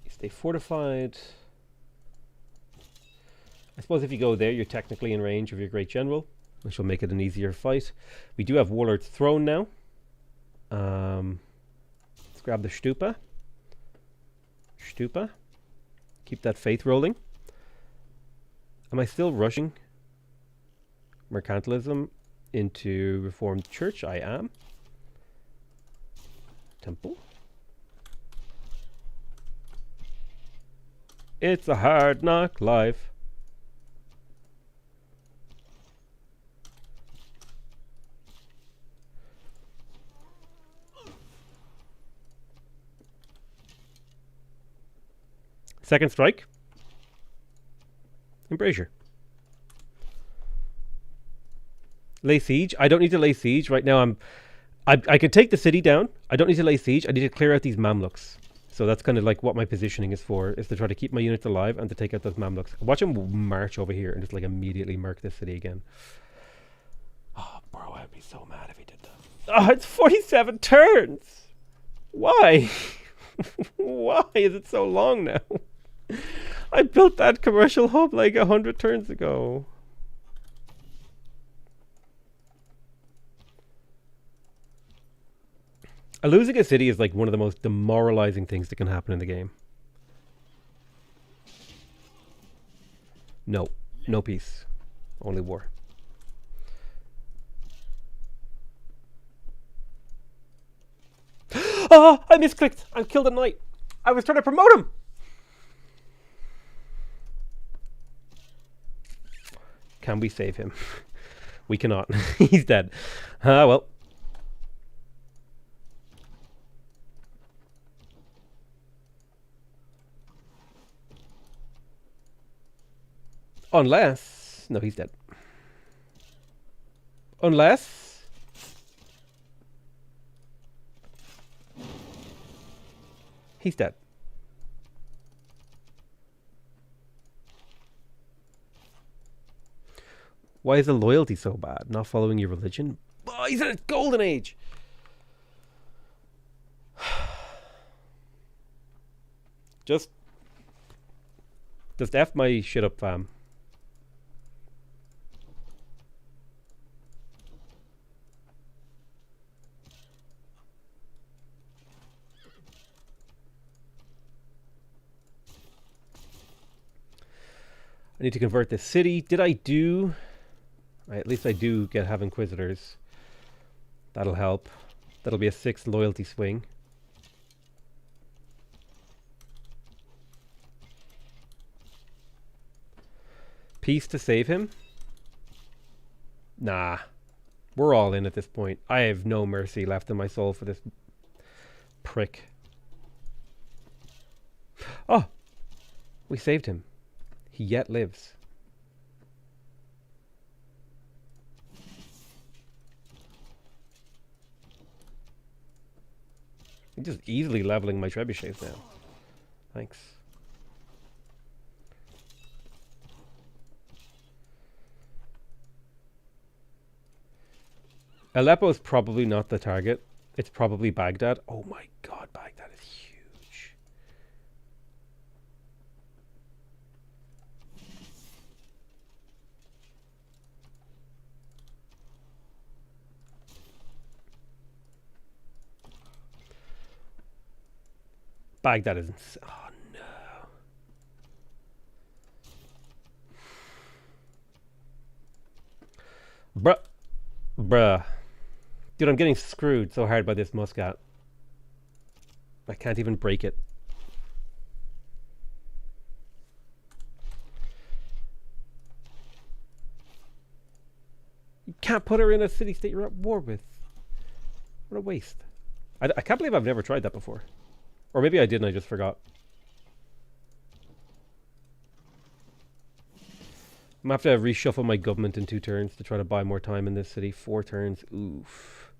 A: You stay fortified. I suppose if you go there, you're technically in range of your great general, which will make it an easier fight. We do have Warlord's Throne now. Let's grab the Stupa. Stupa. Keep that faith rolling. Am I still rushing mercantilism into Reformed Church? I am. Temple. It's a hard knock life. Second strike. Embrasure. Lay siege. I don't need to lay siege right now. I can take the city down. I don't need to lay siege. I need to clear out these Mamluks. So that's kind of like what my positioning is for, is to try to keep my units alive and to take out those Mamluks. Watch them march over here and just like immediately murk this city again. Oh, bro, I'd be so mad if he did that. Oh, it's 47 turns. Why? Why is it so long now? I built that commercial hub like 100 turns ago. Losing a city is like one of the most demoralizing things that can happen in the game. No. No peace. Only war. Oh, I misclicked. I killed a knight. I was trying to promote him. Can we save him? We cannot. He's dead. Ah, well. Unless... No, he's dead. Unless... He's dead. Why is the loyalty so bad? Not following your religion? Oh, he's in a golden age! Just F my shit up, fam. I need to convert this city. Did I do... At least I do have Inquisitors. That'll help. That'll be a 6 loyalty swing. Peace to save him? Nah. We're all in at this point. I have no mercy left in my soul for this prick. Oh! We saved him. He yet lives. I'm just easily leveling my trebuchets now. Thanks. Aleppo is probably not the target. It's probably Baghdad. Oh my god, Baghdad is huge. Baghdad is insane. Oh no. Bruh. Dude, I'm getting screwed so hard by this Muscat. I can't even break it. You can't put her in a city-state you're at war with. What a waste. I can't believe I've never tried that before. Or maybe I did and I just forgot. I'm gonna have to reshuffle my government in 2 turns to try to buy more time in this city. 4 turns. Oof.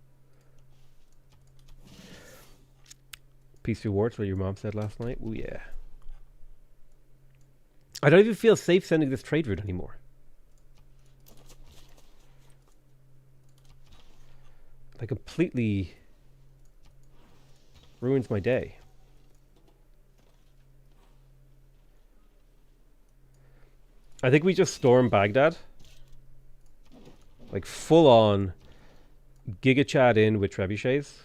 A: Peace through war, that's what your mom said last night. Ooh, yeah. I don't even feel safe sending this trade route anymore. Like, completely ruins my day. I think we just storm Baghdad. Like, full on Giga Chad in with trebuchets.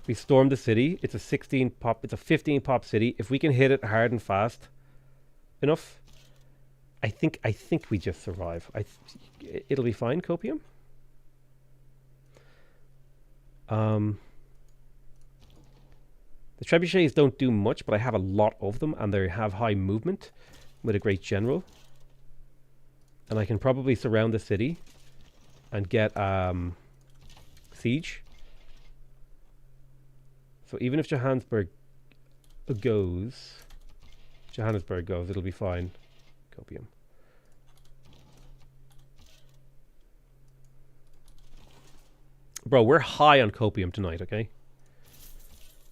A: We storm the city. It's a 16 pop. It's a 15 pop city. If we can hit it hard and fast enough, I think we just survive. It'll be fine. Copium. The trebuchets don't do much, but I have a lot of them, and they have high movement with a great general. And I can probably surround the city and get siege. So even if Johannesburg goes, it'll be fine. Copium. Bro, we're high on copium tonight, okay?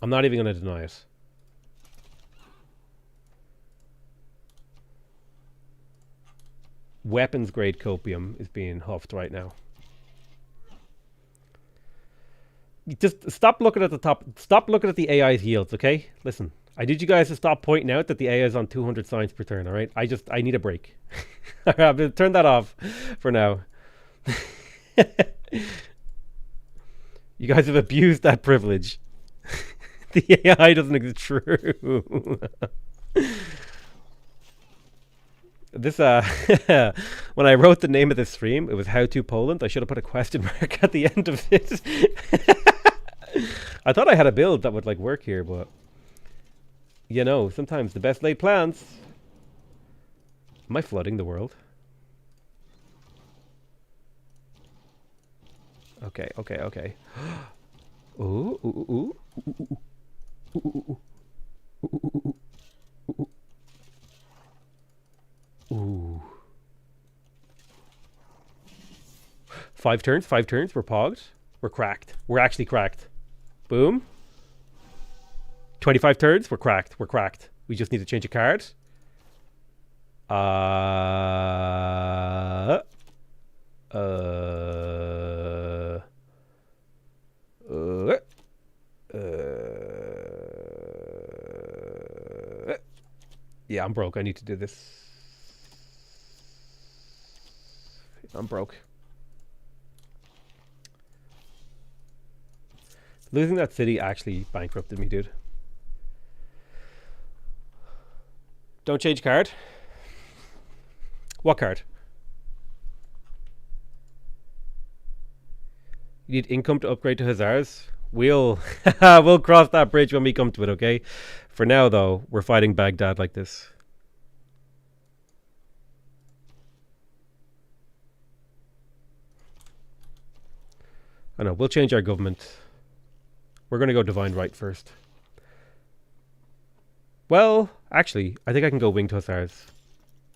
A: I'm not even going to deny it. Weapons grade copium is being huffed right now. Just stop looking at the top. Stop looking at the AI's yields, okay? Listen, I need you guys to stop pointing out that the AI is on 200 science per turn, all right? I need a break. All right, I'm going to turn that off for now. You guys have abused that privilege. The AI doesn't exist. True. This when I wrote the name of this stream, it was How to Poland. I should have put a question mark at the end of it. I thought I had a build that would like work here, but you know, sometimes the best laid plans. Am I flooding the world? Okay, okay, okay. Ooh, ooh, ooh, ooh, ooh, ooh, ooh, ooh, ooh, ooh. 5 turns, 5 turns. We're pogged. We're cracked. We're actually cracked. Boom. 25 turns. We're cracked. We're cracked. We just need to change a card. Yeah, I'm broke. I need to do this. I'm broke. Losing that city actually bankrupted me, dude. Don't change card. What card? You need income to upgrade to hussars. We'll we'll cross that bridge when we come to it, okay? For now, though, we're fighting Baghdad like this. I know, we'll change our government. We're going to go divine right first. Well, actually, I think I can go winged hussars.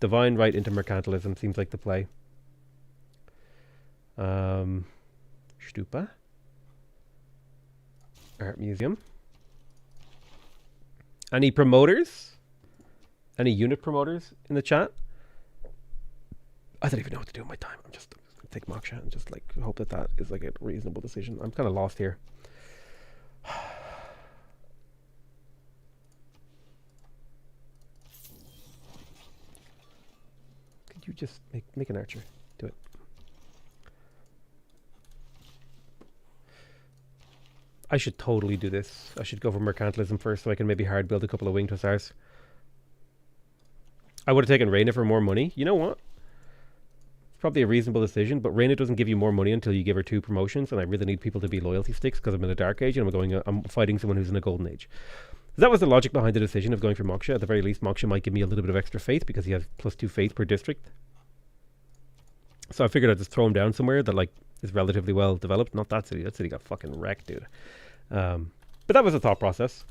A: Divine right into mercantilism seems like the play. Stupa. Art museum. Any promoters? Any unit promoters in the chat? I don't even know what to do with my time. I'm just gonna take Moksha and just like hope that that is like a reasonable decision. I'm kind of lost here. Could you just make an archer? Do it. I should totally do this. I should go for mercantilism first so I can maybe hard build a couple of winged hussars. I would have taken Reyna for more money. You know what? It's probably a reasonable decision, but Reyna doesn't give you more money until you give her 2 promotions, and I really need people to be loyalty sticks because I'm in a dark age and I'm fighting someone who's in a golden age. So that was the logic behind the decision of going for Moksha. At the very least, Moksha might give me a little bit of extra faith because he has +2 faith per district. So I figured I'd just throw him down somewhere that like is relatively well developed. Not that city. That city got fucking wrecked, dude. But that was a thought process.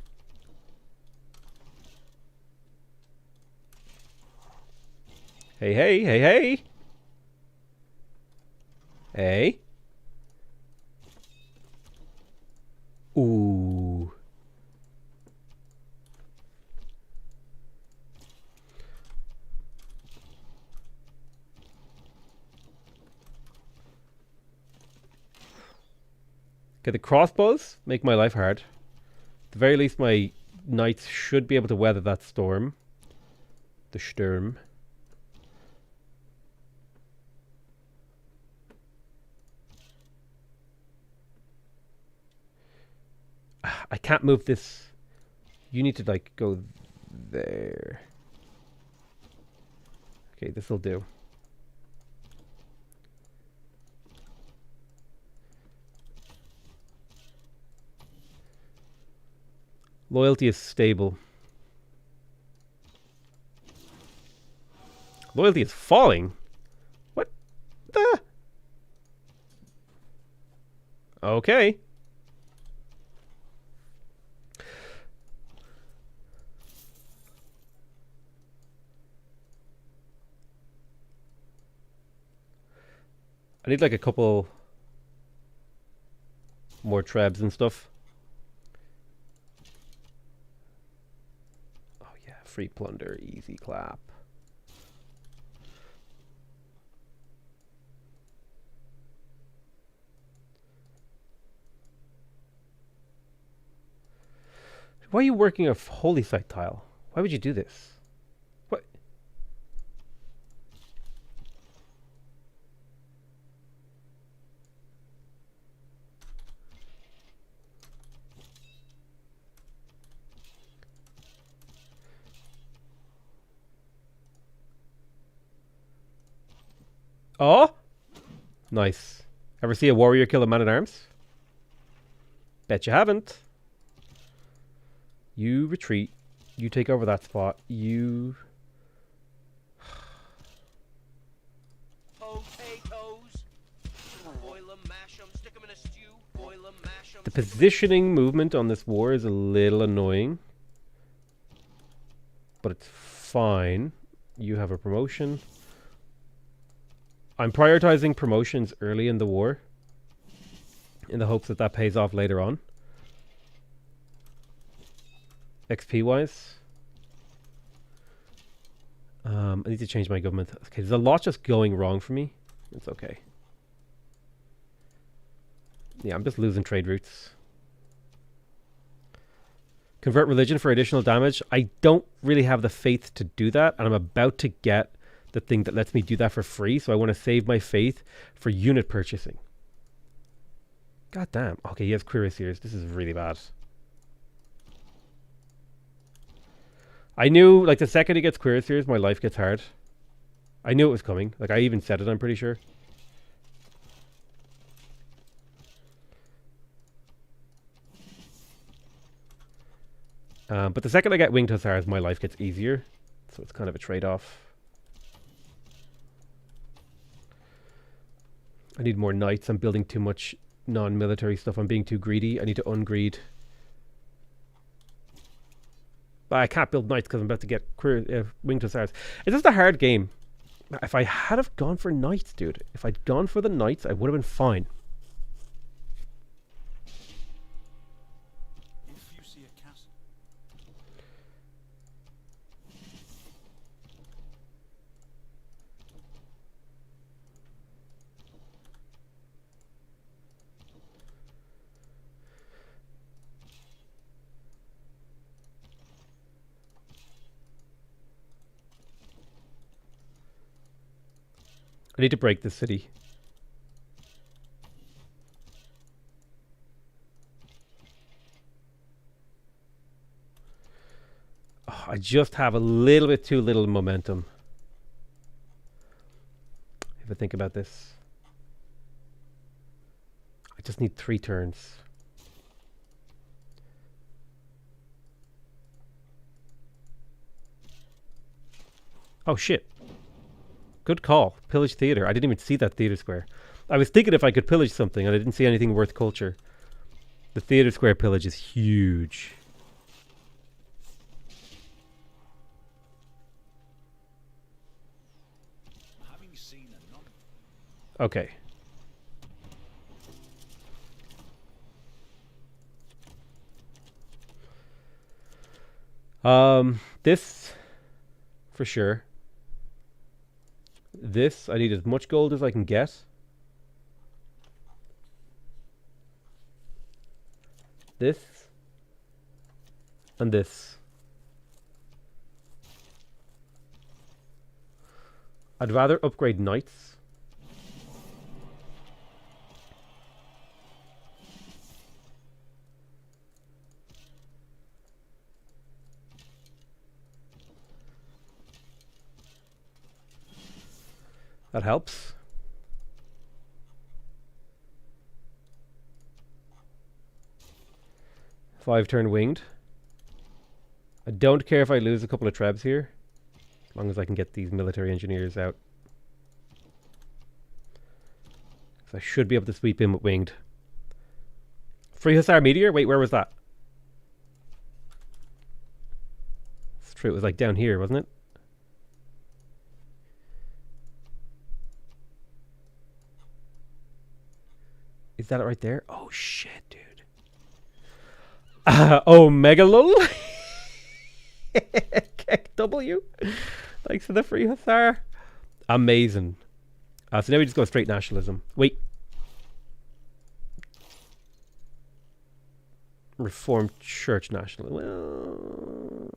A: Hey, hey, hey, hey. Hey. Ooh. Okay, the crossbows make my life hard. At the very least, my knights should be able to weather that storm. The Sturm. I can't move this. You need to like go there. Okay, this'll do. Loyalty is stable. Loyalty is falling? What the? Okay. I need like a couple more trebs and stuff. Oh yeah, free plunder, easy clap. Why are you working a holy site tile? Why would you do this? What? Oh! Nice. Ever see a warrior kill a man-at-arms? Bet you haven't. You retreat. You take over that spot. You...
B: Potatoes. Boil 'em, mash 'em, stick 'em in a stew. Boil 'em, mash 'em.
A: The positioning movement on this war is a little annoying. But it's fine. You have a promotion. I'm prioritizing promotions early in the war in the hopes that that pays off later on. XP wise. I need to change my government. Okay, there's a lot just going wrong for me. It's okay. Yeah, I'm just losing trade routes. Convert religion for additional damage. I don't really have the faith to do that, and I'm about to get the thing that lets me do that for free, so I want to save my faith for unit purchasing. God damn. Okay, he has cuirassiers. This is really bad. I knew, like, the second he gets cuirassiers, my life gets hard. I knew it was coming. Like, I even said it, I'm pretty sure. But the second I get winged hussars, my life gets easier. So it's kind of a trade-off. I need more knights. I'm building too much non-military stuff. I'm being too greedy. I need to ungreed. But I can't build knights because I'm about to get winged hussars. It's just a hard game. If I had have gone for knights, dude. If I'd gone for the knights, I would have been fine.
C: If you see a castle.
A: I need to break this city. Oh, I just have a little bit too little momentum. If I think about this. I just need 3 turns. Oh shit. Good call. Pillage theater. I didn't even see that theater square. I was thinking if I could pillage something and I didn't see anything worth culture. The theater square pillage is huge.
C: Having seen a
A: Okay. This for sure. This, I need as much gold as I can get. This. And this. I'd rather upgrade knights. That helps. Five turn winged. I don't care if I lose a couple of trebs here, as long as I can get these military engineers out. So I should be able to sweep in with winged. Free Hussar Meteor? Wait, where was that? It's true, it was like down here, wasn't it? Is that it right there? Oh shit, dude. Oh, Megalul. Kick W. Thanks for the free Hussar. Amazing. So now we just go straight nationalism. Wait. Reformed Church nationalism. Well,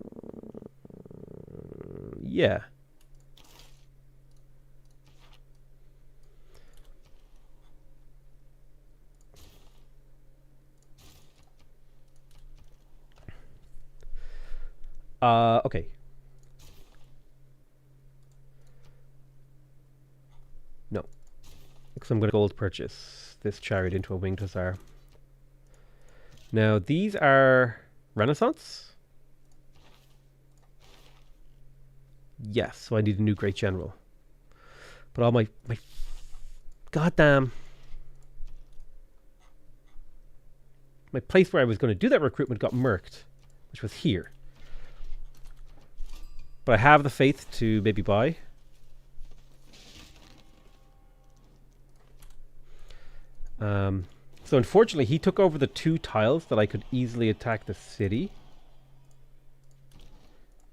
A: yeah. Okay. No. Because I'm going to gold purchase this chariot into a winged hussar. Now, these are Renaissance? Yes, so I need a new great general. But all my goddamn... My place where I was going to do that recruitment got murked, which was here. But I have the faith to maybe buy. So unfortunately, he took over the 2 tiles that I could easily attack the city.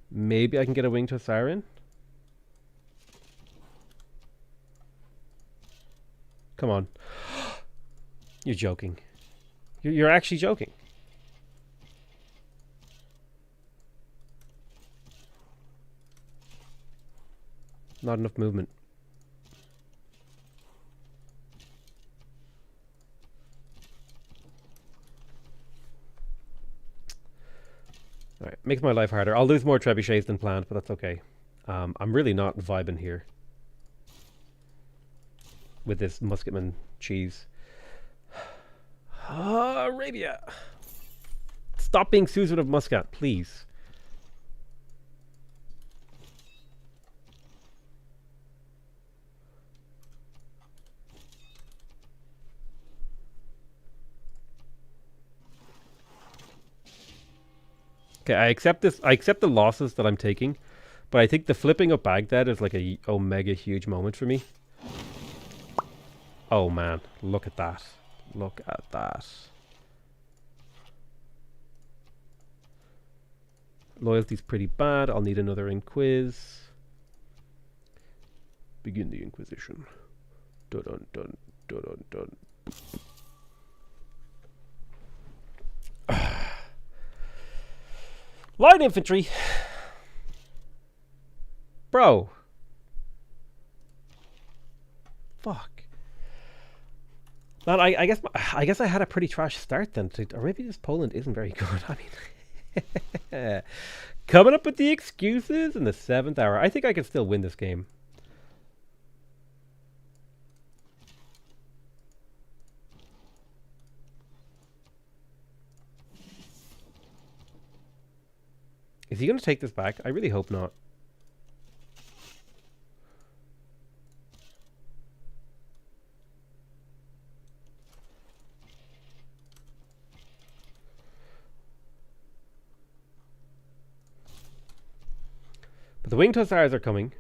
A: Maybe I can get a winged hussar in. Come on. You're joking. You're actually joking. Not enough movement. Alright, makes my life harder. I'll lose more trebuchets than planned, but that's okay. I'm really not vibing here with this musketman cheese. Arabia! Stop being Susan of Muscat, please. Okay, I accept this. I accept the losses that I'm taking, but I think the flipping of Baghdad is like a omega huge moment for me. Oh man, look at that. Look at that. Loyalty's pretty bad. I'll need another Inquiz. Begin the Inquisition. Dun dun dun dun dun. Light infantry. Bro. Fuck. Man, I guess I had a pretty trash start then. Or maybe this Poland isn't very good. I mean, coming up with the excuses in the 7th hour. I think I can still win this game. Is he going to take this back? I really hope not. But the winged hussars are coming.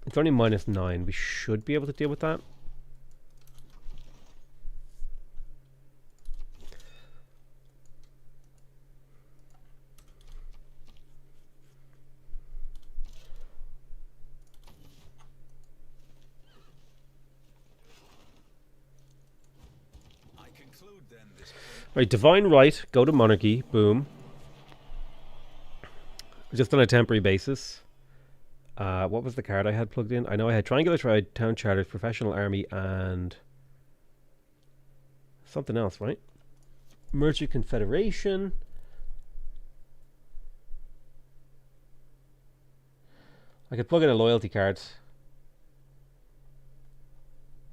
A: It's only -9. We should be able to deal with that. Right, Divine Right, go to Monarchy, boom. Just on a temporary basis. What was the card I had plugged in? I know I had Triangular Triad, Town Charters, Professional Army, and something else, right? Merchant Confederation. I could plug in a loyalty card.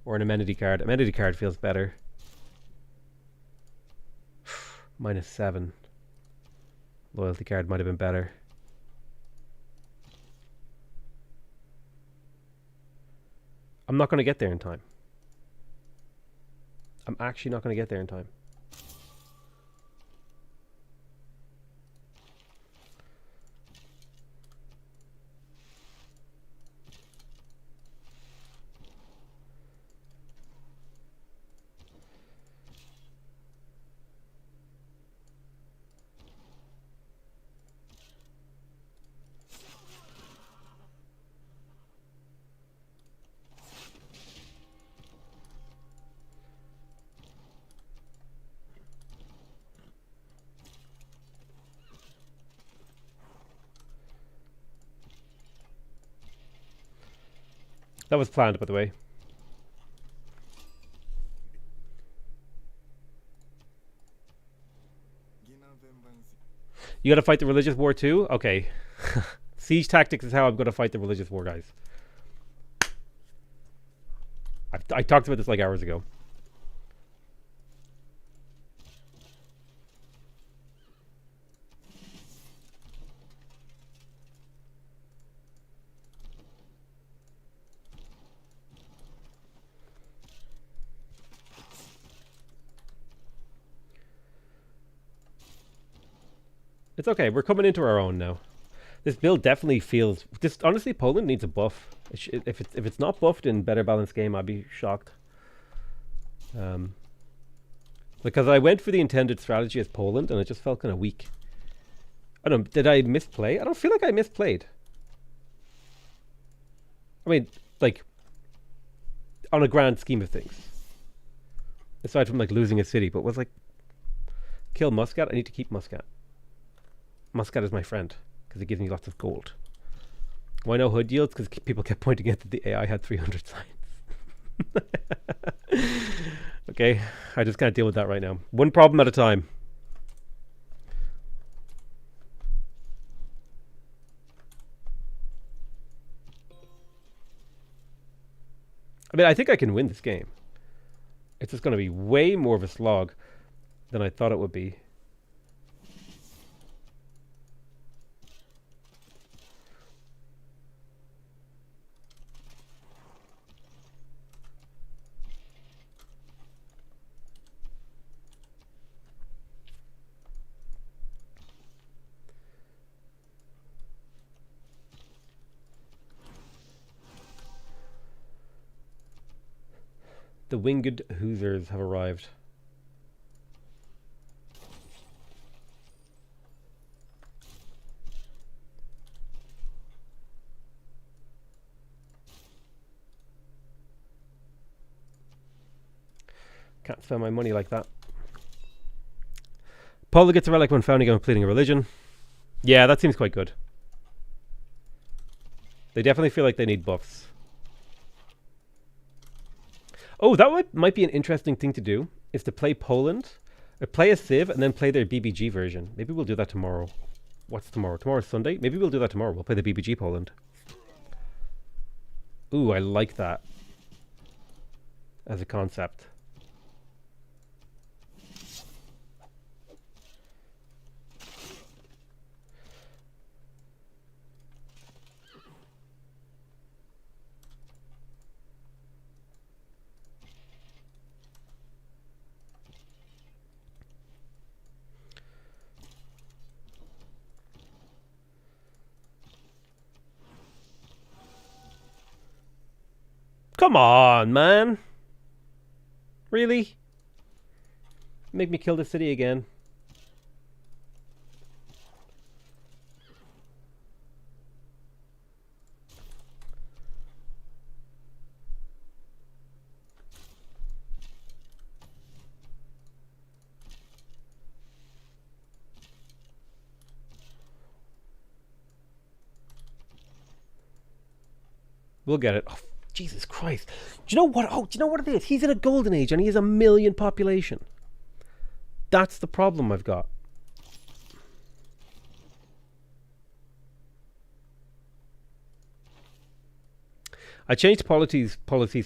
A: Or an amenity card. Amenity card feels better. -7. Loyalty card might have been better. I'm not going to get there in time. I'm actually not going to get there in time. That was planned, by the way. You gotta fight the religious war too? Okay. Siege tactics is how I'm gonna fight the religious war, guys. I talked about this like hours ago. It's okay. We're coming into our own now. This build definitely feels. This honestly, Poland needs a buff. If it's not buffed in better balanced game, I'd be shocked. Because I went for the intended strategy as Poland, and it just felt kind of weak. I don't know. Did I misplay? I don't feel like I misplayed. I mean, like, on a grand scheme of things. Aside from like losing a city, but was like, kill Muscat. I need to keep Muscat. Muscat is my friend because it gives me lots of gold. Why no hood yields? Because people kept pointing out that the AI had 300 signs. Okay, I just can't deal with that right now. One problem at a time. I mean, I think I can win this game. It's just going to be way more of a slog than I thought it would be. The winged hussars have arrived. Can't spend my money like that. Paula gets a relic when founding and completing a religion. Yeah, that seems quite good. They definitely feel like they need buffs. Oh, that might be an interesting thing to do, is to play Poland, or play a Civ, and then play their BBG version. Maybe we'll do that tomorrow. What's tomorrow? Tomorrow's Sunday? Maybe we'll do that tomorrow. We'll play the BBG Poland. Ooh, I like that as a concept. Come on, man. Really? Make me kill the city again. We'll get it. Oh, Jesus Christ. Do you know what? Oh, do you know what it is? He's in a golden age and he has 1 million population. That's the problem I've got. I changed policies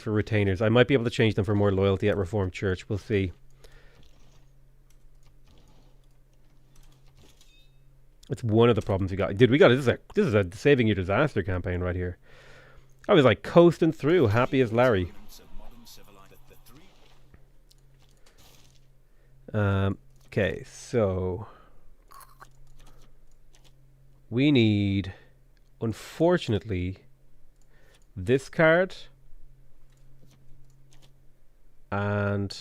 A: for retainers. I might be able to change them for more loyalty at Reformed Church. We'll see. It's one of the problems we got. Dude, this is a saving your disaster campaign right here. I was like coasting through, happy as Larry. Okay, so we need, unfortunately, this card and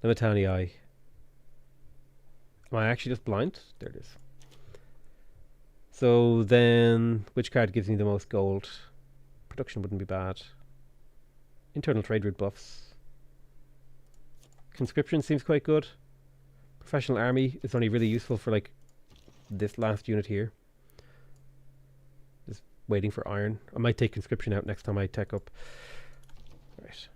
A: the Matani Eye. Am I actually just blind? There it is. So then, which card gives me the most gold? Production wouldn't be bad. Internal trade route buffs. Conscription seems quite good. Professional army is only really useful for like this last unit here. Just waiting for iron. I might take conscription out next time I tech up. Right.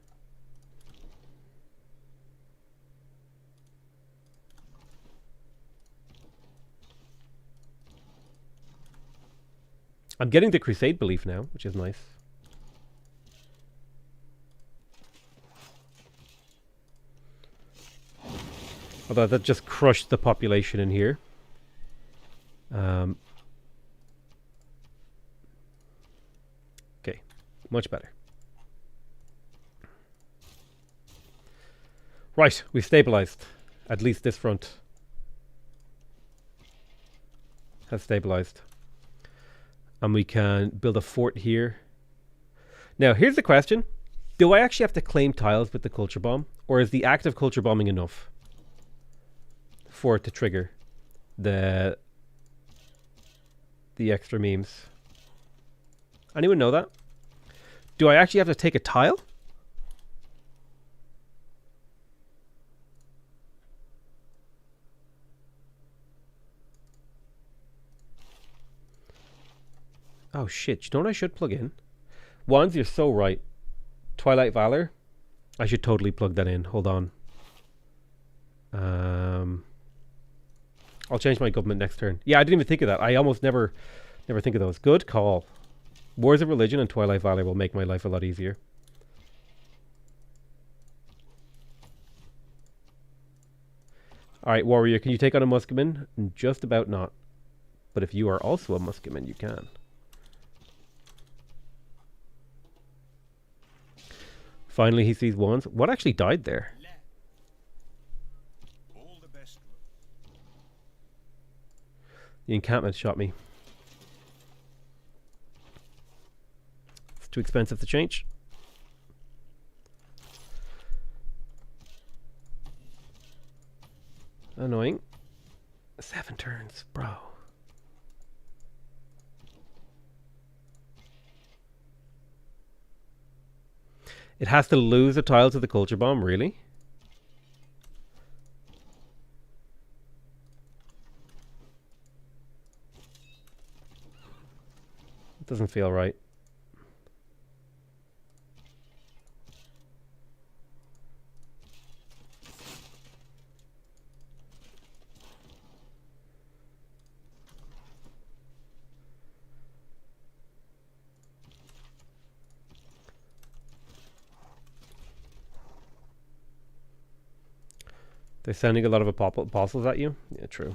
A: I'm getting the crusade belief now, which is nice. Although that just crushed the population in here. Okay, much better. Right, we've stabilized. At least this front has stabilized. And we can build a fort here. Now, here's the question. Do I actually have to claim tiles with the culture bomb? Or is the act of culture bombing enough for it to trigger the extra memes? Anyone know that? Do I actually have to take a tile? Oh shit, you know what I should plug in? Wands, you're so right. Twilight Valor. I should totally plug that in. Hold on. I'll change my government next turn. Yeah, I didn't even think of that. I almost never think of those. Good call. Wars of Religion and Twilight Valor will make my life a lot easier. Alright, Warrior, can you take on a Musketman? Just about not. But if you are also a Musketman, you can. Finally, he sees wands. What actually died there? The encampment shot me. It's too expensive to change. Annoying. 7 turns, bro. It has to lose a tile to the culture bomb, really? It doesn't feel right. They're sending a lot of apostles at you? Yeah, true.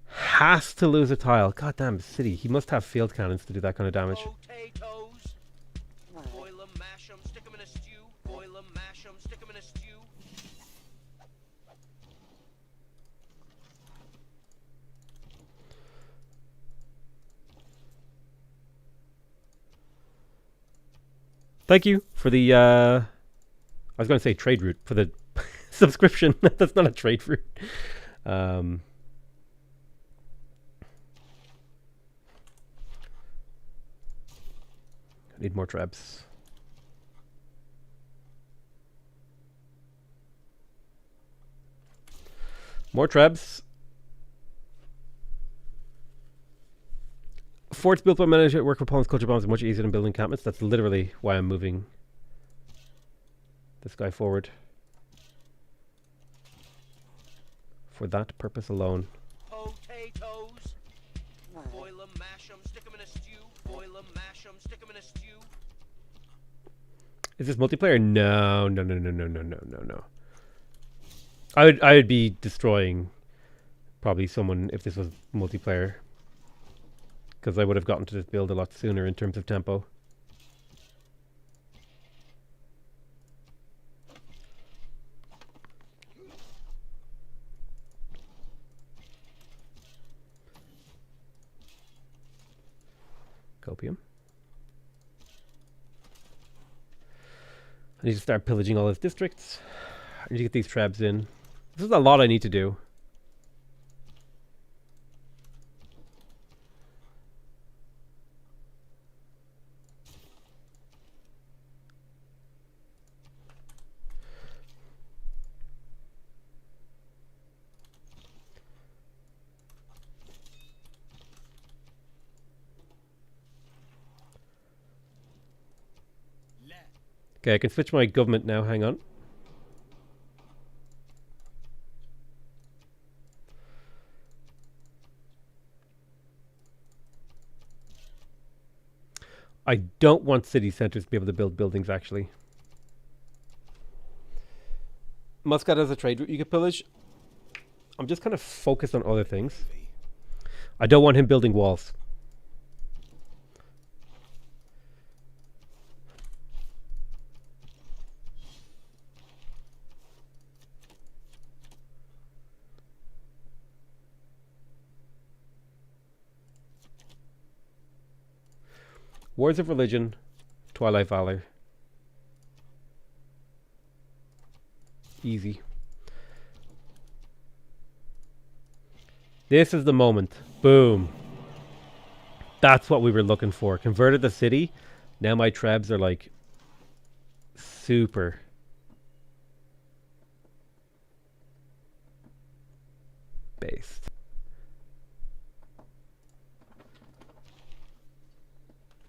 A: Has to lose a tile. Goddamn city. He must have field cannons to do that kind of damage.
B: Potatoes. Boil 'em, mash 'em, stick 'em in a stew. Boil 'em, mash 'em, stick 'em in a stew.
A: Thank you for the, I was going to say trade route, for the subscription. That's not a trade route. I need more trebs. More trebs. Forts built by managers at work for opponents' culture bombs are much easier than building encampments. That's literally why I'm moving this guy forward. For that purpose alone.
B: Potatoes. Boil 'em, mash 'em, stick 'em in a stew. Boil 'em, mash 'em, stick 'em in a stew.
A: Is this multiplayer? No. I would be destroying probably someone if this was multiplayer, because I would have gotten to this build a lot sooner in terms of tempo. Copium. I need to start pillaging all his districts. I need to get these trebs in. This is a lot I need to do. Okay, I can switch my government now. Hang on. I don't want city centres to be able to build buildings, actually. Muscat has a trade route you could pillage. I'm just kind of focused on other things. I don't want him building walls. Wars of Religion, Twilight Valor. Easy. This is the moment. Boom. That's what we were looking for. Converted the city. Now my trebs are like super. Based.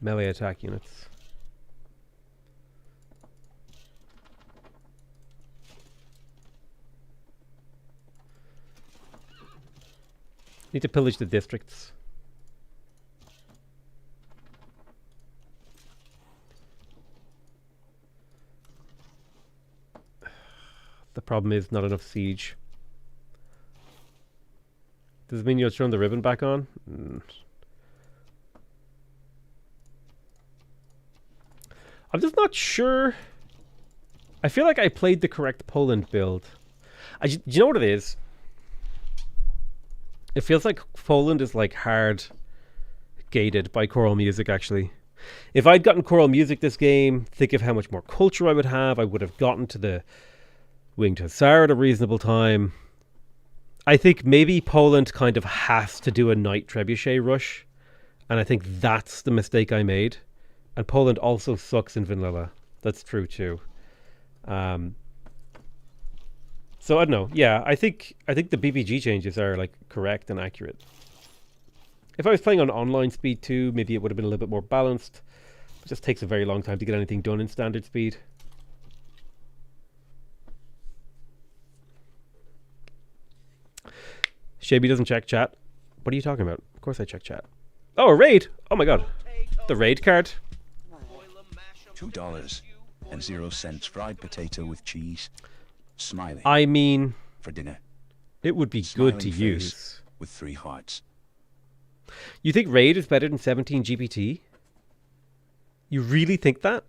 A: Melee attack units. Need to pillage the districts. The problem is not enough siege. Does it mean you'll turn the ribbon back on? I'm just not sure. I feel like I played the correct Poland build. Do you know what it is? It feels like Poland is like hard gated by choral music, actually. If I'd gotten choral music this game, think of how much more culture I would have. I would have gotten to the winged hussar at a reasonable time. I think maybe Poland kind of has to do a knight trebuchet rush. And I think that's the mistake I made. And Poland also sucks in vanilla. That's true too. So I don't know. Yeah, I think the BBG changes are like correct and accurate. If I was playing on online speed too, maybe it would have been a little bit more balanced. It just takes a very long time to get anything done in standard speed. Shaby doesn't check chat. What are you talking about? Of course I check chat. Oh, a raid! Oh my god. The raid card.
C: $2.00 fried potato with cheese. Smiley.
A: I mean,
C: for dinner.
A: It would be good to use.
C: With 3 hearts.
A: You think raid is better than 17 GPT? You really think that?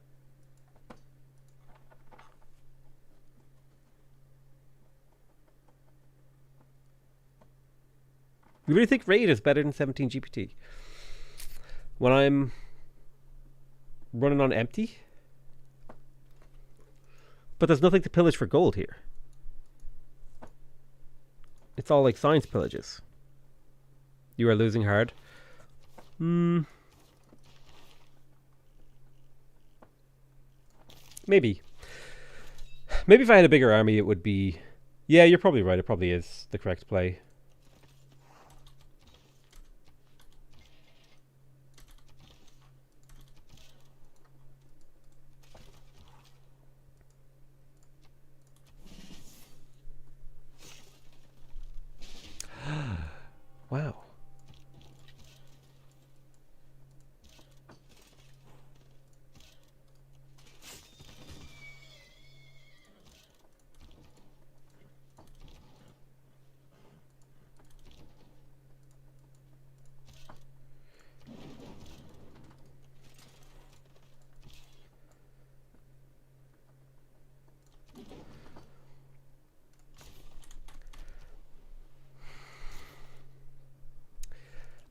A: You really think raid is better than 17 GPT? When I'm running on empty? But there's nothing to pillage for gold here. It's all like science pillages. You are losing hard. Maybe. Maybe if I had a bigger army it would be... Yeah, you're probably right. It probably is the correct play. Wow.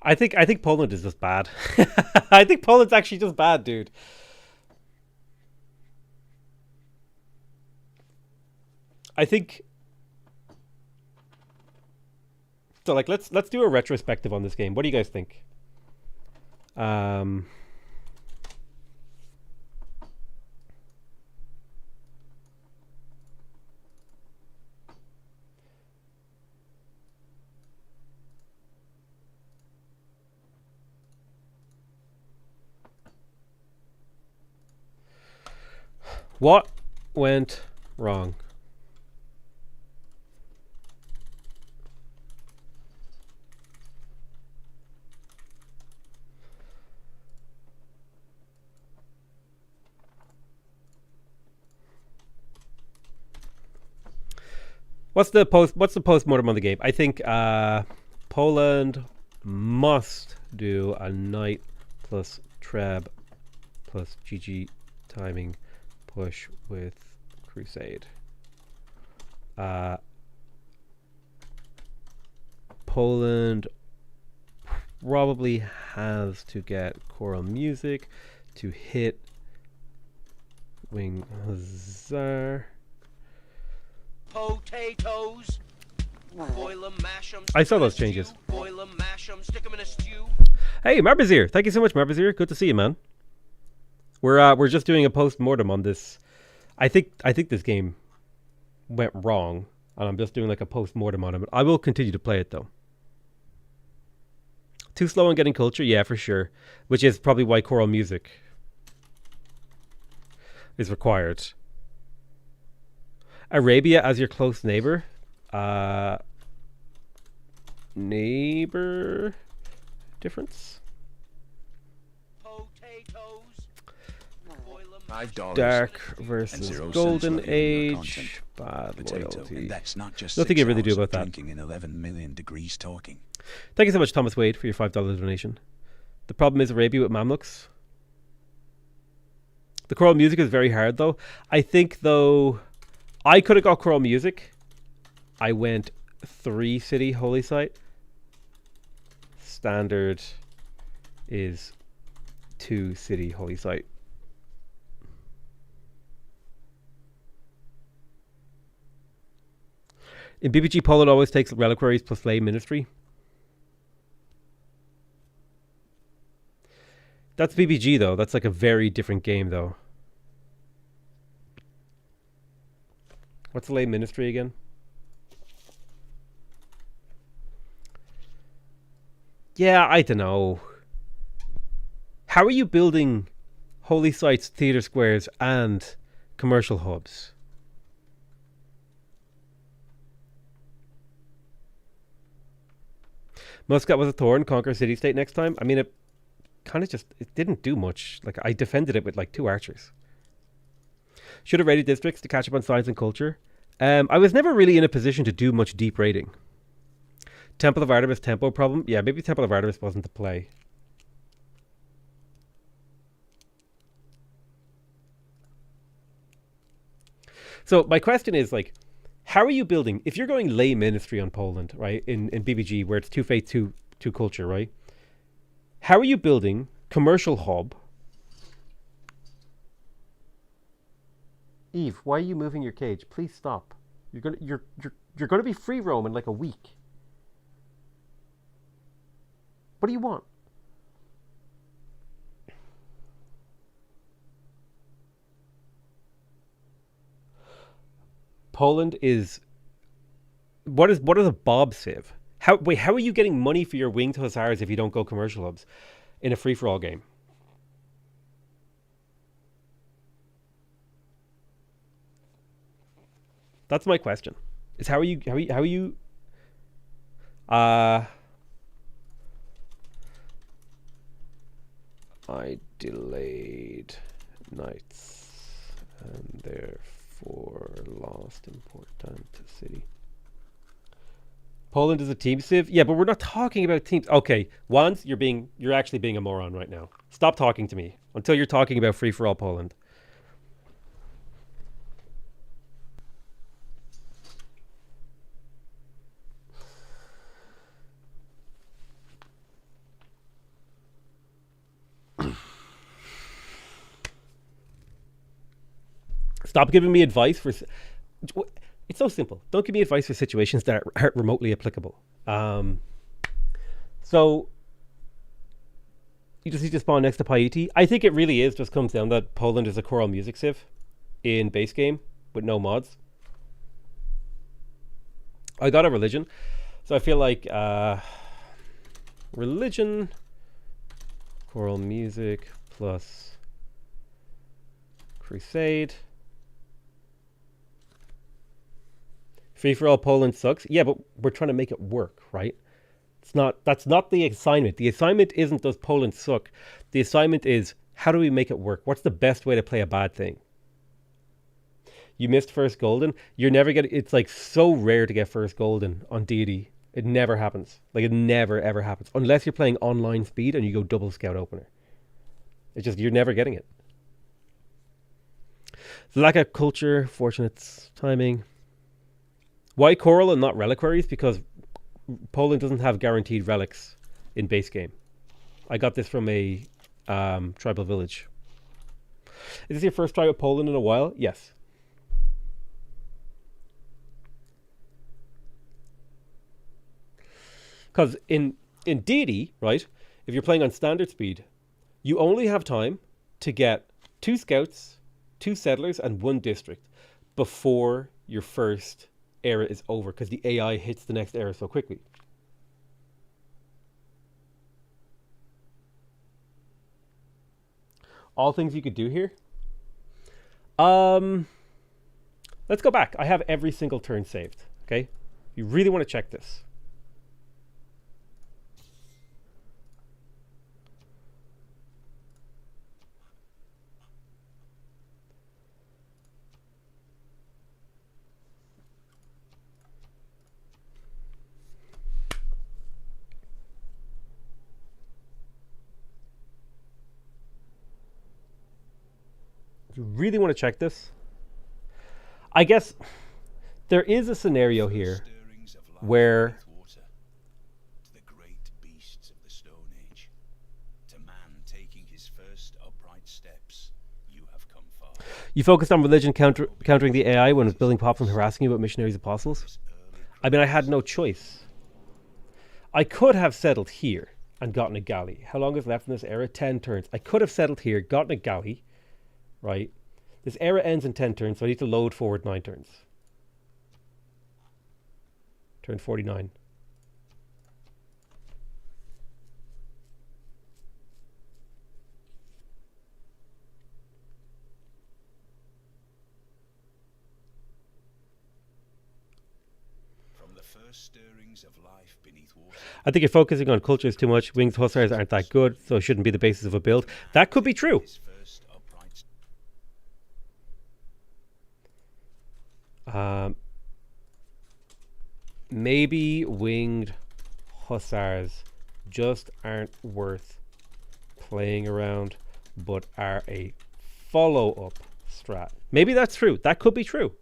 A: I think Poland is just bad. I think Poland's actually just bad, dude. I think so. Like, let's do a retrospective on this game. What do you guys think? What went wrong? What's the postmortem on the game? I think Poland must do a knight plus treb plus GG timing push with crusade. Poland probably has to get choral music to hit wing hussar.
B: Potatoes. Boil 'em, mash 'em,
A: I
B: stick
A: saw
B: 'em in a
A: those changes.
B: stew. Boil 'em, mash 'em, stick 'em in a stew.
A: Hey, Marbazir, thank you so much, Marbazir. Good to see you, man. We're just doing a post-mortem on this. I think this game went wrong, and I'm just doing like a post-mortem on it. But I will continue to play it though. Too slow on getting culture, yeah, for sure. Which is probably why choral music is required. Arabia as your close neighbor. Neighbor difference.
B: Potatoes. Boil 'em,
C: $5
A: Dark
C: and
A: versus
C: 0 cents
A: Golden
C: for eating your
A: Age.
C: content.
A: Bad
C: Potato,
A: loyalty.
C: and that's not just
A: Nothing
C: 6
A: you really do
C: hours
A: about
C: of
A: that.
C: drinking in 11 million degrees talking.
A: Thank you so much, Thomas Wade, for your $5 donation. The problem is Arabia with Mamluks. The choral music is very hard, though. I think, though, I could have got choral music. I went 3 city holy site. Standard is 2 city holy site. In BBG, Poland always takes reliquaries plus lay ministry. That's BBG, though. That's like a very different game, though. What's lay ministry again? Yeah, I don't know. How are you building holy sites, theater squares, and commercial hubs? Muscat was a thorn, conquer city state next time. I mean, it kind of just, it didn't do much. Like, I defended it with like 2 archers. Should have raided districts to catch up on science and culture. I was never really in a position to do much deep raiding. Temple of Artemis tempo problem. Yeah, maybe Temple of Artemis wasn't the play. So my question is, like, how are you building, if you're going lay ministry on Poland, right, in BBG, where it's 2 faith, 2 culture, right? How are you building commercial hub? Eve, why are you moving your cage? Please stop. You're gonna be free roam in like a week. What do you want? Poland is what is a Bob Civ? How are you getting money for your winged hussars if you don't go commercial hubs in a free for all game? That's my question. Is how are you I delayed knights and therefore lost important city. Poland is a team civ? Yeah, but we're not talking about teams. Okay, Wands, you're actually being a moron right now. Stop talking to me until you're talking about free for all Poland. Stop giving me advice for... It's so simple. Don't give me advice for situations that aren't remotely applicable. So you just need to spawn next to Paiti. I think it really is just comes down that Poland is a choral music civ in base game with no mods. I got a religion, so I feel like religion, choral music plus crusade. Free for all Poland sucks. Yeah, but we're trying to make it work, right? It's not. That's not the assignment. The assignment isn't does Poland suck. The assignment is how do we make it work? What's the best way to play a bad thing? You missed first golden. You're never getting. It's like so rare to get first golden on deity. It never happens. Like it never ever happens unless you're playing online speed and you go double scout opener. It's just you're never getting it. The lack of culture, fortunate timing. Why coral and not reliquaries? Because Poland doesn't have guaranteed relics in base game. I got this from a tribal village. Is this your first try with Poland in a while? Yes. Because in deity, right, if you're playing on standard speed, you only have time to get 2 scouts, 2 settlers, and 1 district before your first era is over, because the AI hits the next era so quickly. All things you could do here. Let's go back. I have every single turn saved. Okay, you really want to check this. You really want to check this? I guess there is a scenario here where
C: the great beasts of the Stone Age, to man taking his first upright steps, you have come far.
A: you focused on religion countering the AI when it was building pops and harassing you about missionaries apostles. I mean, I had no choice. I could have settled here and gotten a galley. How long is left in this era? 10 turns. I could have settled here, gotten a galley. Right, this era ends in 10 turns, so I need to load forward 9 turns. Turn 49.
C: From the first stirrings of life beneath water.
A: I think you're focusing on cultures too much. Winged hussars aren't that good, so it shouldn't be the basis of a build. That could be true. Maybe winged hussars just aren't worth playing around, but are a follow-up strat. Maybe that's true. That could be true.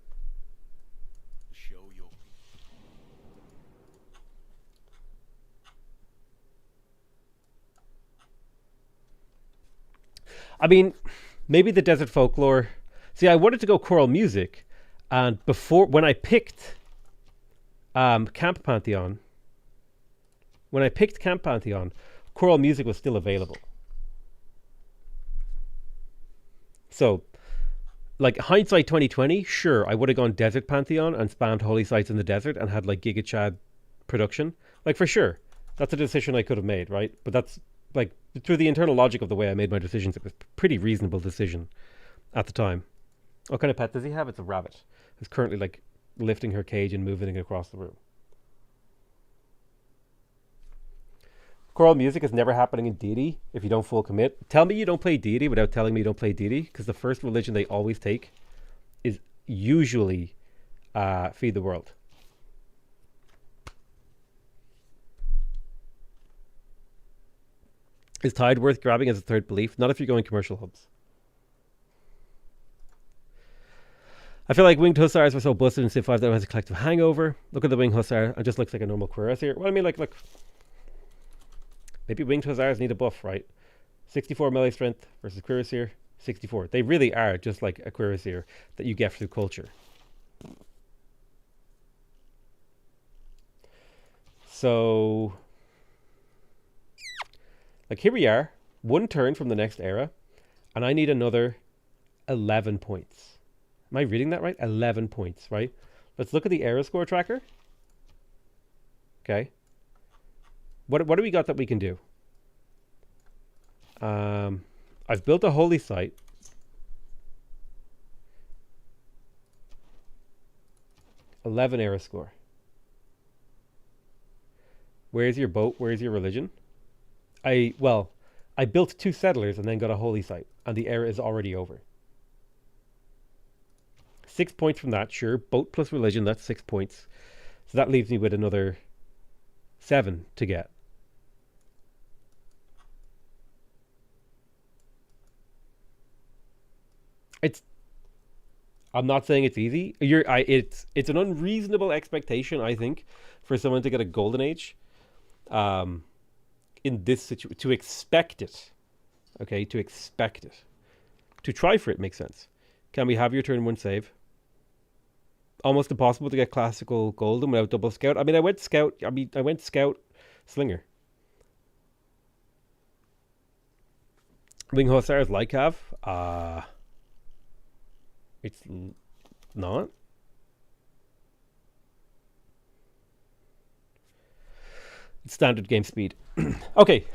A: I mean, maybe the desert folklore. See, I wanted to go choral music, and before when I picked Camp Pantheon, choral music was still available. So, like hindsight 2020, sure, I would have gone Desert Pantheon and spammed holy sites in the desert and had like Giga Chad production, like for sure. That's a decision I could have made, right? But that's like through the internal logic of the way I made my decisions, it was a pretty reasonable decision at the time. What kind of pet does he have? It's a rabbit who's currently like lifting her cage and moving it across the room. Choral music is never happening in deity if you don't full commit. Tell me you don't play deity without telling me you don't play deity, because the first religion they always take is usually feed the world. Is Tide worth grabbing as a third belief? Not if you're going commercial hubs. I feel like winged hussars were so busted in Civ 5 that it has a collective hangover. Look at the winged hussar. It just looks like a normal cuirassier. Well, I mean, like, look. Maybe winged hussars need a buff, right? 64 melee strength versus cuirassier, 64. They really are just like a cuirassier that you get through culture. So, like here we are, 1 turn from the next era, and I need another 11 points. Am I reading that right? 11 points, right? Let's look at the era score tracker. Okay. What do we got that we can do? I've built a holy site. 11 era score. Where's your boat? Where's your religion? I built 2 settlers and then got a holy site, and the era is already over. 6 points from that, sure. Boat plus religion, that's 6 points. So that leaves me with another 7 to get. I'm not saying it's easy. It's an unreasonable expectation, I think, for someone to get a golden age. In this situation, to expect it. Okay, to expect it. To try for it makes sense. Can we have your turn 1 save? Almost impossible to get classical golden without double scout. I went scout slinger. Wing hussars like have. It's not. It's standard game speed. Okay.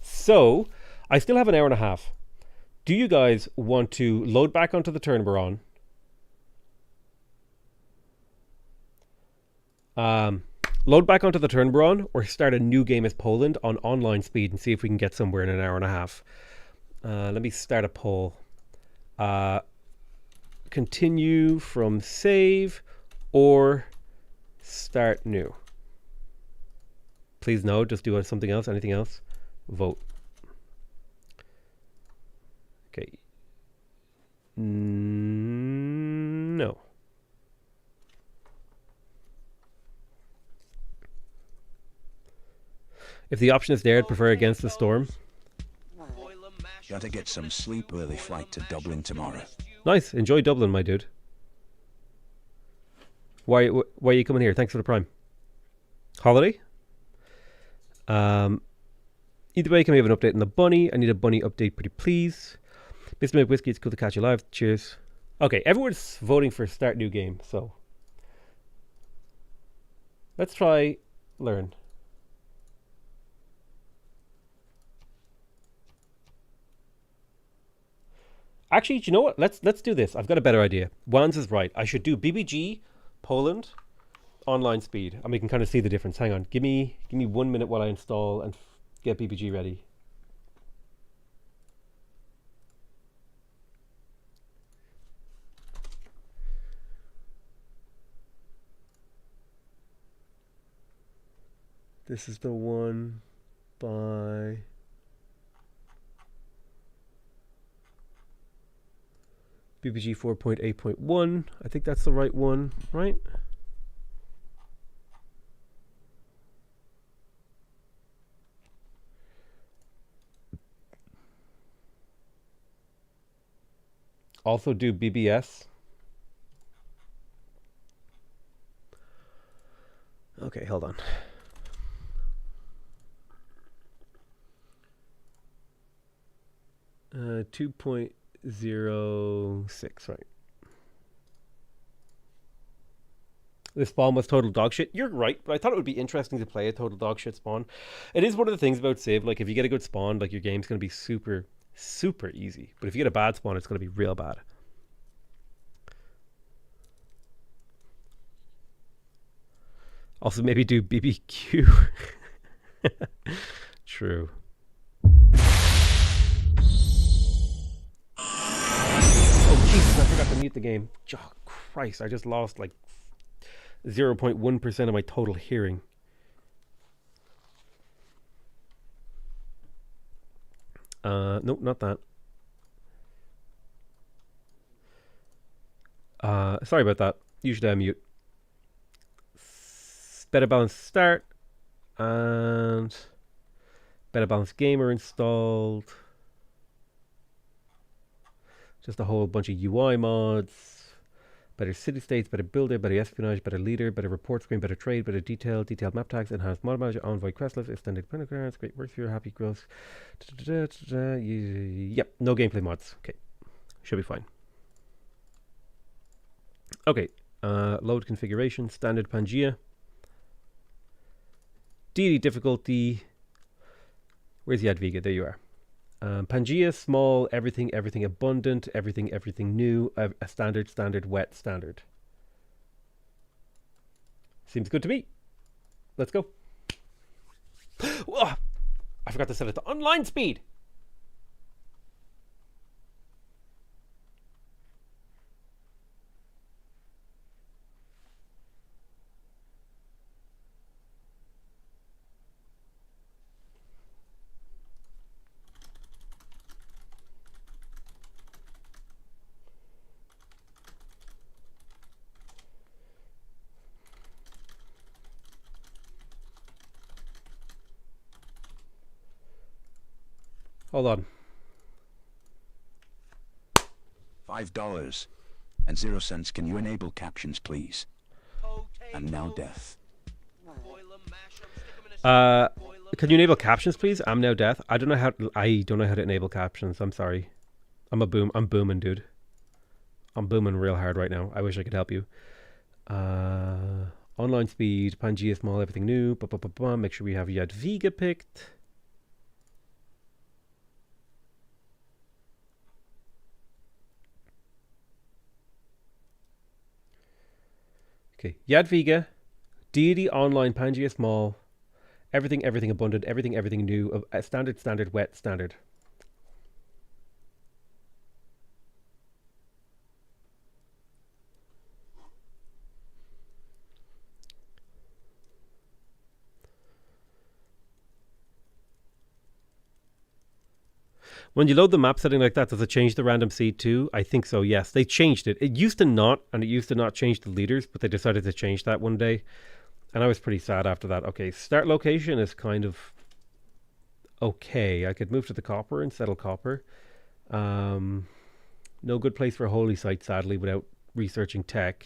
A: So, I still have an hour and a half. Do you guys want to load back onto the turn we're on? Load back onto the turn we're on, or start a new game as Poland on online speed and see if we can get somewhere in an hour and a half. Let me start a poll. Continue from save or start new. Please no, just do something else. Anything else? Vote. Okay. No. If the option is there, I'd prefer against the storm.
C: Gotta get some sleep, early flight to Dublin tomorrow.
A: Nice. Enjoy Dublin, my dude. Why are you coming here? Thanks for the prime. Holiday? Either way, can we have an update on the bunny? I need a bunny update, pretty please. Mr. McWhiskey, it's cool to catch you live. Cheers. Okay, everyone's voting for start new game, so let's try learn. Actually, do you know what? Let's do this. I've got a better idea. Wands is right. I should do BBG, Poland, online speed, and we can kind of see the difference. Hang on. Give me 1 minute while I install and get BBG ready. This is the one by BBG 4.8.1. I think that's the right one, right? Also do BBS. Okay, hold on. Uh, 2.06, right. This spawn was total dog shit. You're right, but I thought it would be interesting to play a total dog shit spawn. It is one of the things about Civ, like if you get a good spawn, like your game's going to be super, super easy. But if you get a bad spawn, it's going to be real bad. Also, maybe do BBQ. True. Oh, Jesus, I forgot to mute the game. Oh, Christ, I just lost like 0.1% of my total hearing. Nope, not that. Sorry about that. Usually I mute. Better Balance Start and Better Balance Gamer installed. Just a whole bunch of UI mods. Better city states, better builder, better espionage, better leader, better report screen, better trade, better detailed map tags, enhanced mod manager, envoy quest list, extended pentagrams, great work for your happy growth. Yep, no gameplay mods. Okay, should be fine. Okay, load configuration, standard Pangea. Deity difficulty. Where's the Adviga? There you are. Pangea, small, everything abundant, everything new, a standard, wet, standard. Seems good to me. Let's go. Whoa, I forgot to set it to online speed. Hold on.
C: $5.00. Can you enable captions, please? And now death.
A: Can you enable captions, please? I'm now death. I don't know how to enable captions. I'm sorry. I'm booming, dude. I'm booming real hard right now. I wish I could help you. Online speed, Pangea small, everything new. Make sure we have Jadwiga picked. Okay, Jadwiga, deity, online, Pangea small, everything abundant, everything new, standard, wet, standard. When you load the map setting like that, does it change the random seed too? I think so, yes. They changed it. It used to not, and it used to not change the leaders, but they decided to change that one day. And I was pretty sad after that. Okay, start location is kind of okay. I could move to the copper and settle copper. No good place for a holy site, sadly, without researching tech.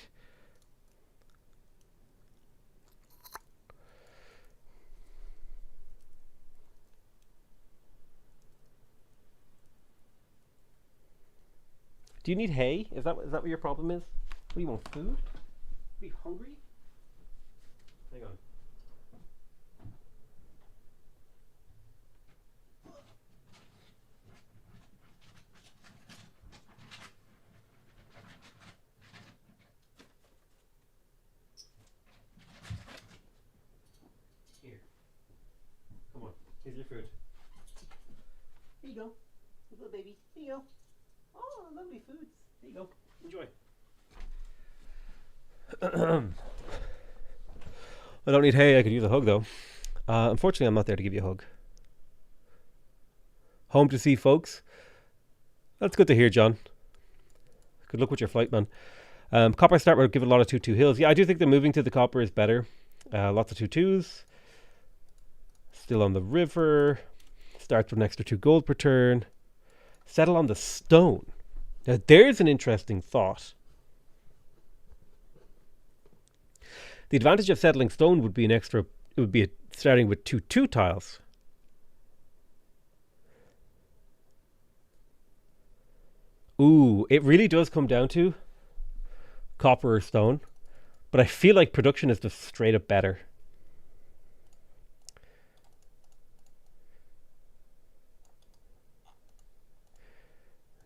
A: Do you need hay? Is that what your problem is? What do you want, food? Are you hungry? Hang on. Here. Come on. Here's your food. Here you go. Little baby. Here you go. Oh, lovely foods. There you go. Enjoy. I don't need hay. I could use a hug, though. Unfortunately, I'm not there to give you a hug. Home to see, folks. That's good to hear, John. Good luck with your flight, man. Copper start would give a lot of 2-2 hills. Yeah, I do think that moving to the copper is better. Lots of 2-2s. Still on the river. Starts with an extra 2 gold per turn. Settle on the stone. Now there's an interesting thought. The advantage of settling stone would be starting with 2-2 tiles. Ooh, it really does come down to copper or stone. But I feel like production is just straight up better.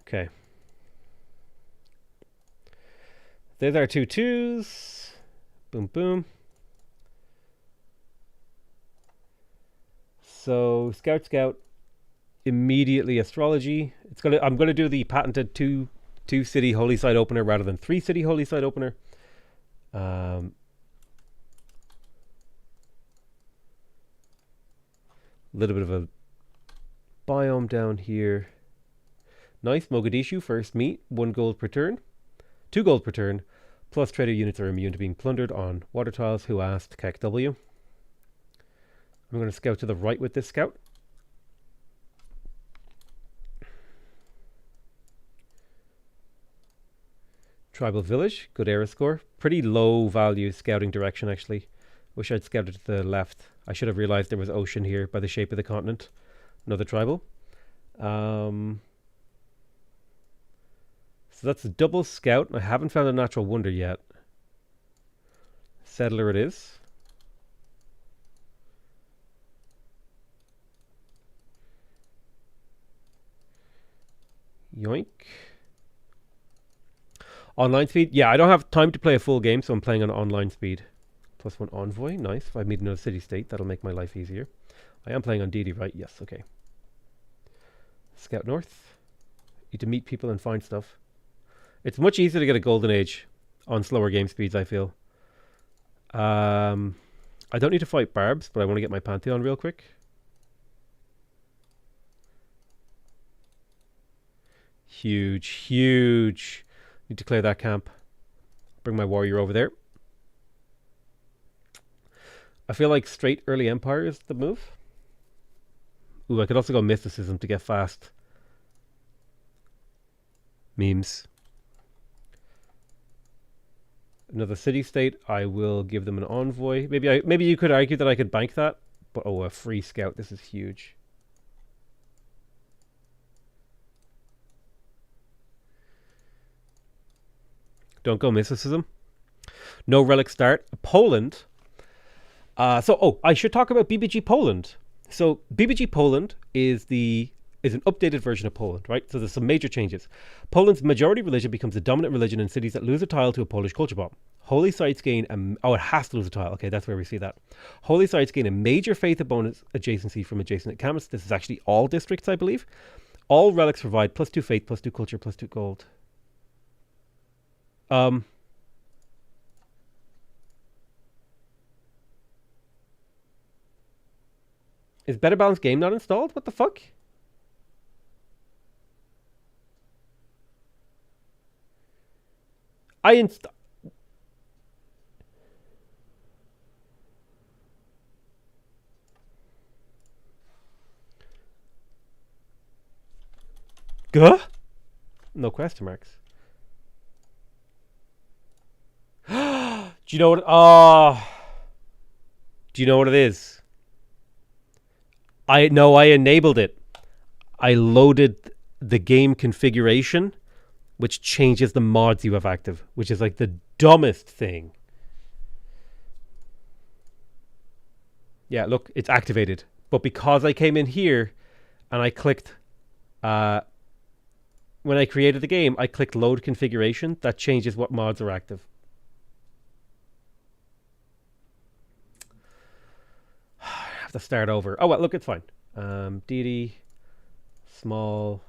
A: Okay. There's our 2-2s. Boom, boom. So Scout, immediately astrology. I'm gonna do the patented two city holy site opener rather than 3 city holy site opener. Little bit of a biome down here. Nice, Mogadishu, first meet, 1 gold per turn. 2 gold per turn, plus trader units are immune to being plundered on water tiles. Who asked? Kek W. I'm going to scout to the right with this scout. Tribal village, good era score. Pretty low value scouting direction, actually. Wish I'd scouted to the left. I should have realized there was ocean here by the shape of the continent. Another tribal. So that's a double scout. I haven't found a natural wonder yet. Settler it is. Yoink. Online speed? Yeah, I don't have time to play a full game, so I'm playing on online speed. +1 envoy. Nice. If I meet another city-state, that'll make my life easier. I am playing on deity, right? Yes, okay. Scout north. Need to meet people and find stuff. It's much easier to get a golden age on slower game speeds, I feel. I don't need to fight barbs, but I want to get my Pantheon real quick. Huge, huge. Need to clear that camp. Bring my warrior over there. I feel like straight early empire is the move. Ooh, I could also go mysticism to get fast memes. Another city-state. I will give them an envoy. Maybe you could argue that I could bank that, but oh, a free scout. This is huge. Don't go mysticism. No relic start. Poland. I should talk about BBG Poland. So BBG Poland is an updated version of Poland, right? So there's some major changes. Poland's majority religion becomes the dominant religion in cities that lose a tile to a Polish culture bomb. Holy sites gain it has to lose a tile. Okay, that's where we see that. Holy sites gain a major faith bonus adjacency from adjacent encampments. This is actually all districts, I believe. All relics provide +2 faith, +2 culture, +2 gold. Is Better Balance Game not installed? What the fuck? Guh? No question marks. Do you know what? Do you know what it is? I enabled it. I loaded the game configuration, which changes the mods you have active, which is like the dumbest thing. Yeah, look, it's activated. But because I came in here and I clicked, when I created the game, I clicked load configuration. That changes what mods are active. I have to start over. Oh, well, look, it's fine. Deity, small.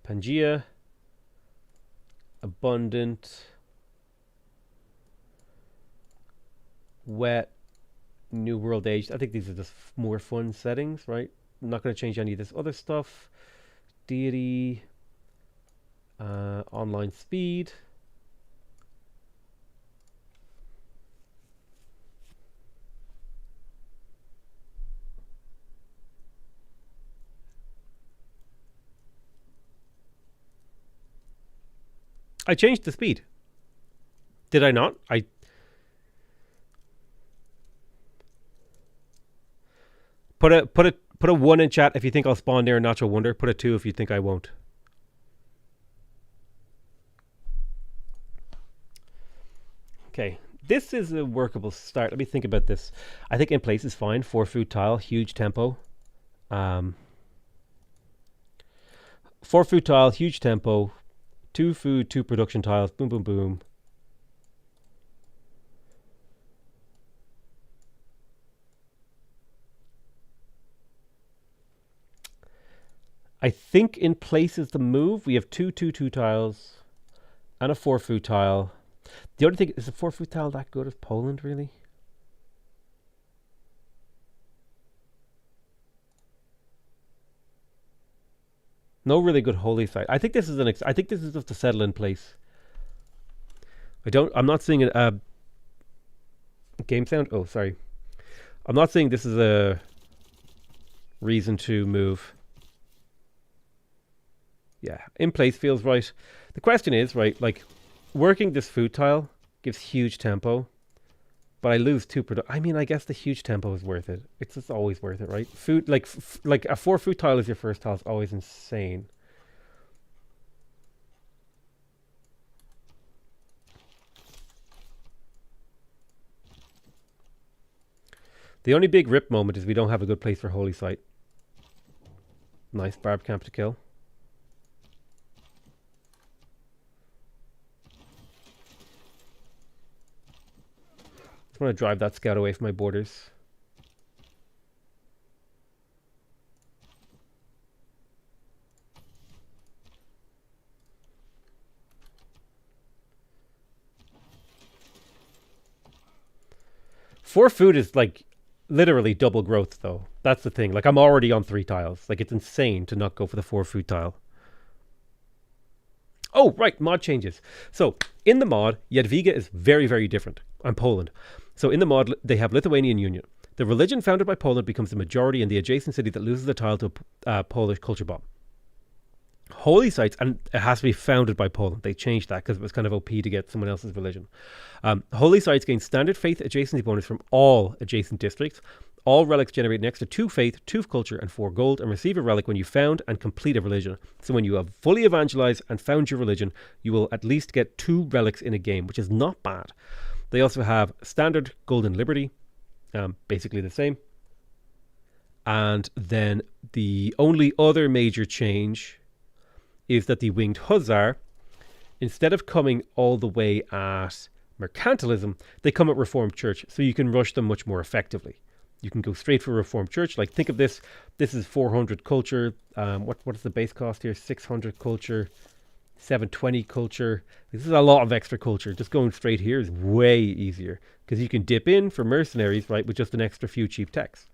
A: Pangea, abundant, wet, new world age. I think these are just more fun settings, right? I'm not going to change any of this other stuff. Deity, online speed. I changed the speed. Did I not? Put a 1 in chat if you think I'll spawn near a natural wonder. Put a 2 if you think I won't. Okay, this is a workable start. Let me think about this. I think in place is fine. 4 food tile, huge tempo. 4 food tile, huge tempo. 2 food, 2 production tiles. Boom, boom, boom. I think in place is the move. We have 2 tiles and a 4 food tile. The only thing is, the 4 food tile that good as Poland, really? No really good holy site. I think this is I think this is just to settle in place. I'm not seeing a game sound. Oh, sorry. I'm not saying this is a reason to move. Yeah, in place feels right. The question is, right, like working this food tile gives huge tempo, but I lose 2 I mean, I guess the huge tempo is worth it. It's just always worth it, right? Food, like a 4 food tile is your first tile is always insane. The only big rip moment is we don't have a good place for holy site. Nice barb camp to kill. want to drive that scout away from my borders. Four food is like literally double growth though. That's the thing. Like I'm already on 3 tiles. Like it's insane to not go for the 4 food tile. Oh, right, mod changes. So in the mod, Jadwiga is very, very different. I'm Poland. So in the mod, they have Lithuanian Union. The religion founded by Poland becomes the majority in the adjacent city that loses the tile to a Polish culture bomb. Holy sites, and it has to be founded by Poland. They changed that because it was kind of OP to get someone else's religion. Holy sites gain standard faith adjacency bonus from all adjacent districts. All relics generate an extra 2 faith, 2 culture, and 4 gold, and receive a relic when you found and complete a religion. So when you have fully evangelized and found your religion, you will at least get 2 relics in a game, which is not bad. They also have standard golden liberty, basically the same. And then the only other major change is that the winged hussar, instead of coming all the way at mercantilism, they come at Reformed Church, so you can rush them much more effectively. You can go straight for Reformed Church. Like think of this. This is 400 culture. What is the base cost here? 600 culture, 720 culture. This is a lot of extra culture. Just going straight here is way easier because you can dip in for mercenaries, right, with just an extra few cheap techs.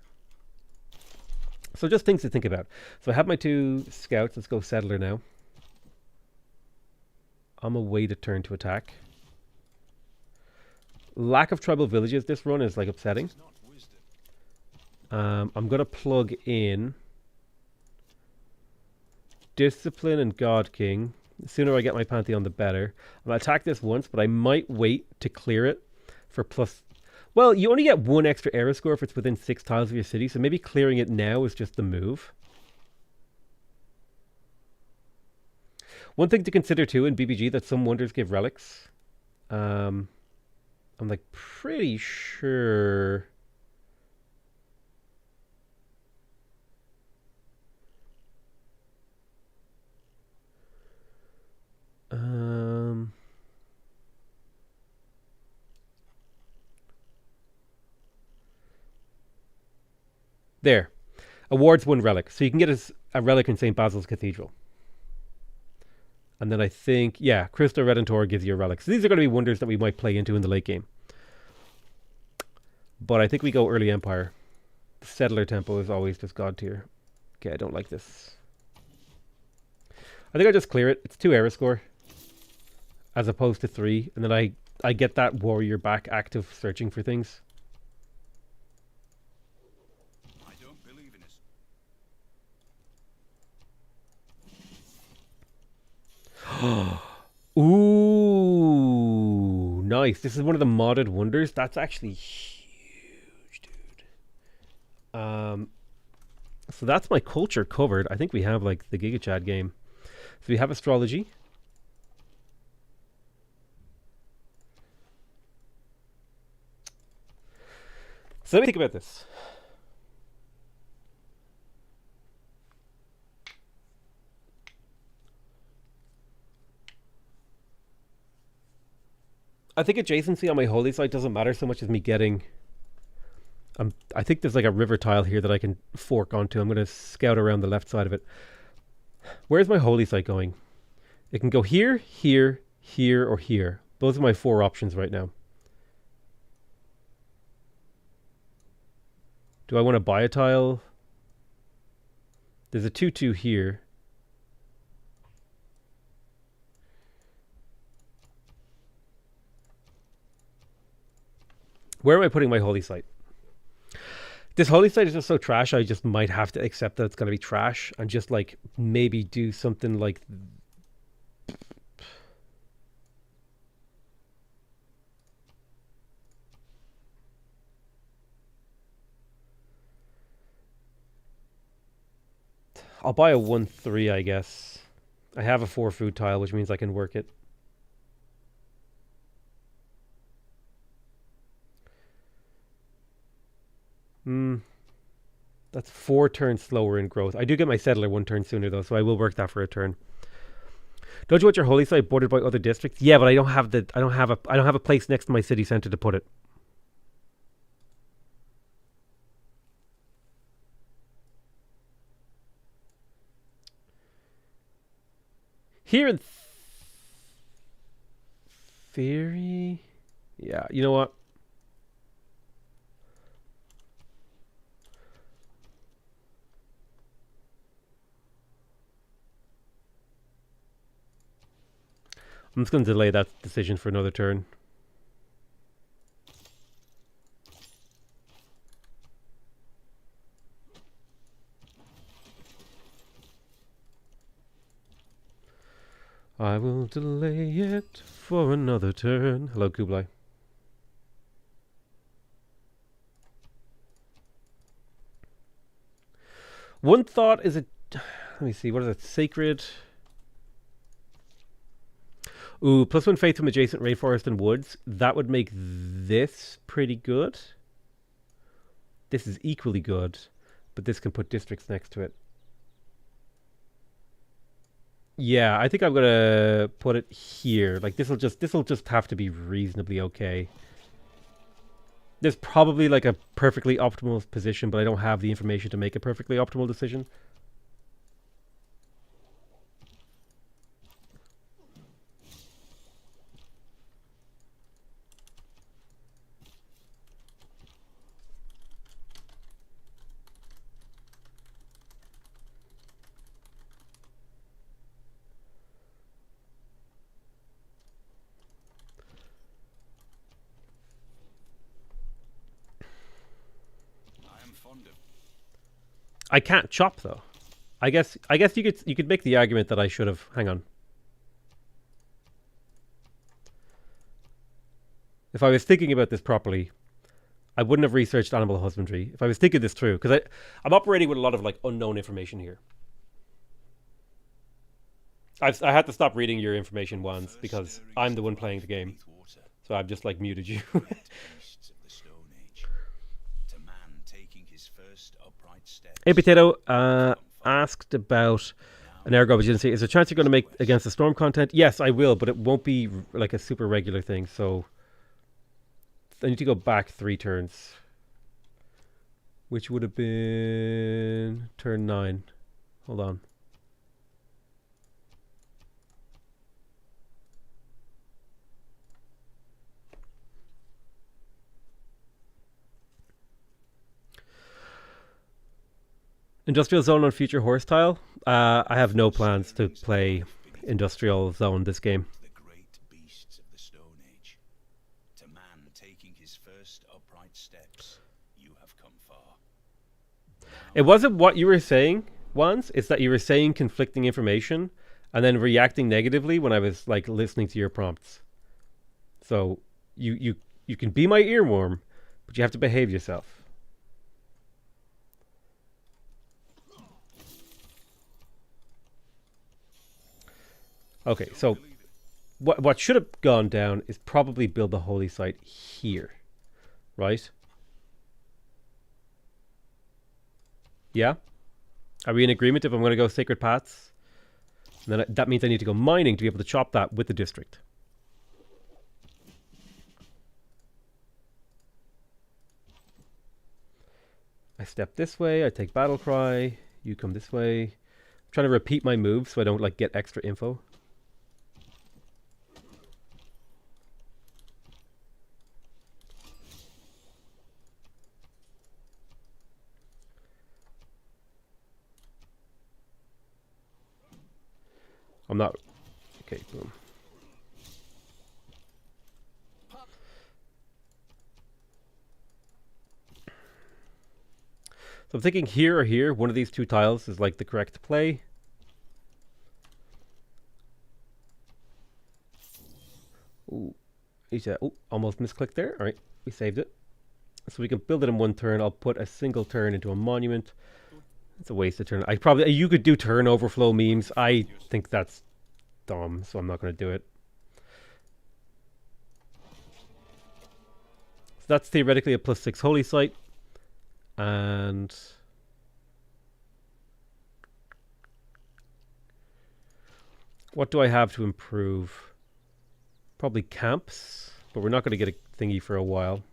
A: So just things to think about. So I have my 2 scouts. Let's go settler now. I'm away to turn to attack. Lack of tribal villages this run is like upsetting. I'm going to plug in Discipline and God King. The sooner I get my Pantheon, the better. I'm going to attack this once, but I might wait to clear it for plus... Well, you only get 1 extra era score if it's within 6 tiles of your city, so maybe clearing it now is just the move. One thing to consider too in BBG that some wonders give relics. I'm like pretty sure... There. Awards 1 relic. So you can get a relic in St. Basil's Cathedral. And then I think, yeah, Crystal Redentor gives you a relic. So these are going to be wonders that we might play into in the late game. But I think we go early Empire. The settler tempo is always just God tier. Okay, I don't like this. I think I just clear it. It's 2 era score. As opposed to 3. And then I get that warrior back active searching for things.
C: I don't believe in it.
A: Ooh, nice. This is one of the modded wonders. That's actually huge, dude. So that's my culture covered. I think we have like the Giga Chad game. So we have astrology. So let me think about this. I think adjacency on my holy site doesn't matter so much as me getting... I think there's like a river tile here that I can fork onto. I'm going to scout around the left side of it. Where's my holy site going? It can go here, here, here, or here. Those are my 4 options right now. Do I want to buy a tile? There's a 2-2 here. Where am I putting my holy site? This holy site is just so trash, I just might have to accept that it's going to be trash and just like maybe do something like... I'll buy a 1-3, I guess. I have a 4 food tile, which means I can work it. That's 4 turns slower in growth. I do get my settler 1 turn sooner though, so I will work that for a turn. Don't you want your holy site bordered by other districts? Yeah, but I don't have a place next to my city center to put it. Here in theory, yeah, you know what? I'm just going to delay that decision for another turn. I will delay it for another turn. Hello, Kublai. One thought is let me see, what is it? Sacred. Ooh, +1 faith from adjacent rainforest and woods. That would make this pretty good. This is equally good, but this can put districts next to it. Yeah, I think I'm gonna put it here. Like this'll just have to be reasonably okay. There's probably like a perfectly optimal position, but I don't have the information to make a perfectly optimal decision. I can't chop though. I guess you could make the argument that I should have. Hang on. If I was thinking about this properly, I wouldn't have researched animal husbandry. If I was thinking this through, because I'm operating with a lot of like unknown information here. I had to stop reading your information once because I'm the one playing the game. So I've just like muted you. Hey Potato asked about an ergo agency. Is there a chance you're going to make against the storm content? Yes, I will, but it won't be like a super regular thing. So I need to go back 3 turns, which would have been turn 9. Hold on. Industrial Zone on future horse tile? I have no plans to play Industrial Zone this game.
C: The great beasts of the Stone Age. To man taking his first upright steps, you have come far.
A: It wasn't what you were saying once. It's that you were saying conflicting information and then reacting negatively when I was like listening to your prompts. So you can be my earworm, but you have to behave yourself. Okay, so what should have gone down is probably build the holy site here, right? Yeah? Are we in agreement if I'm going to go sacred paths? And then that means I need to go mining to be able to chop that with the district. I step this way, I take battle cry, you come this way. I'm trying to repeat my moves so I don't like get extra info. I'm not... Okay, boom. So I'm thinking here or here, one of these 2 tiles is like the correct play. Ooh, almost misclicked there. All right, we saved it. So we can build it in 1 turn. I'll put a single turn into a monument. It's a waste of turn. You could do turn overflow memes. I think that's dumb, so I'm not going to do it. So that's theoretically a +6 holy site. And what do I have to improve? Probably camps, but we're not going to get a thingy for a while.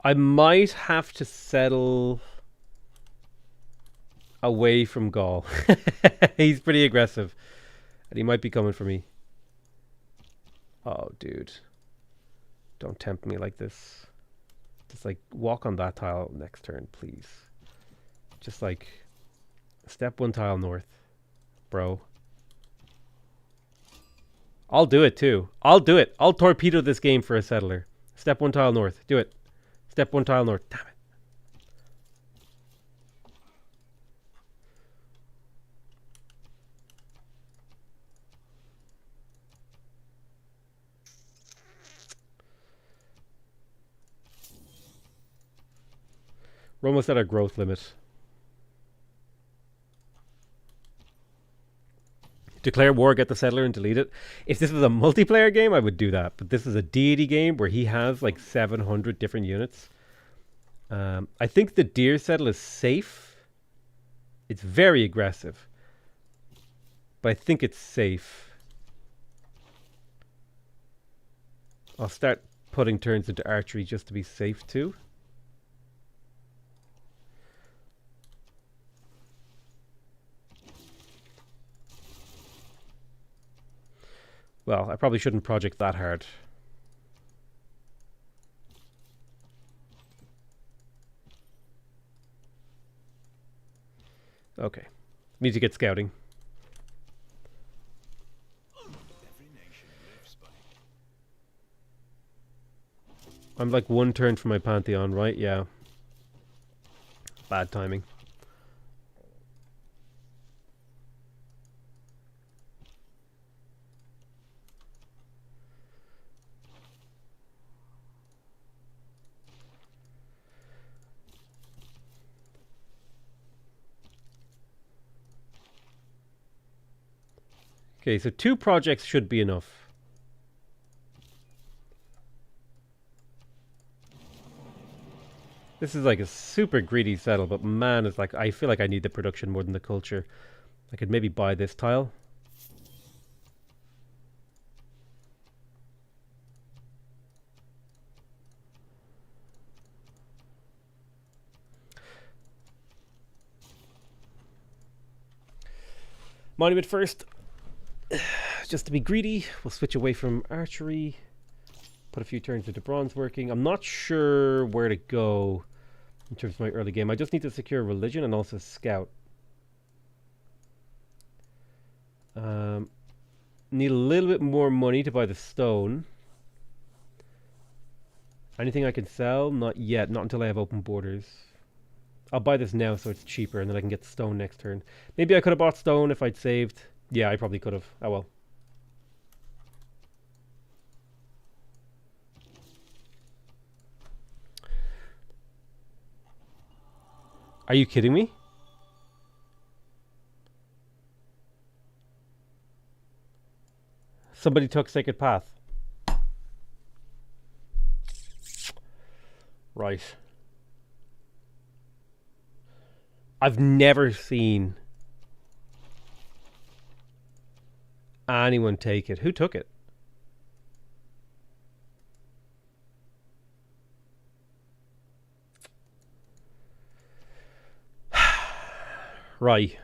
A: I might have to settle away from Gaul. He's pretty aggressive. And he might be coming for me. Oh, dude. Don't tempt me like this. Just like walk on that tile next turn, please. Just like step one tile north, bro. I'll do it too. I'll do it. I'll torpedo this game for a settler. Step one tile north. Do it. Step one tile north. Damn it. We're almost at our growth limit. Declare war, get the settler, and delete it. If this was a multiplayer game, I would do that. But this is a deity game where he has like 700 different units. I think the deer settle is safe. It's very aggressive. But I think it's safe. I'll start putting turns into archery just to be safe too. Well, I probably shouldn't project that hard. Okay. Need to get scouting. I'm like one turn from my Pantheon, right? Yeah. Bad timing. Okay, so 2 projects should be enough. This is like a super greedy settle, but man, it's like I feel like I need the production more than the culture. I could maybe buy this tile. Monument first. Just to be greedy, we'll switch away from archery. Put a few turns into bronze working. I'm not sure where to go in terms of my early game. I just need to secure religion and also scout. Need a little bit more money to buy the stone. Anything I can sell? Not yet. Not until I have open borders. I'll buy this now so it's cheaper and then I can get stone next turn. Maybe I could have bought stone if I'd saved. Yeah, I probably could have. Oh well. Are you kidding me? Somebody took Sacred Path. Right. I've never seen anyone take it. Who took it? Right.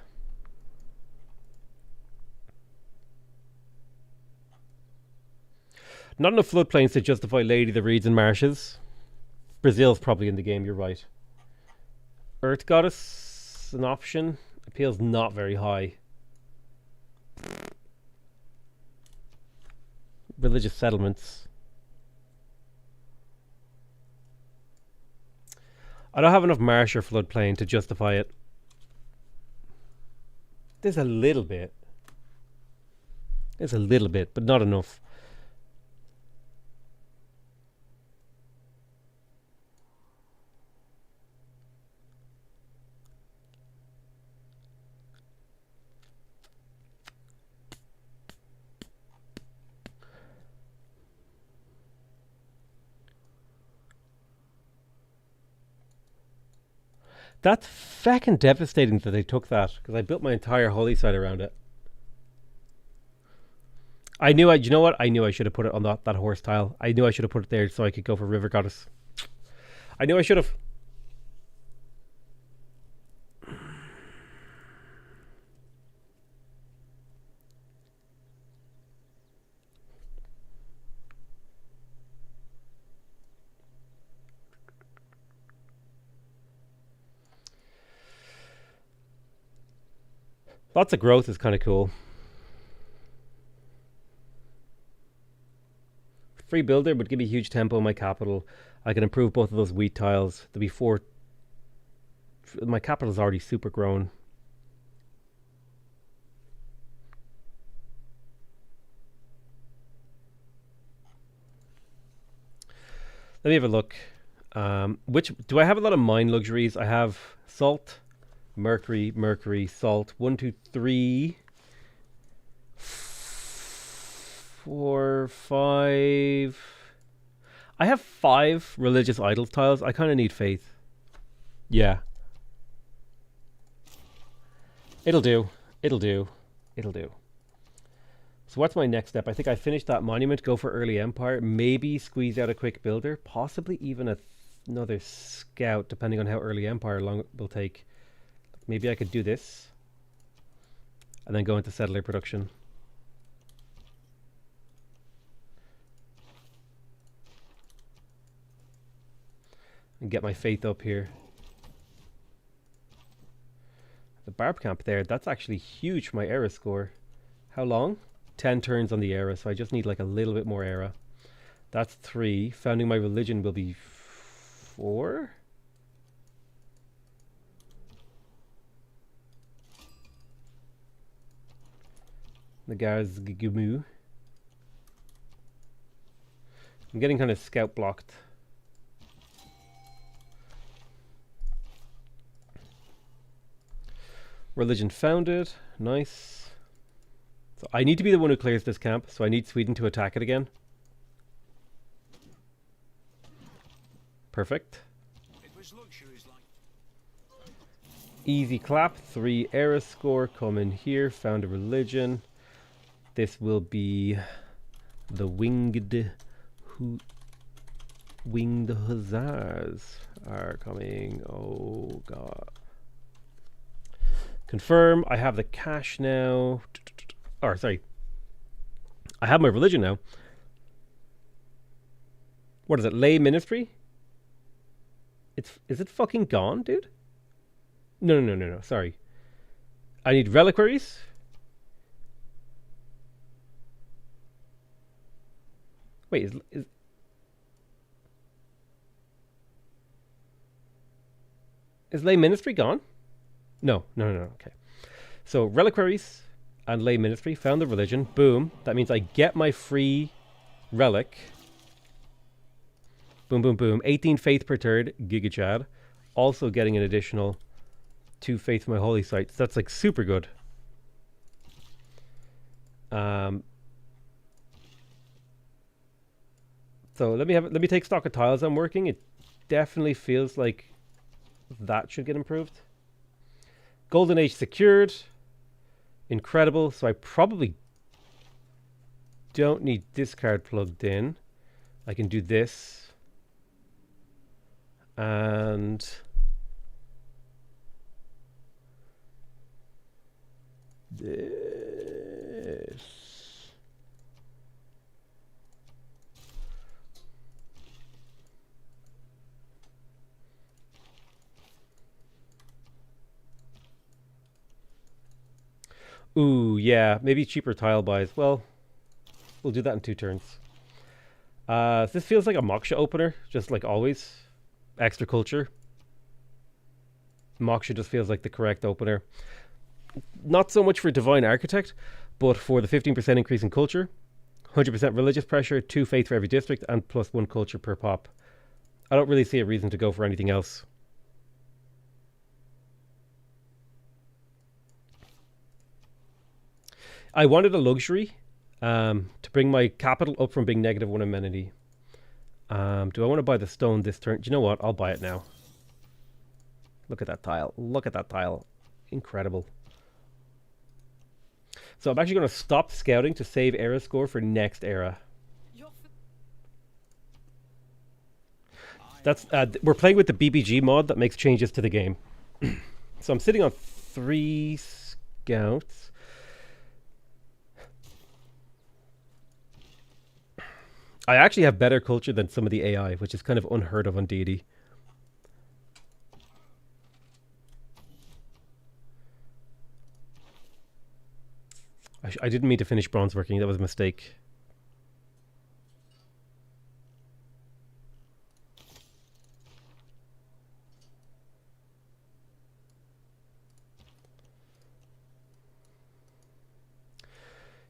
A: Not enough floodplains to justify Lady the Reeds and Marshes. Brazil's probably in the game, you're right. Earth Goddess, an option. Appeal's not very high. Religious settlements. I don't have enough marsh or floodplain to justify it. There's a little bit. There's a little bit, but not enough. That's fucking devastating that they took that, because I built my entire holy site around it. I knew you know what? I knew I should have put it on that horse tile. I knew I should have put it there so I could go for River Goddess. I knew I should have. Lots of growth is kind of cool. Free builder would give me huge tempo in my capital. I can improve both of those wheat tiles. There'll be 4. My capital's already super grown. Let me have a look. Which do I have a lot of mine luxuries? I have salt, mercury, mercury, salt. 1, 2, 3, 4, 5. I have 5 religious idols tiles. I kind of need faith. Yeah. It'll do. It'll do. It'll do. So what's my next step? I think I finished that monument. Go for early empire. Maybe squeeze out a quick builder. Possibly even another scout, depending on how early empire long it will take. Maybe I could do this. And then go into settler production. And get my faith up here. The barb camp there, that's actually huge for my era score. How long? 10 turns on the era, so I just need like a little bit more era. That's 3. Founding my religion will be 4. The guys Gumu. I'm getting kind of scout blocked. Religion founded. Nice. So I need to be the one who clears this camp, so I need Sweden to attack it again. Perfect. Easy clap. 3 era score. Come in here. Found a religion. This will be the winged hussars are coming. Oh god. Confirm. I have the cash now. Or sorry. I have my religion now. What is it? Lay ministry? Is it fucking gone, dude? No. Sorry. I need reliquaries. Wait, is lay ministry gone? No. Okay. So reliquaries and lay ministry. Found the religion. Boom. That means I get my free relic. Boom, boom, boom. 18 faith per turn. Giga Chad. Also getting an additional 2 faith from my holy sites. That's like super good. So let me take stock of tiles I'm working. It definitely feels like that should get improved. Golden Age secured. Incredible. So I probably don't need this card plugged in. I can do this. And this. Ooh, yeah, maybe cheaper tile buys. Well, we'll do that in 2 turns. This feels like a Moksha opener, just like always. Extra culture. Moksha just feels like the correct opener. Not so much for Divine Architect, but for the 15% increase in culture, 100% religious pressure, 2 faith for every district, and plus 1 culture per pop. I don't really see a reason to go for anything else. I wanted a luxury to bring my capital up from being -1 amenity. Do I want to buy the stone this turn? Do you know what? I'll buy it now. Look at that tile. Look at that tile. Incredible. So I'm actually going to stop scouting to save era score for next era. That's we're playing with the BBG mod that makes changes to the game. So I'm sitting on 3 scouts. I actually have better culture than some of the AI, which is kind of unheard of on D&D. I didn't mean to finish bronze working. That was a mistake.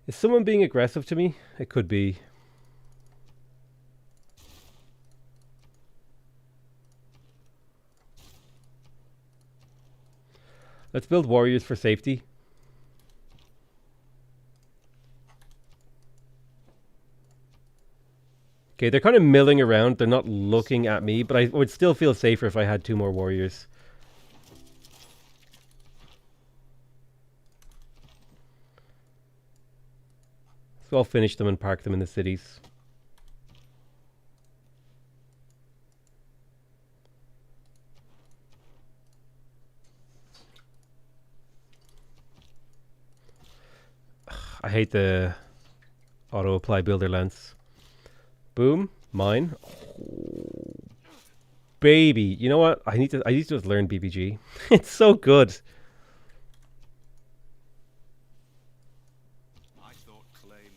A: Is someone being aggressive to me? It could be. Let's build warriors for safety. Okay, they're kind of milling around. They're not looking at me, but I would still feel safer if I had 2 more warriors. So I'll finish them and park them in the cities. I hate the auto-apply builder lens. Boom, mine. Oh, baby, you know what? I need to just learn BBG. It's so good.
C: I thought claim.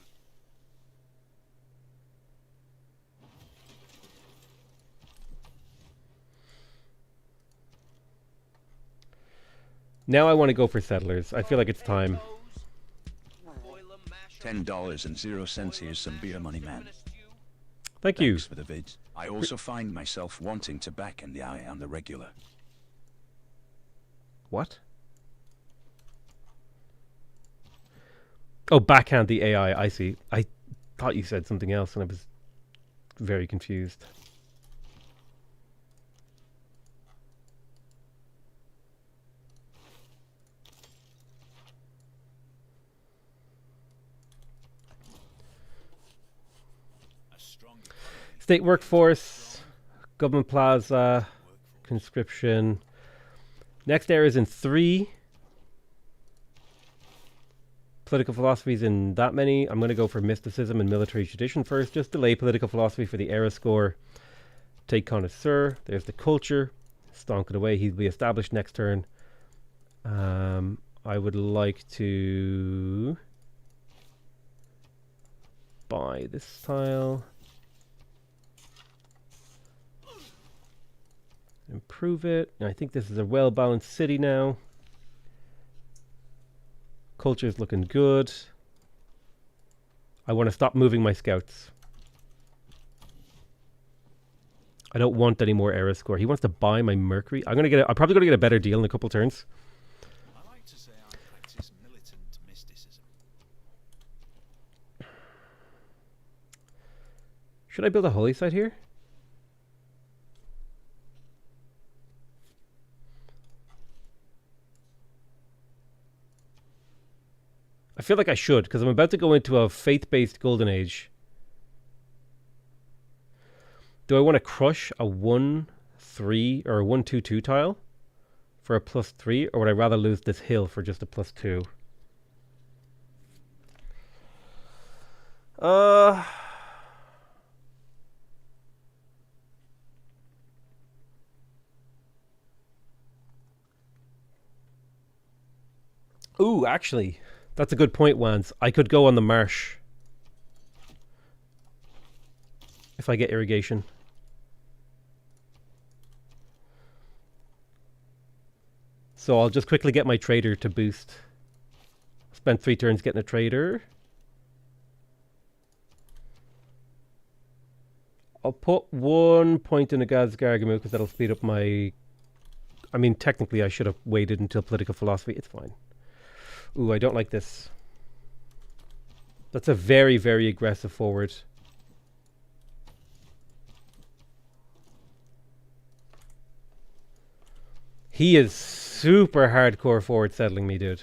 A: Now I want to go for settlers. I feel like it's time.
C: $10.00. Here's some beer money, man.
A: Thank you.
C: Thanks for the vids. I also find myself wanting to back in the eye on the regular.
A: What? Oh, backhand the AI. I see. I thought you said something else and I was very confused. State workforce, government plaza, conscription. Next area is in 3. Political philosophies in that many. I'm going to go for mysticism and military tradition first. Just delay political philosophy for the era score. Take connoisseur. There's the culture. Stonk it away. He'll be established next turn. I would like to buy this tile. Improve it. I think this is a well-balanced city now. Culture's looking good. I want to stop moving my scouts. I don't want any more era score. He wants to buy my mercury. I'm probably gonna get a better deal in a couple turns.
C: I like to say I practice militant mysticism.
A: Should I build a holy site here? I feel like I should, because I'm about to go into a faith-based golden age. Do I want to crush a 1-3 or a 1-2-2 tile for a +3, or would I rather lose this hill for just a +2? Ooh, actually, that's a good point, Wans. I could go on the marsh if I get irrigation. So I'll just quickly get my trader to boost. Spent 3 turns getting a trader. I'll put 1 point in a Gazgargamu because that'll speed up my... I mean, technically I should have waited until political philosophy. It's fine. Ooh, I don't like this. That's a very, very aggressive forward. He is super hardcore forward settling me, dude.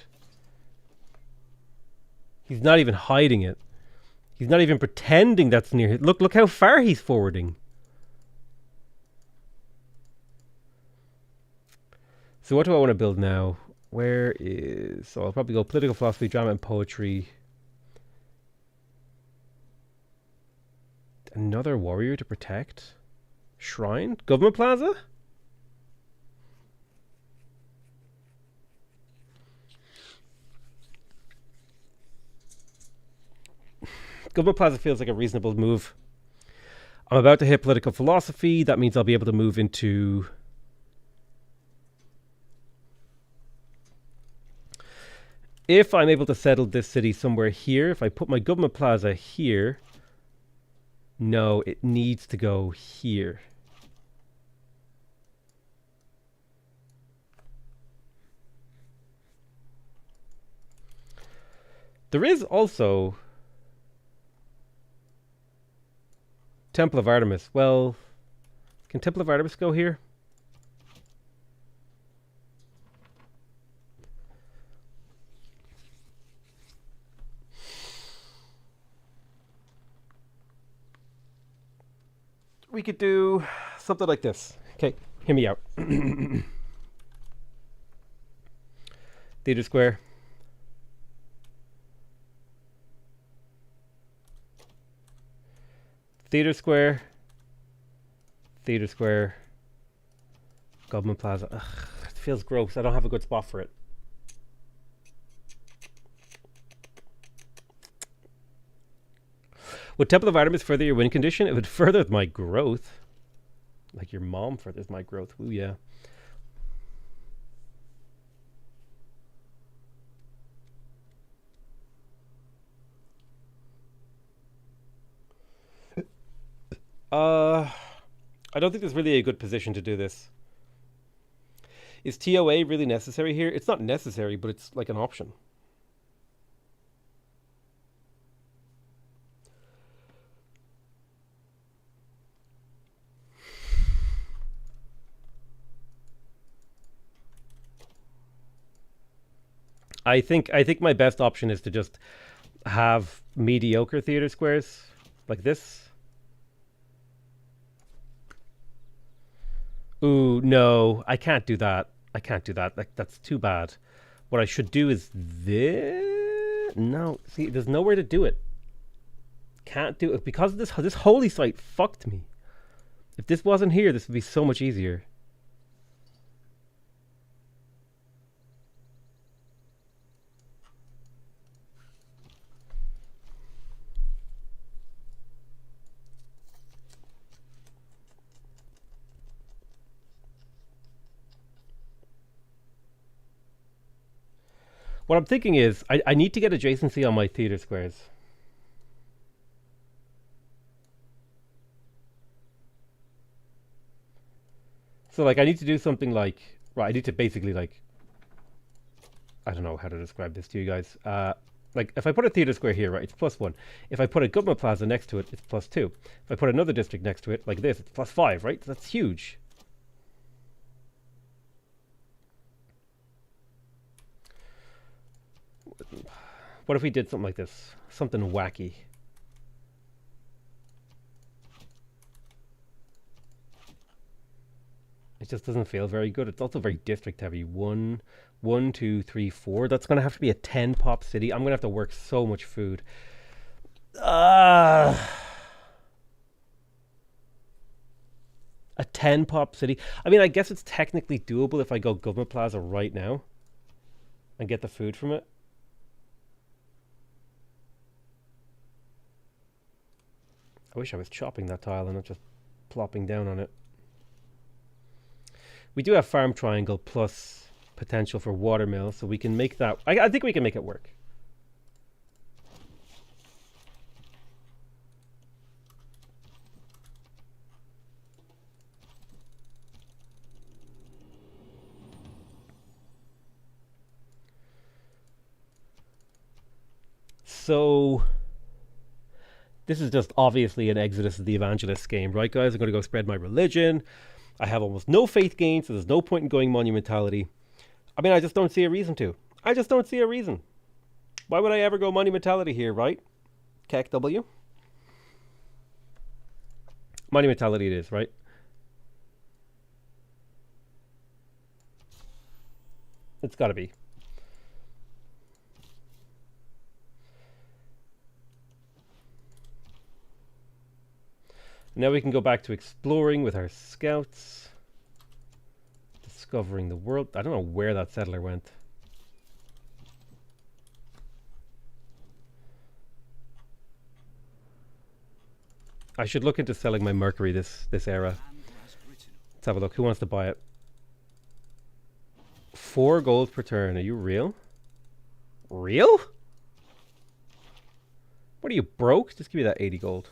A: He's not even hiding it. He's not even pretending that's near him. Look how far he's forwarding. So what do I want to build now? Where is... So I'll probably go political philosophy, drama and poetry. Another warrior to protect? Shrine? Government Plaza? Government Plaza feels like a reasonable move. I'm about to hit political philosophy. That means I'll be able to move into... If I'm able to settle this city somewhere here, if I put my government plaza here... No, it needs to go here. There is also... Temple of Artemis. Well, can Temple of Artemis go here? We could do something like this. Okay, hear me out. Theater Square. Theater Square. Theater Square. Government Plaza. Ugh, it feels gross. I don't have a good spot for it. Would Temple of Artemis further your win condition? It would further my growth. Like your mom furthers my growth. Ooh, yeah. I don't think there's really a good position to do this. Is TOA really necessary here? It's not necessary, but it's like an option. I think my best option is to just have mediocre theater squares like this. Ooh, no, I can't do that. I can't do that. Like, that's too bad. What I should do is this. No, see, there's nowhere to do it. Can't do it because this holy site fucked me. If this wasn't here, this would be so much easier. What I'm thinking is, I need to get adjacency on my theater squares. So, like, I need to do something like... Right, I need to basically, like... I don't know how to describe this to you guys. Like, if I put a theater square here, right, it's +1. If I put a government plaza next to it, it's +2. If I put another district next to it, like this, it's +5, right? That's huge. What if we did something like this? Something wacky. It just doesn't feel very good. It's also very district heavy. 1, 2, 3, 4. That's going to have to be a 10 pop city. I'm going to have to work so much food. A 10 pop city. I mean, I guess it's technically doable if I go government plaza right now and get the food from it. I wish I was chopping that tile and not just plopping down on it. We do have farm triangle plus potential for watermill, so we can make that... I think we can make it work. So... This is just obviously an Exodus of the Evangelist game, right, guys? I'm going to go spread my religion. I have almost no faith gain, so there's no point in going monumentality. I mean, I just don't see a reason to. I just don't see a reason. Why would I ever go monumentality here, right? Kek W. Monumentality it is, right? It's got to be. Now we can go back to exploring with our scouts. Discovering the world. I don't know where that settler went. I should look into selling my mercury this era. Let's have a look. Who wants to buy it? 4 gold per turn. Are you real? Real? What are you, broke? Just give me that 80 gold.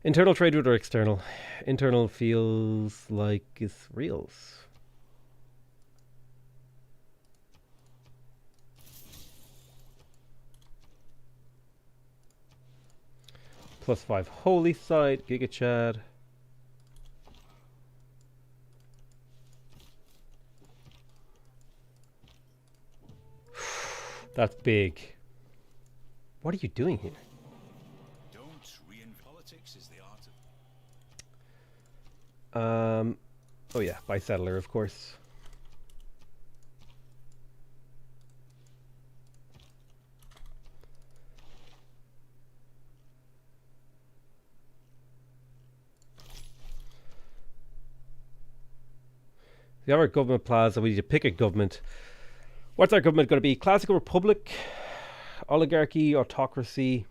A: Internal trade route or external? Internal feels like it's reals. +5 holy site, Giga Chad. That's big. What are you doing here?
C: Politics is the art of...
A: Oh yeah, by settler, of course. We have our government plaza. We need to pick a government. What's our government going to be? Classical Republic, oligarchy, autocracy.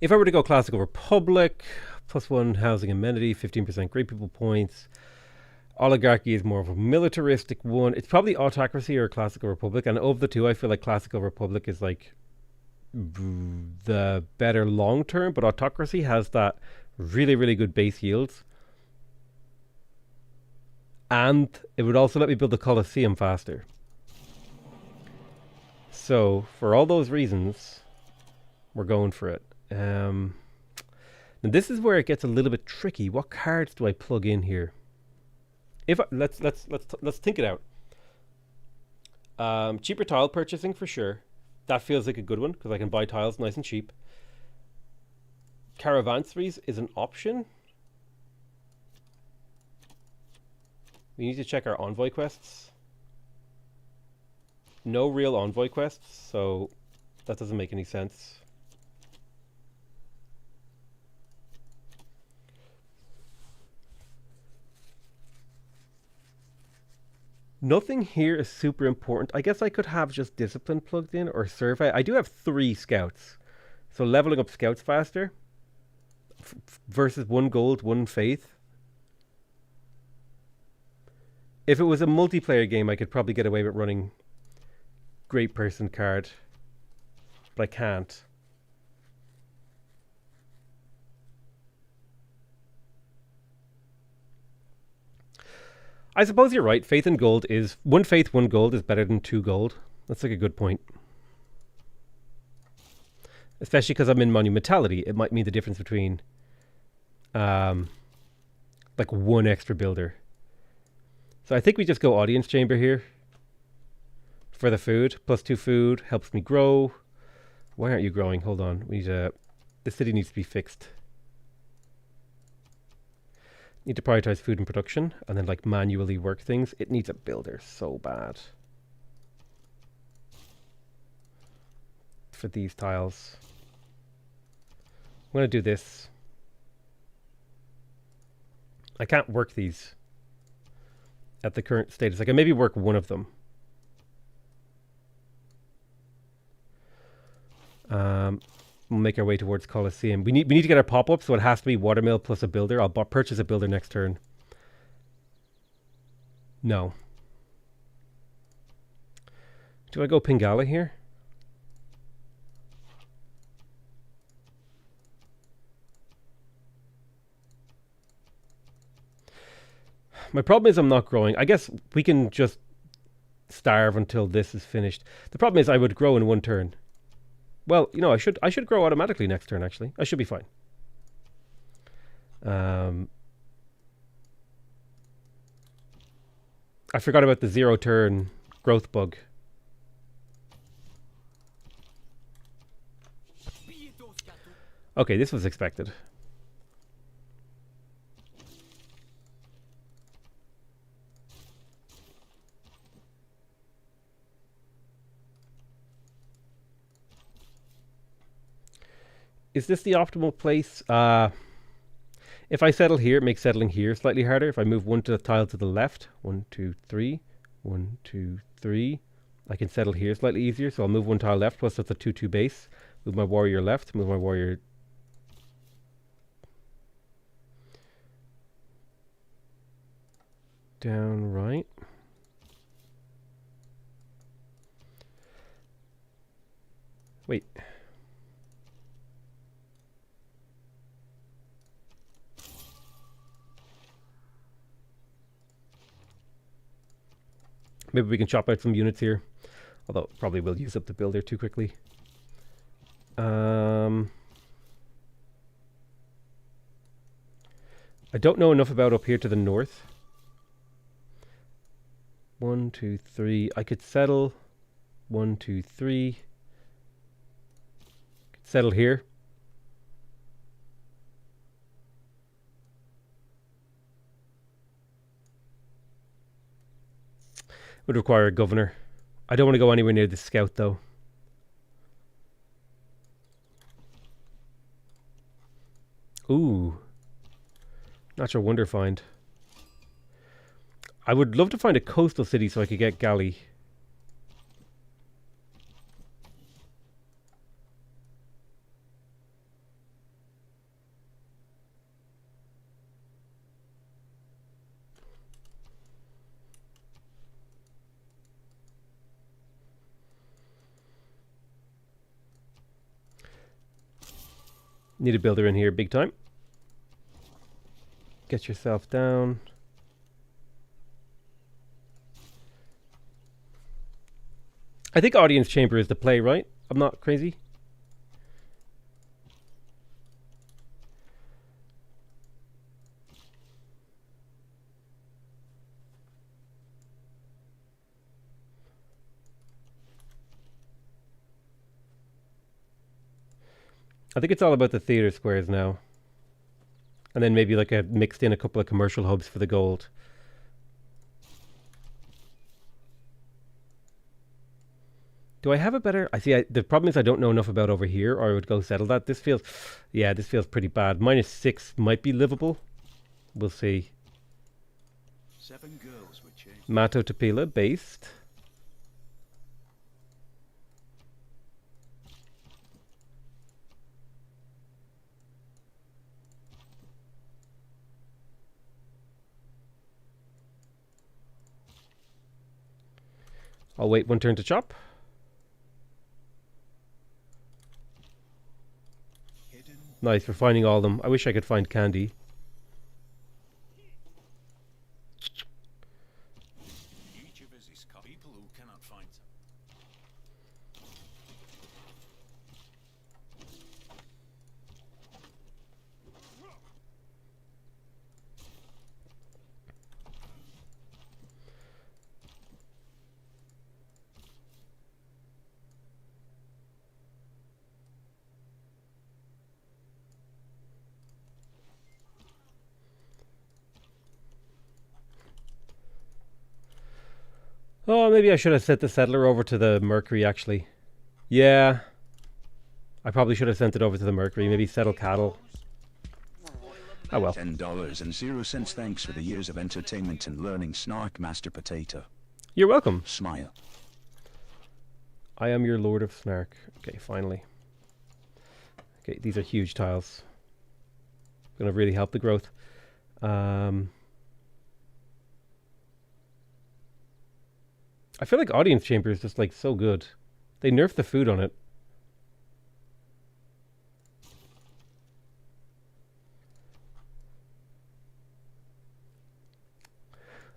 A: If I were to go Classical Republic, +1 housing amenity, 15% great people points. Oligarchy is more of a militaristic one. It's probably autocracy or Classical Republic. And of the two, I feel like Classical Republic is like the better long term, but autocracy has that really, really good base yields. And it would also let me build the Colosseum faster. So, for all those reasons, we're going for it. Now this is where it gets a little bit tricky. What cards do I plug in here? If I, let's think it out. Cheaper tile purchasing for sure. That feels like a good one because I can buy tiles nice and cheap. Caravanseries is an option. We need to check our envoy quests. No real envoy quests, so that doesn't make any sense. Nothing here is super important. I guess I could have just discipline plugged in or survey. I do have 3 scouts. So leveling up scouts faster versus 1 gold, 1 faith. If it was a multiplayer game, I could probably get away with running great person card. But I can't. I suppose you're right. Faith and gold is 1 faith, 1 gold is better than 2 gold. That's like a good point. Especially because I'm in monumentality. It might mean the difference between like 1 extra builder. So I think we just go audience chamber here for the food. +2 food helps me grow. Why aren't you growing? Hold on. We need to. The city needs to be fixed. Need to prioritize food and production and then like manually work things. It needs a builder so bad for these tiles. I'm going to do this. I can't work these at the current status. I can maybe work one of them. We'll make our way towards Colosseum. We need to get our pop-up, so it has to be watermill plus a builder. I'll purchase a builder next turn. No. Do I go Pingala here? My problem is I'm not growing. I guess we can just starve until this is finished. The problem is I would grow in 1 turn. Well, you know, I should grow automatically next turn, actually. I should be fine. I forgot about the 0 turn growth bug. Okay, this was expected. Is this the optimal place? If I settle here, it makes settling here slightly harder. If I move one tile to the left, 1, 2, 3, 1, 2, 3, I can settle here slightly easier. So I'll move one tile left, plus that's a 2-2 base. Move my warrior left, move my warrior down right. Wait. Maybe we can chop out some units here. Although probably will use up the builder too quickly. I don't know enough about up here to the north. 1, 2, 3. I could settle 1, 2, 3. Could settle here. Would require a governor. I don't want to go anywhere near the scout though. Ooh. Natural wonder find. I would love to find a coastal city so I could get galley. Need a builder in here big time. Get yourself down. I think audience chamber is the play, right? I'm not crazy. I think it's all about the theater squares now. And then maybe like mixed in a couple of commercial hubs for the gold. Do I have a better... the problem is I don't know enough about over here, or I would go settle that. This feels... Yeah, this feels pretty bad. -6 might be livable. We'll see.
C: 7 girls were changed.
A: Mato Tapila, based. I'll wait one turn to chop. Nice, we're finding all of them. I wish I could find candy.
C: People who cannot find.
A: Oh, maybe I should have sent the settler over to the Mercury, actually. Yeah. I probably should have sent it over to the Mercury. Maybe settle cattle. Oh well.
C: $10.00 thanks for the years of entertainment and learning, Snark Master Potato.
A: You're welcome.
C: Smile.
A: I am your Lord of Snark. Okay, finally. Okay, these are huge tiles. Gonna really help the growth. I feel like Audience Chamber is just like so good. They nerfed the food on it.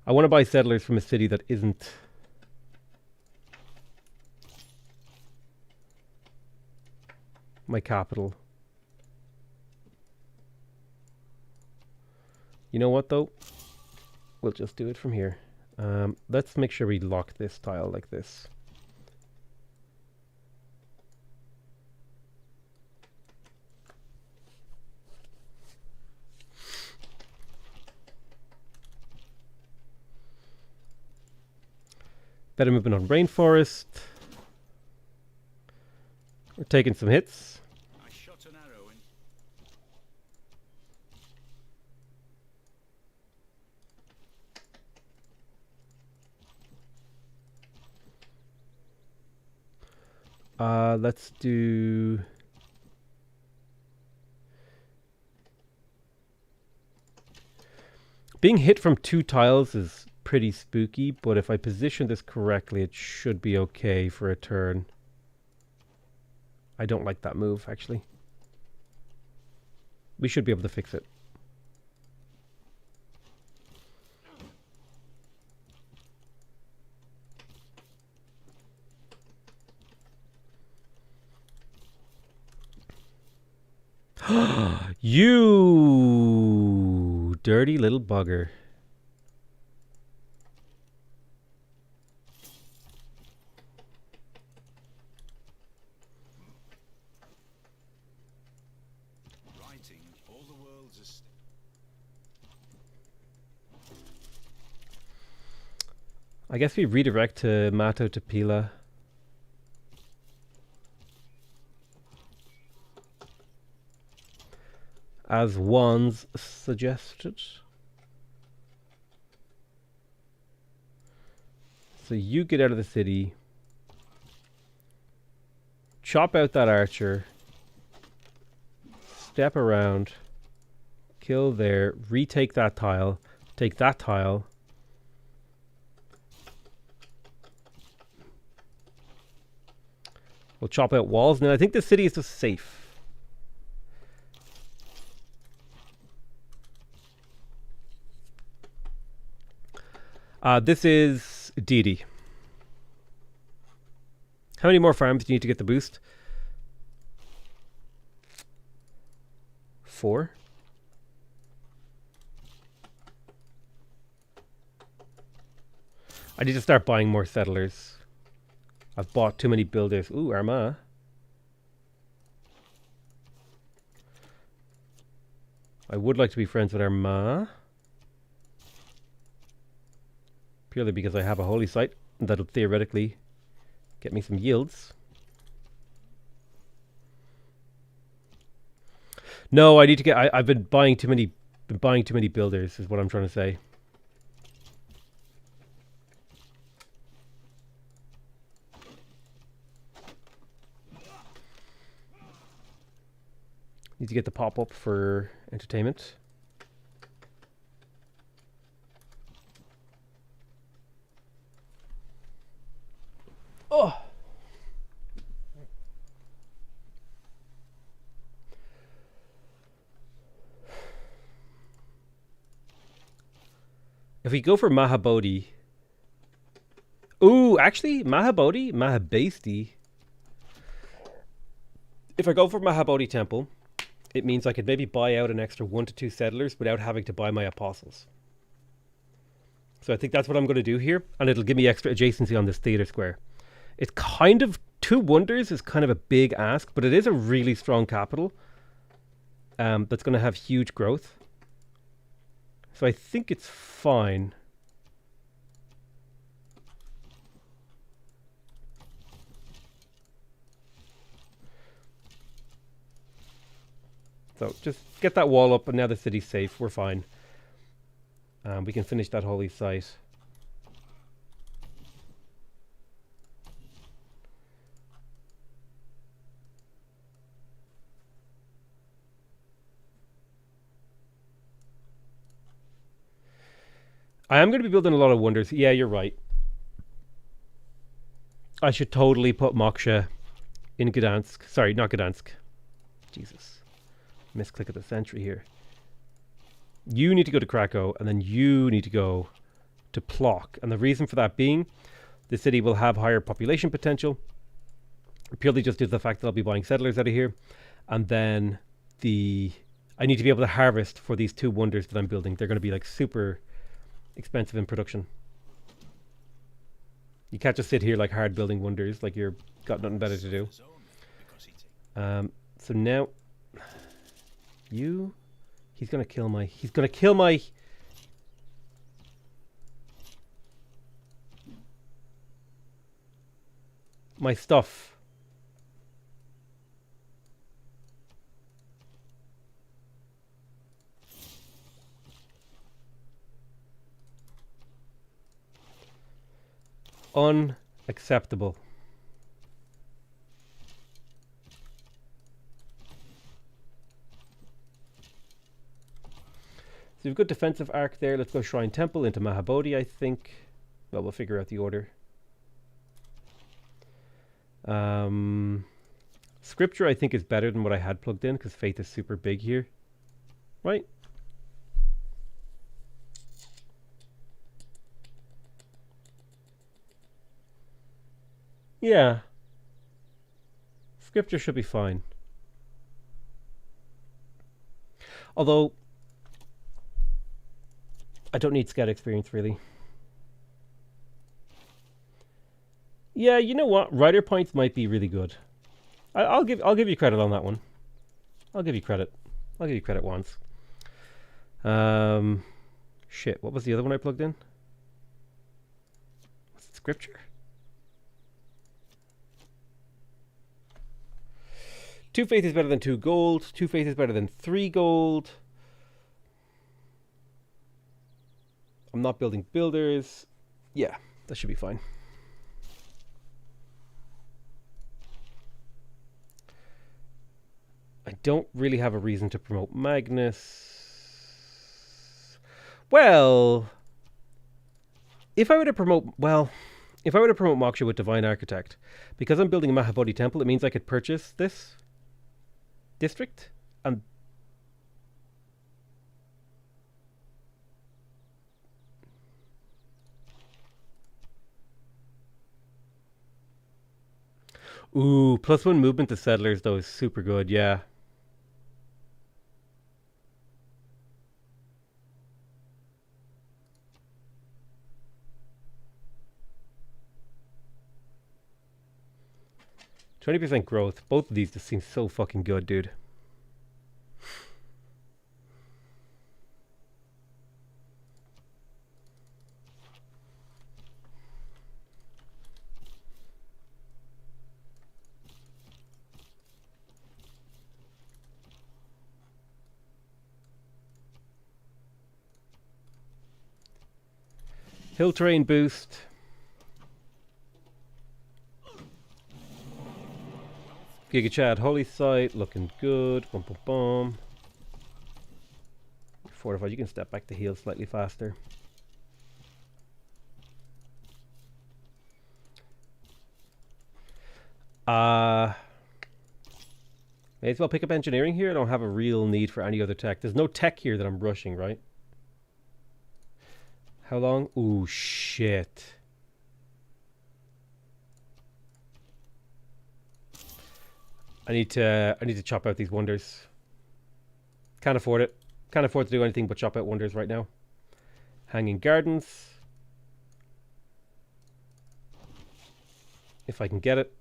A: I want to buy settlers from a city that isn't... my capital. You know what though? We'll just do it from here. Let's make sure we lock this tile like this. Better movement on rainforest. We're taking some hits.
C: I shot an arrow in.
A: Let's do... Being hit from 2 tiles is pretty spooky, but if I position this correctly, it should be okay for a turn. I don't like that move, actually. We should be able to fix it. You dirty little bugger.
C: Writing all the world's a
A: I guess we redirect to Mato Tapila. As Wands suggested. So you get out of the city. Chop out that archer. Step around. Kill there. Retake that tile. Take that tile. We'll chop out walls. Now I think the city is just safe. This is Didi. How many more farms do you need to get the boost? 4. I need to start buying more settlers. I've bought too many builders. Ooh, Armagh. I would like to be friends with Armagh. Purely because I have a holy site that'll theoretically get me some yields. No, I need to get. I've been buying too many builders. Is what I'm trying to say. Need to get the pop up for entertainment. Oh. If we go for Mahabodhi. Ooh, actually, Mahabasti. If I go for Mahabodhi Temple, it means I could maybe buy out an extra 1 to 2 settlers without having to buy my apostles. So I think that's what I'm going to do here, and it'll give me extra adjacency on this theater square. It's kind of 2 wonders is kind of a big ask, but it is a really strong capital that's going to have huge growth. So I think it's fine. So just get that wall up, and now the city's safe. We're fine. We can finish that holy site. I am going to be building a lot of wonders. Yeah, you're right. I should totally put Moksha in Gdansk. Sorry, not Gdansk. Jesus. Misclick of the century here. You need to go to Krakow, and then you need to go to Plock. And the reason for that being, the city will have higher population potential. Purely just due to the fact that I'll be buying settlers out of here. And then I need to be able to harvest for these 2 wonders that I'm building. They're going to be like super expensive in production. You can't just sit here like hard building wonders like you're got nothing better to do. So now he's gonna kill my my stuff. Unacceptable. So we've got defensive arc there. Let's go Shrine Temple into Mahabodhi, I think. Well, we'll figure out the order. Scripture, I think, is better than what I had plugged in because faith is super big here. Right? Yeah. Scripture should be fine. Although, I don't need scout experience, really. Yeah, you know what? Rider points might be really good. I'll give you credit on that one. I'll give you credit. I'll give you credit once. Shit, what was the other one I plugged in? Was it Scripture? 2 faith is better than 2 gold. 2 faith is better than 3 gold. I'm not building builders. Yeah, that should be fine. I don't really have a reason to promote Magnus. Well, if I were to promote Moksha with Divine Architect, because I'm building a Mahabodhi temple, it means I could purchase this district and ooh, +1 movement to settlers though is super good, yeah. %20 growth. Both of these just seem so fucking good, dude. Hill terrain boost. Giga Chad Holy Site looking good. Boom, boom, boom. Fortified, you can step back to heal slightly faster. May as well pick up engineering here. I don't have a real need for any other tech. There's no tech here that I'm rushing, right? How long? Ooh, shit. I need to chop out these wonders. Can't afford it. Can't afford to do anything but chop out wonders right now. Hanging Gardens. If I can get it.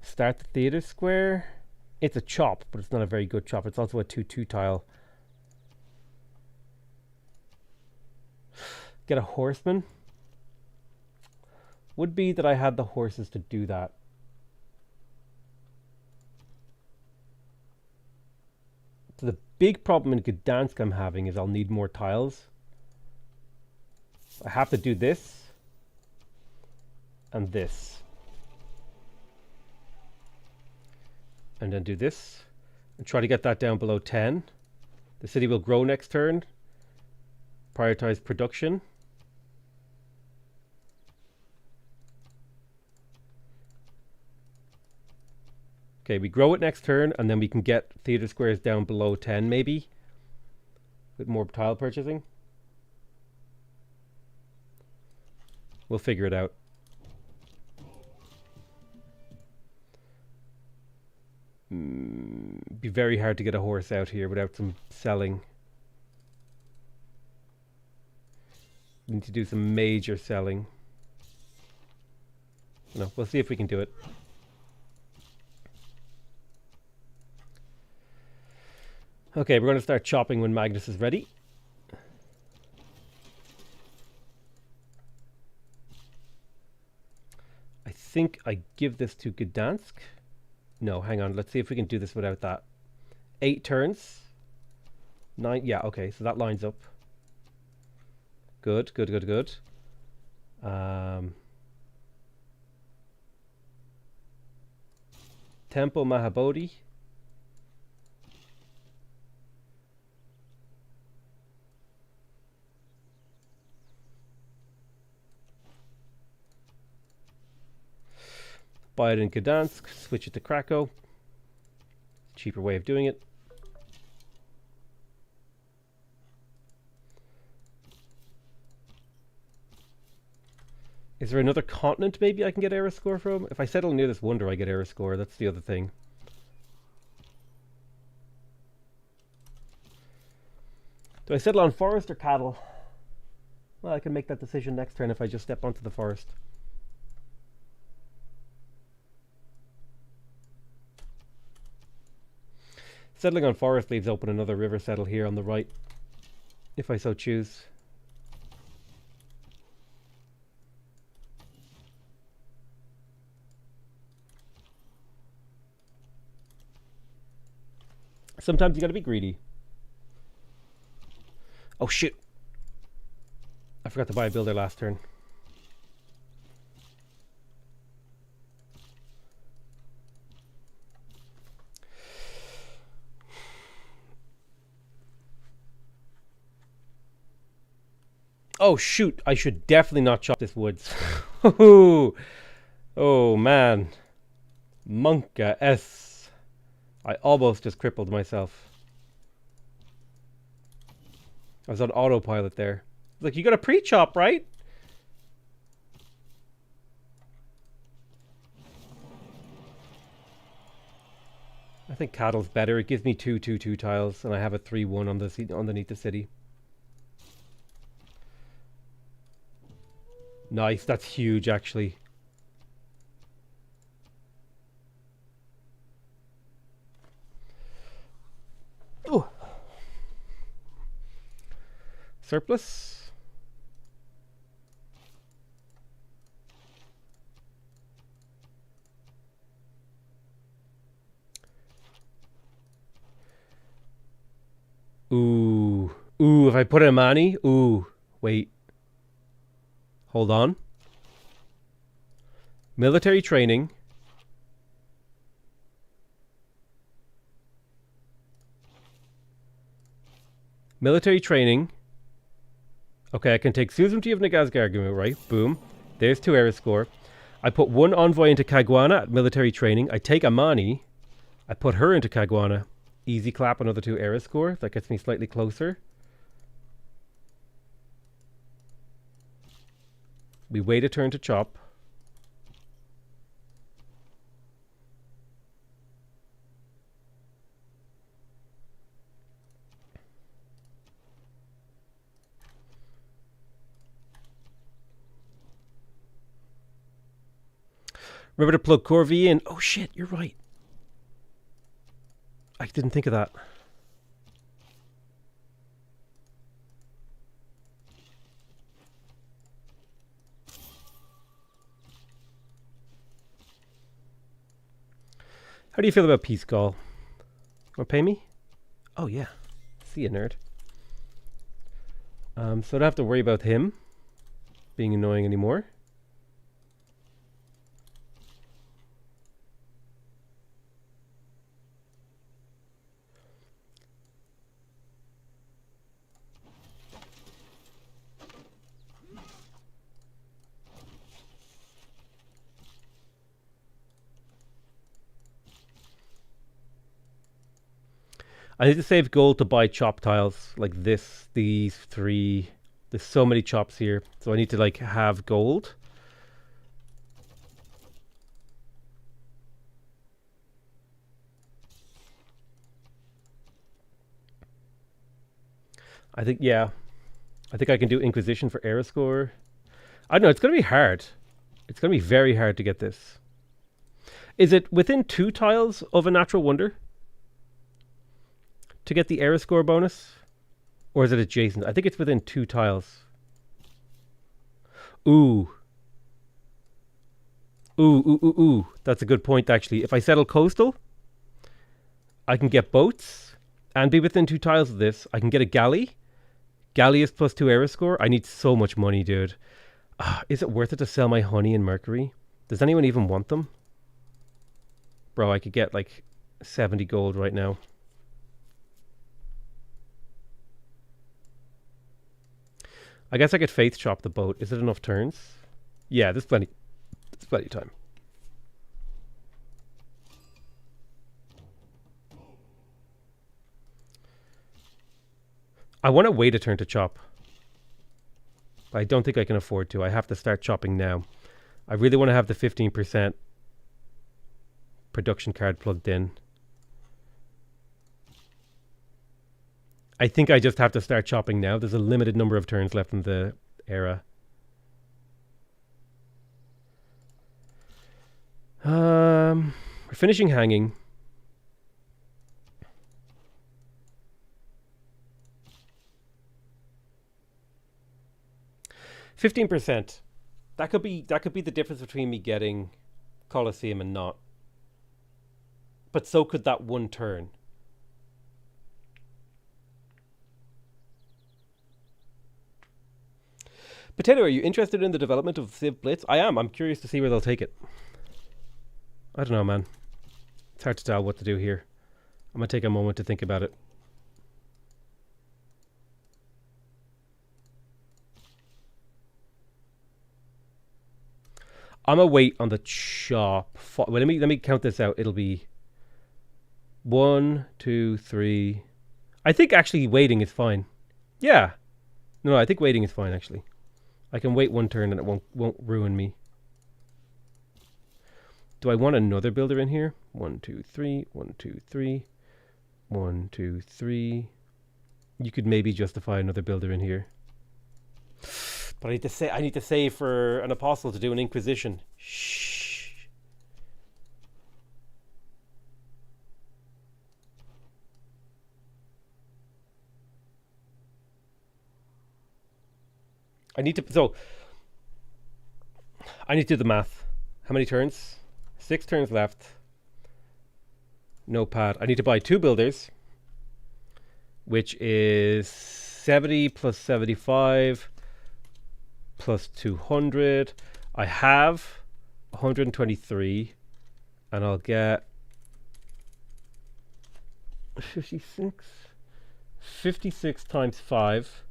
A: Start the theater square. It's a chop, but it's not a very good chop. It's also a 2-2 tile. Get a horseman. Would be that I had the horses to do that. So the big problem in Gdansk I'm having is I'll need more tiles. I have to do this and this. And then do this and try to get that down below 10. The city will grow next turn. Prioritize production. Okay, we grow it next turn and then we can get theater squares down below 10 maybe with more tile purchasing. We'll figure it out. Be very hard to get a horse out here without some selling. We need to do some major selling. No, we'll see if we can do it. Okay, we're going to start chopping when Magnus is ready. I think I give this to Gdansk. No, hang on. Let's see if we can do this without that. 8 turns. 9. Yeah, okay. So that lines up. Good, good, good, good. Tempo Mahabodhi. Buy it in Gdansk, switch it to Krakow. Cheaper way of doing it. Is there another continent maybe I can get era score from? If I settle near this wonder, I get era score. That's the other thing. Do I settle on forest or cattle? Well, I can make that decision next turn if I just step onto the forest. Settling on forest leaves open another river settle here on the right, if I so choose. Sometimes you gotta be greedy. Oh shit! I forgot to buy a builder last turn. Oh shoot, I should definitely not chop this woods. Oh man. Monka S. I almost just crippled myself. I was on autopilot there. Like, you got a pre-chop, right? I think cattle's better. It gives me 2/2/2 tiles, and I have a 3/1 on the underneath the city. Nice, that's huge actually. Oh. Surplus. Ooh. Ooh, if I put in money, ooh. Wait. Hold on. Military training. Military training. Okay, I can take Suzumti of Nagazgargamu, right? Boom. There's 2 era score. I put 1 envoy into Kagwana at military training. I take Amani. I put her into Kagwana. Easy clap, another 2 era score. That gets me slightly closer. We wait a turn to chop. Remember to plug Corvi in. Oh shit, you're right. I didn't think of that. How do you feel about Peace Call? Want to pay me? Oh yeah. See ya, nerd. So I don't have to worry about him being annoying anymore. I need to save gold to buy chop tiles like this, these 3. There's so many chops here, so I need to like have gold. I think, yeah. I think I can do Inquisition for era score. I don't know, it's going to be hard. It's going to be very hard to get this. Is it within 2 tiles of a natural wonder? to get the era score bonus? Or is it adjacent? I think it's within 2 tiles. Ooh. Ooh. That's a good point, actually. If I settle coastal, I can get boats and be within 2 tiles of this. I can get a galley. Galley is +2 era score. I need so much money, dude. Is it worth it to sell my honey and mercury? Does anyone even want them? Bro, I could get like 70 gold right now. I guess I could faith chop the boat. Is it enough turns? Yeah, there's plenty. There's plenty of time. I want to wait a turn to chop. I don't think I can afford to. I have to start chopping now. I really want to have the 15% production card plugged in. I think I just have to start chopping now. There's a limited number of turns left in the era. We're finishing hanging. %. That could be the difference between me getting Colosseum and not. But so could that one turn. Potato, are you interested in the development of Civ Blitz? I am. I'm curious to see where they'll take it. I don't know, man. It's hard to tell what to do here. I'm going to take a moment to think about it. I'm going to wait on the chop. Well, let me count this out. It'll be 1, 2, 3. I think actually waiting is fine. Yeah. No, I think waiting is fine, actually. I can wait one turn and it won't ruin me. Do I want another builder in here? 1, 2, 3. 1, 2, 3. 1, 2, 3. You could maybe justify another builder in here. But I need to save for an apostle to do an inquisition. Shh. I need to do the math. How many turns? 6 turns left. No pad. I need to buy 2 builders, which is 70 plus 75 plus 200. I have 123, and I'll get 56 times 5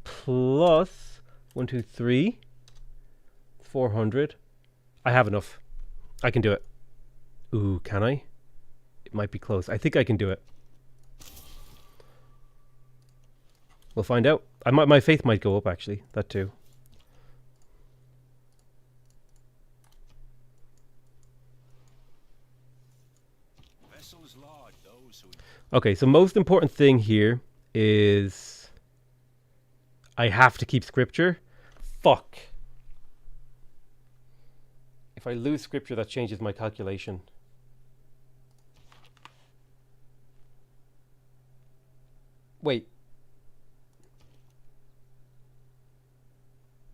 A: plus 1, 2, 3, 400. I have enough. I can do it. Ooh, can I? It might be close. I think I can do it. We'll find out. My faith might go up, actually. That too. Okay, so most important thing here is I have to keep scripture. Fuck. If I lose scripture, that changes my calculation. Wait.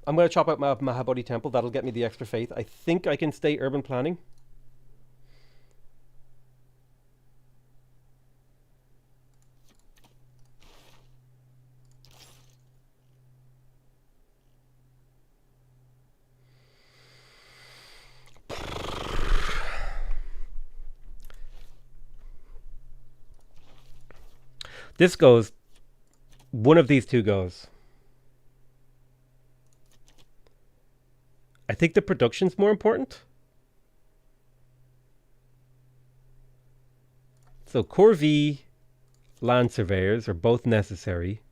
A: I'm going to chop out my Mahabodhi Temple. That'll get me the extra faith. I think I can stay urban planning. This goes. One of these two goes. I think the production's more important. So Corvée, land surveyors are both necessary.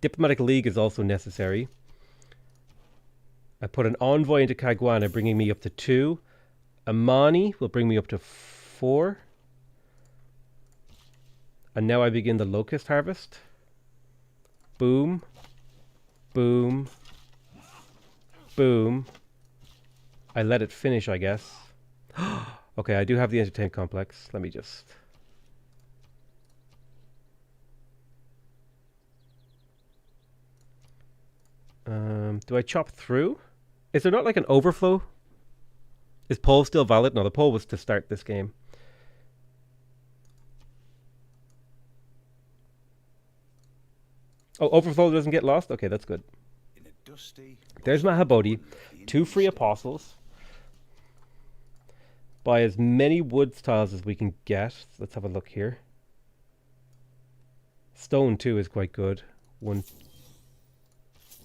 A: Diplomatic League is also necessary. I put an envoy into Caguana, bringing me up to 2. Amani will bring me up to 4. And now I begin the locust harvest. Boom. Boom. Boom. I let it finish, I guess. Okay, I do have the entertainment complex. Let me just... do I chop through? Is there not like an overflow? Is poll still valid? No, the poll was to start this game. Oh, overflow doesn't get lost? Okay, that's good. There's Mahabodhi. 2 free apostles. Buy as many wood tiles as we can get. Let's have a look here. Stone 2 is quite good. 1,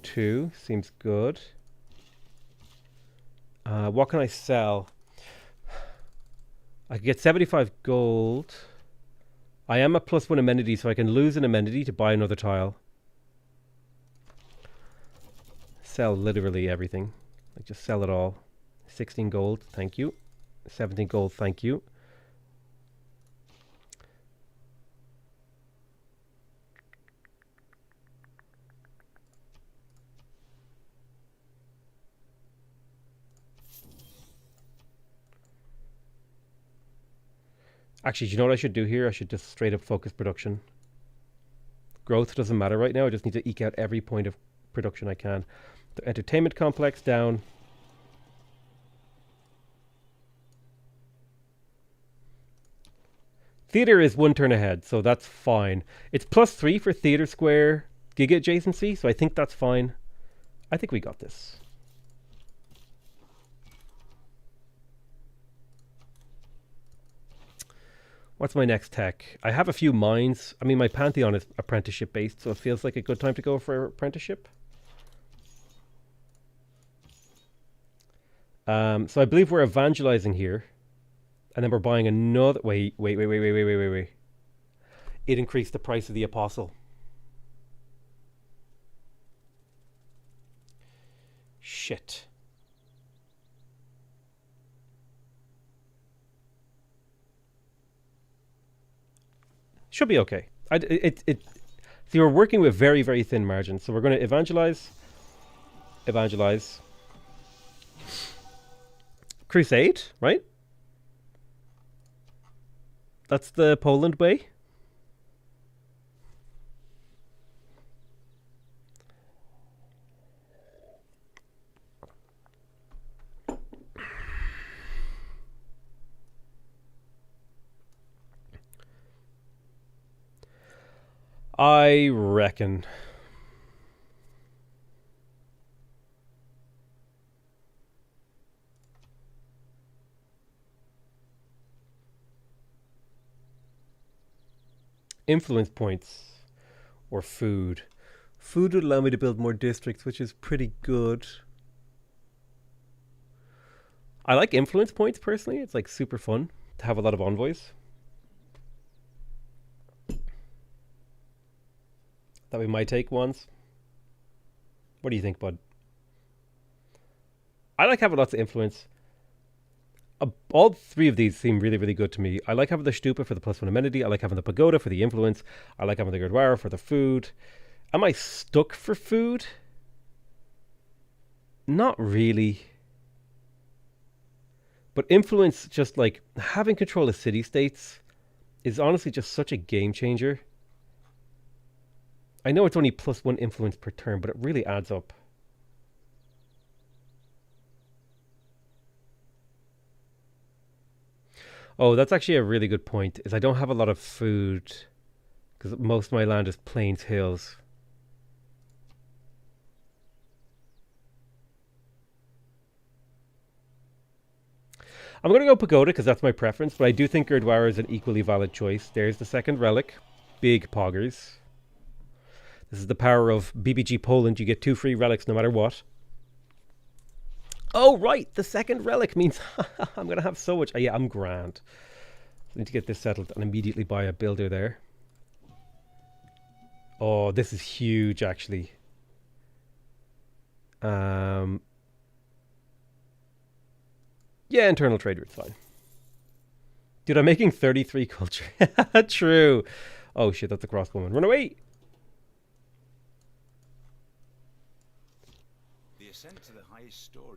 A: 2 seems good. What can I sell? I can get 75 gold. I am a +1 amenity, so I can lose an amenity to buy another tile. Sell literally everything. Like, just sell it all. 16 gold, thank you. 17 gold, thank you. Actually, do you know what I should do here? I should just straight up focus production. Growth doesn't matter right now. I just need to eke out every point of production I can. The entertainment complex down. Theater is 1 turn ahead, so that's fine. It's +3 for theater square giga adjacency, so I think that's fine. I think we got this. What's my next tech? I have a few mines. I mean, my Pantheon is apprenticeship based, so it feels like a good time to go for apprenticeship. So I believe we're evangelizing here. And then we're buying another... Wait. It increased the price of the apostle. Shit. Should be okay. So you're working with very, very thin margins. So we're going to evangelize. Crusade, right? That's the Poland way. I reckon. Influence points or food. Food would allow me to build more districts, which is pretty good. I like influence points personally. It's like super fun to have a lot of envoys. That we might take ones. What do you think, bud? I like having lots of influence. All 3 of these seem really, really good to me. I like having the Stupa for the +1 amenity. I like having the Pagoda for the influence. I like having the Gurdwara for the food. Am I stuck for food? Not really. But influence, just like having control of city-states, is honestly just such a game changer. I know it's only +1 influence per turn, but it really adds up. Oh, that's actually a really good point, is I don't have a lot of food, because most of my land is plains hills. I'm going to go Pagoda, because that's my preference, but I do think Gurdwara is an equally valid choice. There's the second relic. Big poggers. This is the power of BBG Poland. You get 2 free relics no matter what. Oh, right. The second relic means I'm going to have so much. Oh, yeah, I'm grand. I need to get this settled and immediately buy a builder there. Oh, this is huge, actually. Yeah, internal trade route's fine. Dude, I'm making 33 culture. True. Oh, shit, that's a crossbowman. Run away!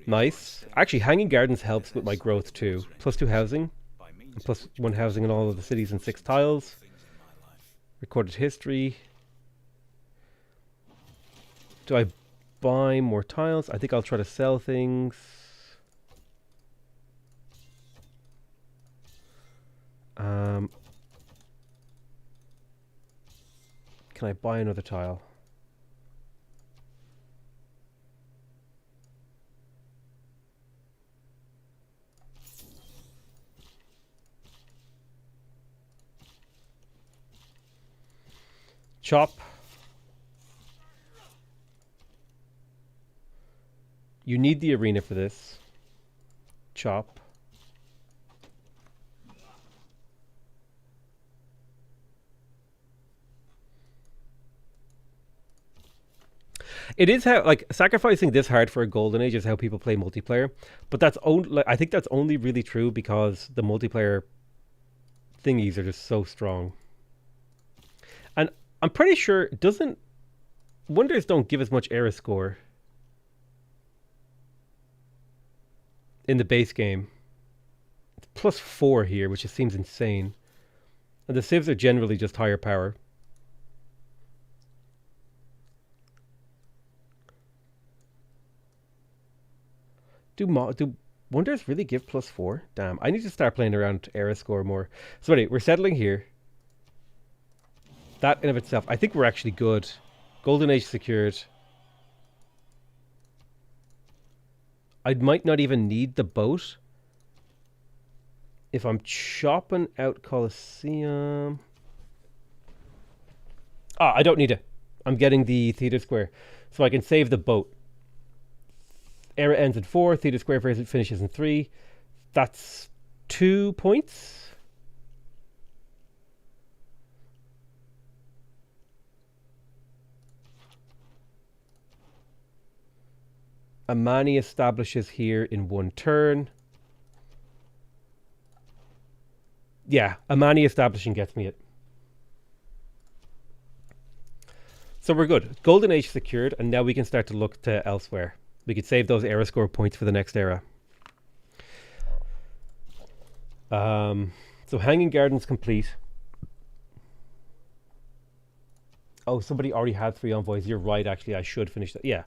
A: Nice. Actually, Hanging Gardens helps with my growth too. +2 housing. Plus one housing in all of the cities and 6 tiles. Recorded history. Do I buy more tiles? I think I'll try to sell things. Can I buy another tile? Chop. You need the arena for this. Chop. It is how, like, sacrificing this hard for a golden age is how people play multiplayer, but that's only, like, I think that's only really true because the multiplayer thingies are just so strong. And I'm pretty sure wonders don't give as much era score in the base game. It's +4 here, which just seems insane. And the civs are generally just higher power. Do wonders really give +4? Damn, I need to start playing around era score more. So anyway, we're settling here. That in of itself, I think we're actually good. Golden Age secured. I might not even need the boat. If I'm chopping out Colosseum... I don't need it. I'm getting the theater square. So I can save the boat. Era ends in 4, theater square finishes in 3. That's 2 points. Amani establishes here in 1 turn. Yeah, Amani establishing gets me it. So we're good. Golden Age secured, and now we can start to look to elsewhere. We could save those era score points for the next era. So Hanging Gardens complete. Oh, somebody already had 3 envoys. You're right, actually. I should finish that. Yeah.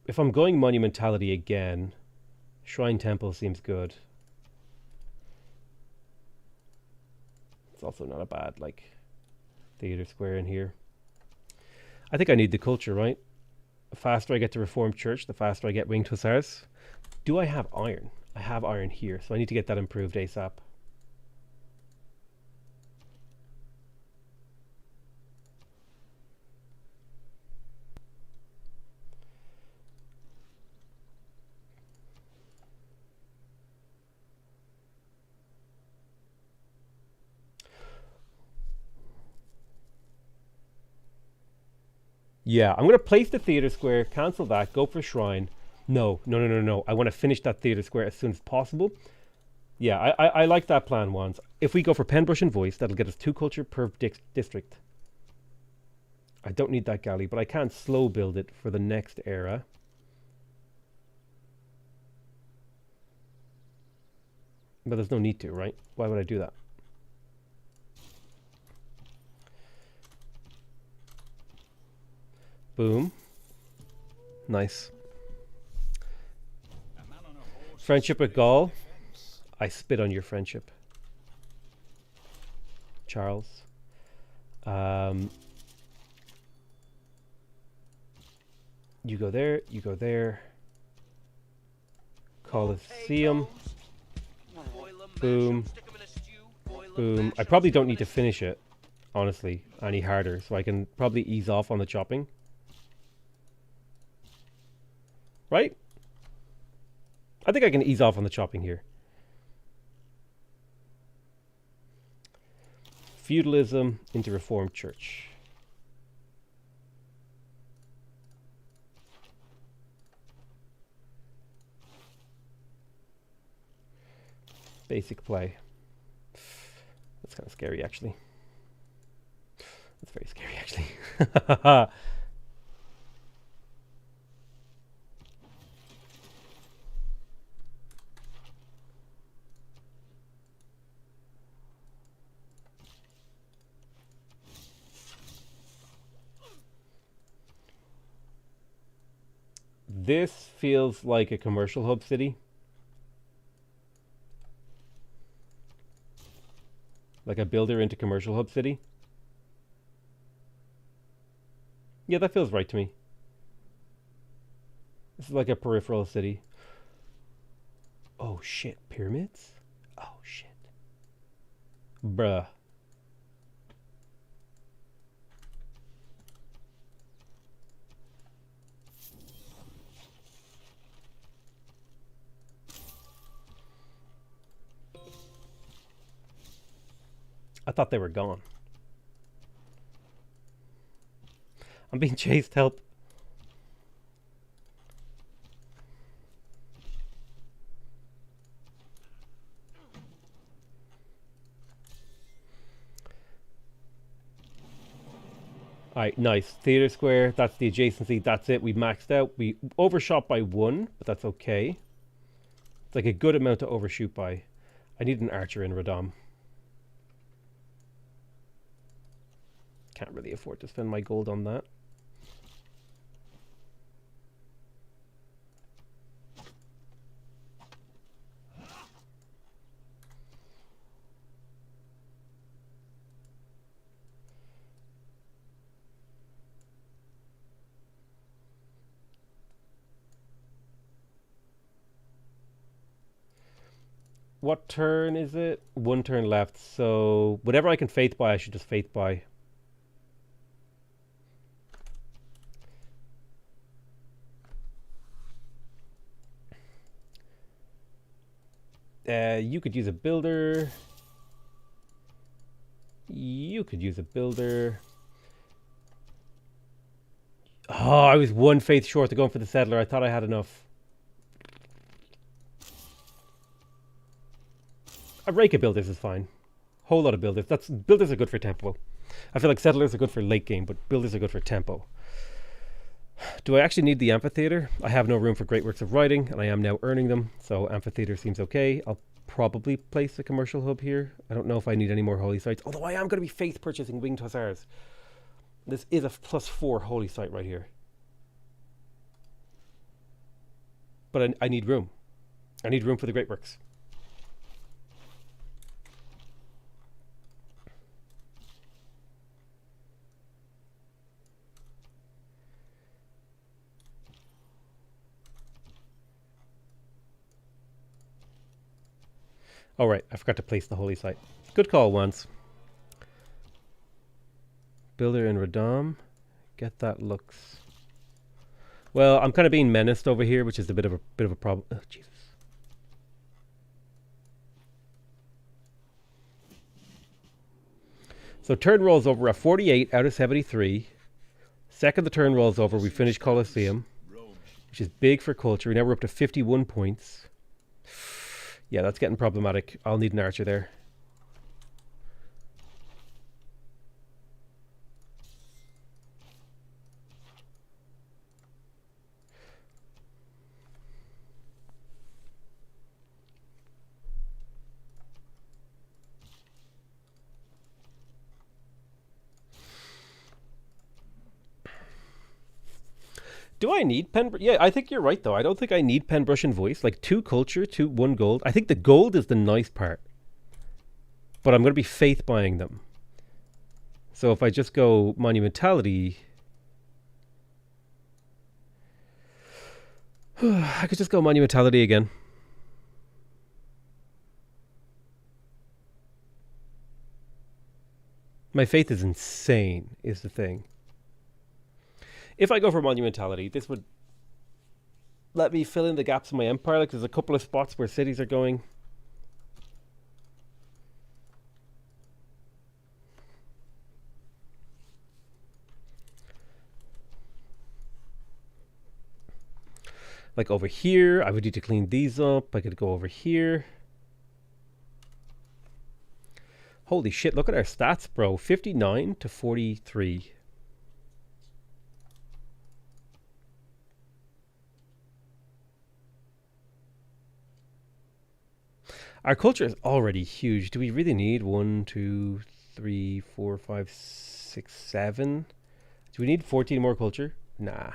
A: If I'm going Monumentality again, Shrine Temple seems good. It's also not a bad, like, theater square in here. I think I need the culture, right? The faster I get to Reformed Church, the faster I get Winged Hussars. Do I have iron? I have iron here, so I need to get that improved ASAP. Yeah, I'm going to place the theater square, cancel that, go for shrine. No. I want to finish that theater square as soon as possible. Yeah, I like that plan, Wands. If we go for Penbrush and Voice, that'll get us 2 culture per district. I don't need that galley, but I can slow build it for the next era. But there's no need to, right? Why would I do that? Boom. Nice. Friendship with Gaul. I spit on your friendship. Charles. You go there, you go there. Colosseum. Boom. Boom. I probably don't need to finish it, honestly, any harder, so I can probably ease off on the chopping. Right? I think I can ease off on the chopping here. Feudalism into Reformed Church. Basic play. That's kind of scary, actually. That's very scary, actually. This feels like a commercial hub city. Like a builder into commercial hub city. Yeah, that feels right to me. This is like a peripheral city. Oh shit, pyramids? Oh shit. Bruh. I thought they were gone. I'm being chased, help. Alright, nice. Theater Square, that's the adjacency, that's it. We maxed out. We overshot by 1, but that's okay. It's like a good amount to overshoot by. I need an archer in Radom. Can't really afford to spend my gold on that. What turn is it? 1 turn left, so whatever I can faith by, I should just faith by. You could use a builder. You could use a builder. Oh, I was 1 faith short to going for the settler. I thought I had enough. A rake of builders is fine. Whole lot of builders. Builders are good for tempo. I feel like settlers are good for late game, but builders are good for tempo. Do I actually need the amphitheater? I have no room for great works of writing, and I am now earning them, so amphitheater seems okay. I'll probably place a commercial hub here. I don't know if I need any more holy sites, although I am going to be faith purchasing winged hussars. This is a +4 holy site right here. But I need room. I need room for the great works. Oh, right. I forgot to place the holy site. Good call once. Builder in Radom. Get that looks. Well, I'm kind of being menaced over here, which is a bit of a problem. Oh, Jesus. So turn rolls over at 48 out of 73. Second the turn rolls over, we finish Colosseum, which is big for culture. Now we're up to 51 points. Yeah, that's getting problematic. I'll need an archer there. Do I need pen? Yeah, I think you're right, though. I don't think I need pen, brush, and voice. Like 2 culture, 1 gold. I think the gold is the nice part. But I'm going to be faith buying them. So if I just go monumentality... I could just go monumentality again. My faith is insane, is the thing. If I go for monumentality, this would let me fill in the gaps in my empire. Like there's a couple of spots where cities are going. Like over here, I would need to clean these up. I could go over here. Holy shit, look at our stats, bro. 59 to 43. Our culture is already huge. Do we really need 1, 2, 3, 4, 5, 6, 7? Do we need 14 more culture? Nah.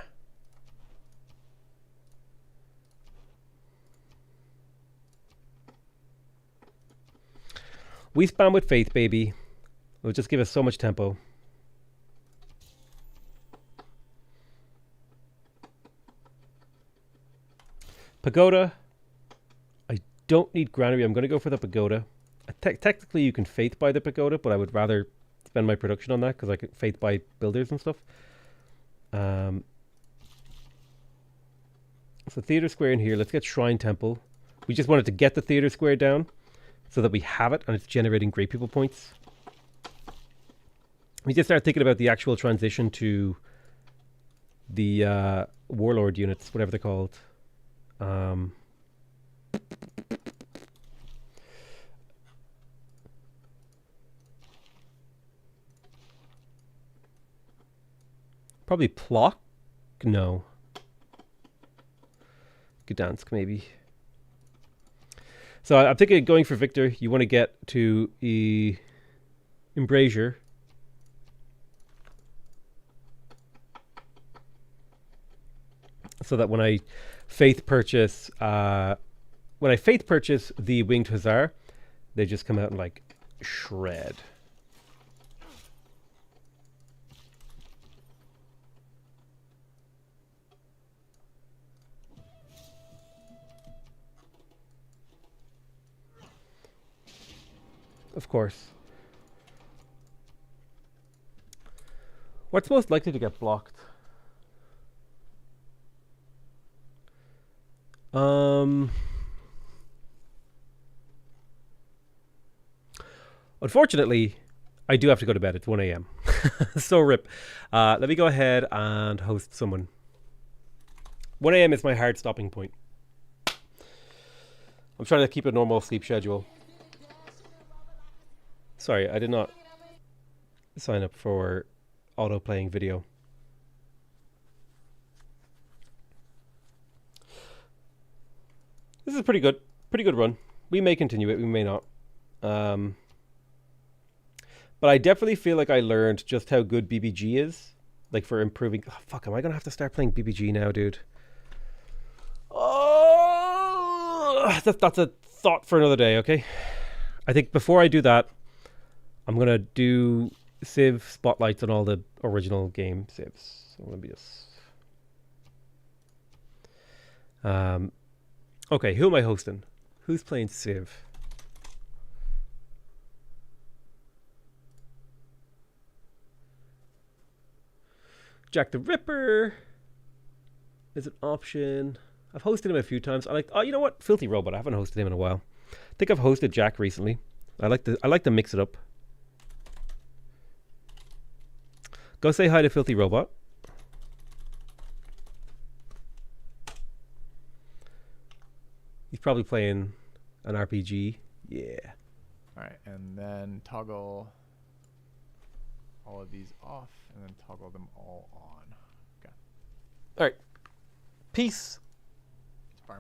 A: We spam with faith, baby. It'll just give us so much tempo. Pagoda. I don't need granary. I'm going to go for the pagoda. Technically, you can faith buy the pagoda, but I would rather spend my production on that because I could faith buy builders and stuff. So theater square in here. Let's get shrine temple. We just wanted to get the theater square down so that we have it and it's generating great people points. We just start thinking about the actual transition to the warlord units, whatever they're called. Probably Plock? No. Gdansk, maybe. So I'm thinking of going for Victor. You want to get to Embrasure. So that when I faith purchase the winged hussar, they just come out and like shred. Of course. What's most likely to get blocked? Unfortunately, I do have to go to bed. It's 1 a.m. So rip. Let me go ahead and host someone. 1 a.m. is my hard stopping point. I'm trying to keep a normal sleep schedule. Sorry, I did not sign up for auto-playing video. This is pretty good run. We may continue it, we may not. But I definitely feel like I learned just how good BBG is. Like for improving... Oh, fuck, am I going to have to start playing BBG now, dude? Oh, that's a thought for another day, okay? I think before I do that, I'm going to do Civ spotlights on all the original game Civs. So let me just... okay, who am I hosting? Who's playing Civ? Jack the Ripper is an option. I've hosted him a few times. I like. Oh, you know what? Filthy Robot. I haven't hosted him in a while. I think I've hosted Jack recently. I like to mix it up. Go say hi to Filthy Robot. He's probably playing an RPG. Yeah.
D: All right, and then toggle all of these off, and then toggle them all on. Okay.
A: All right. Peace.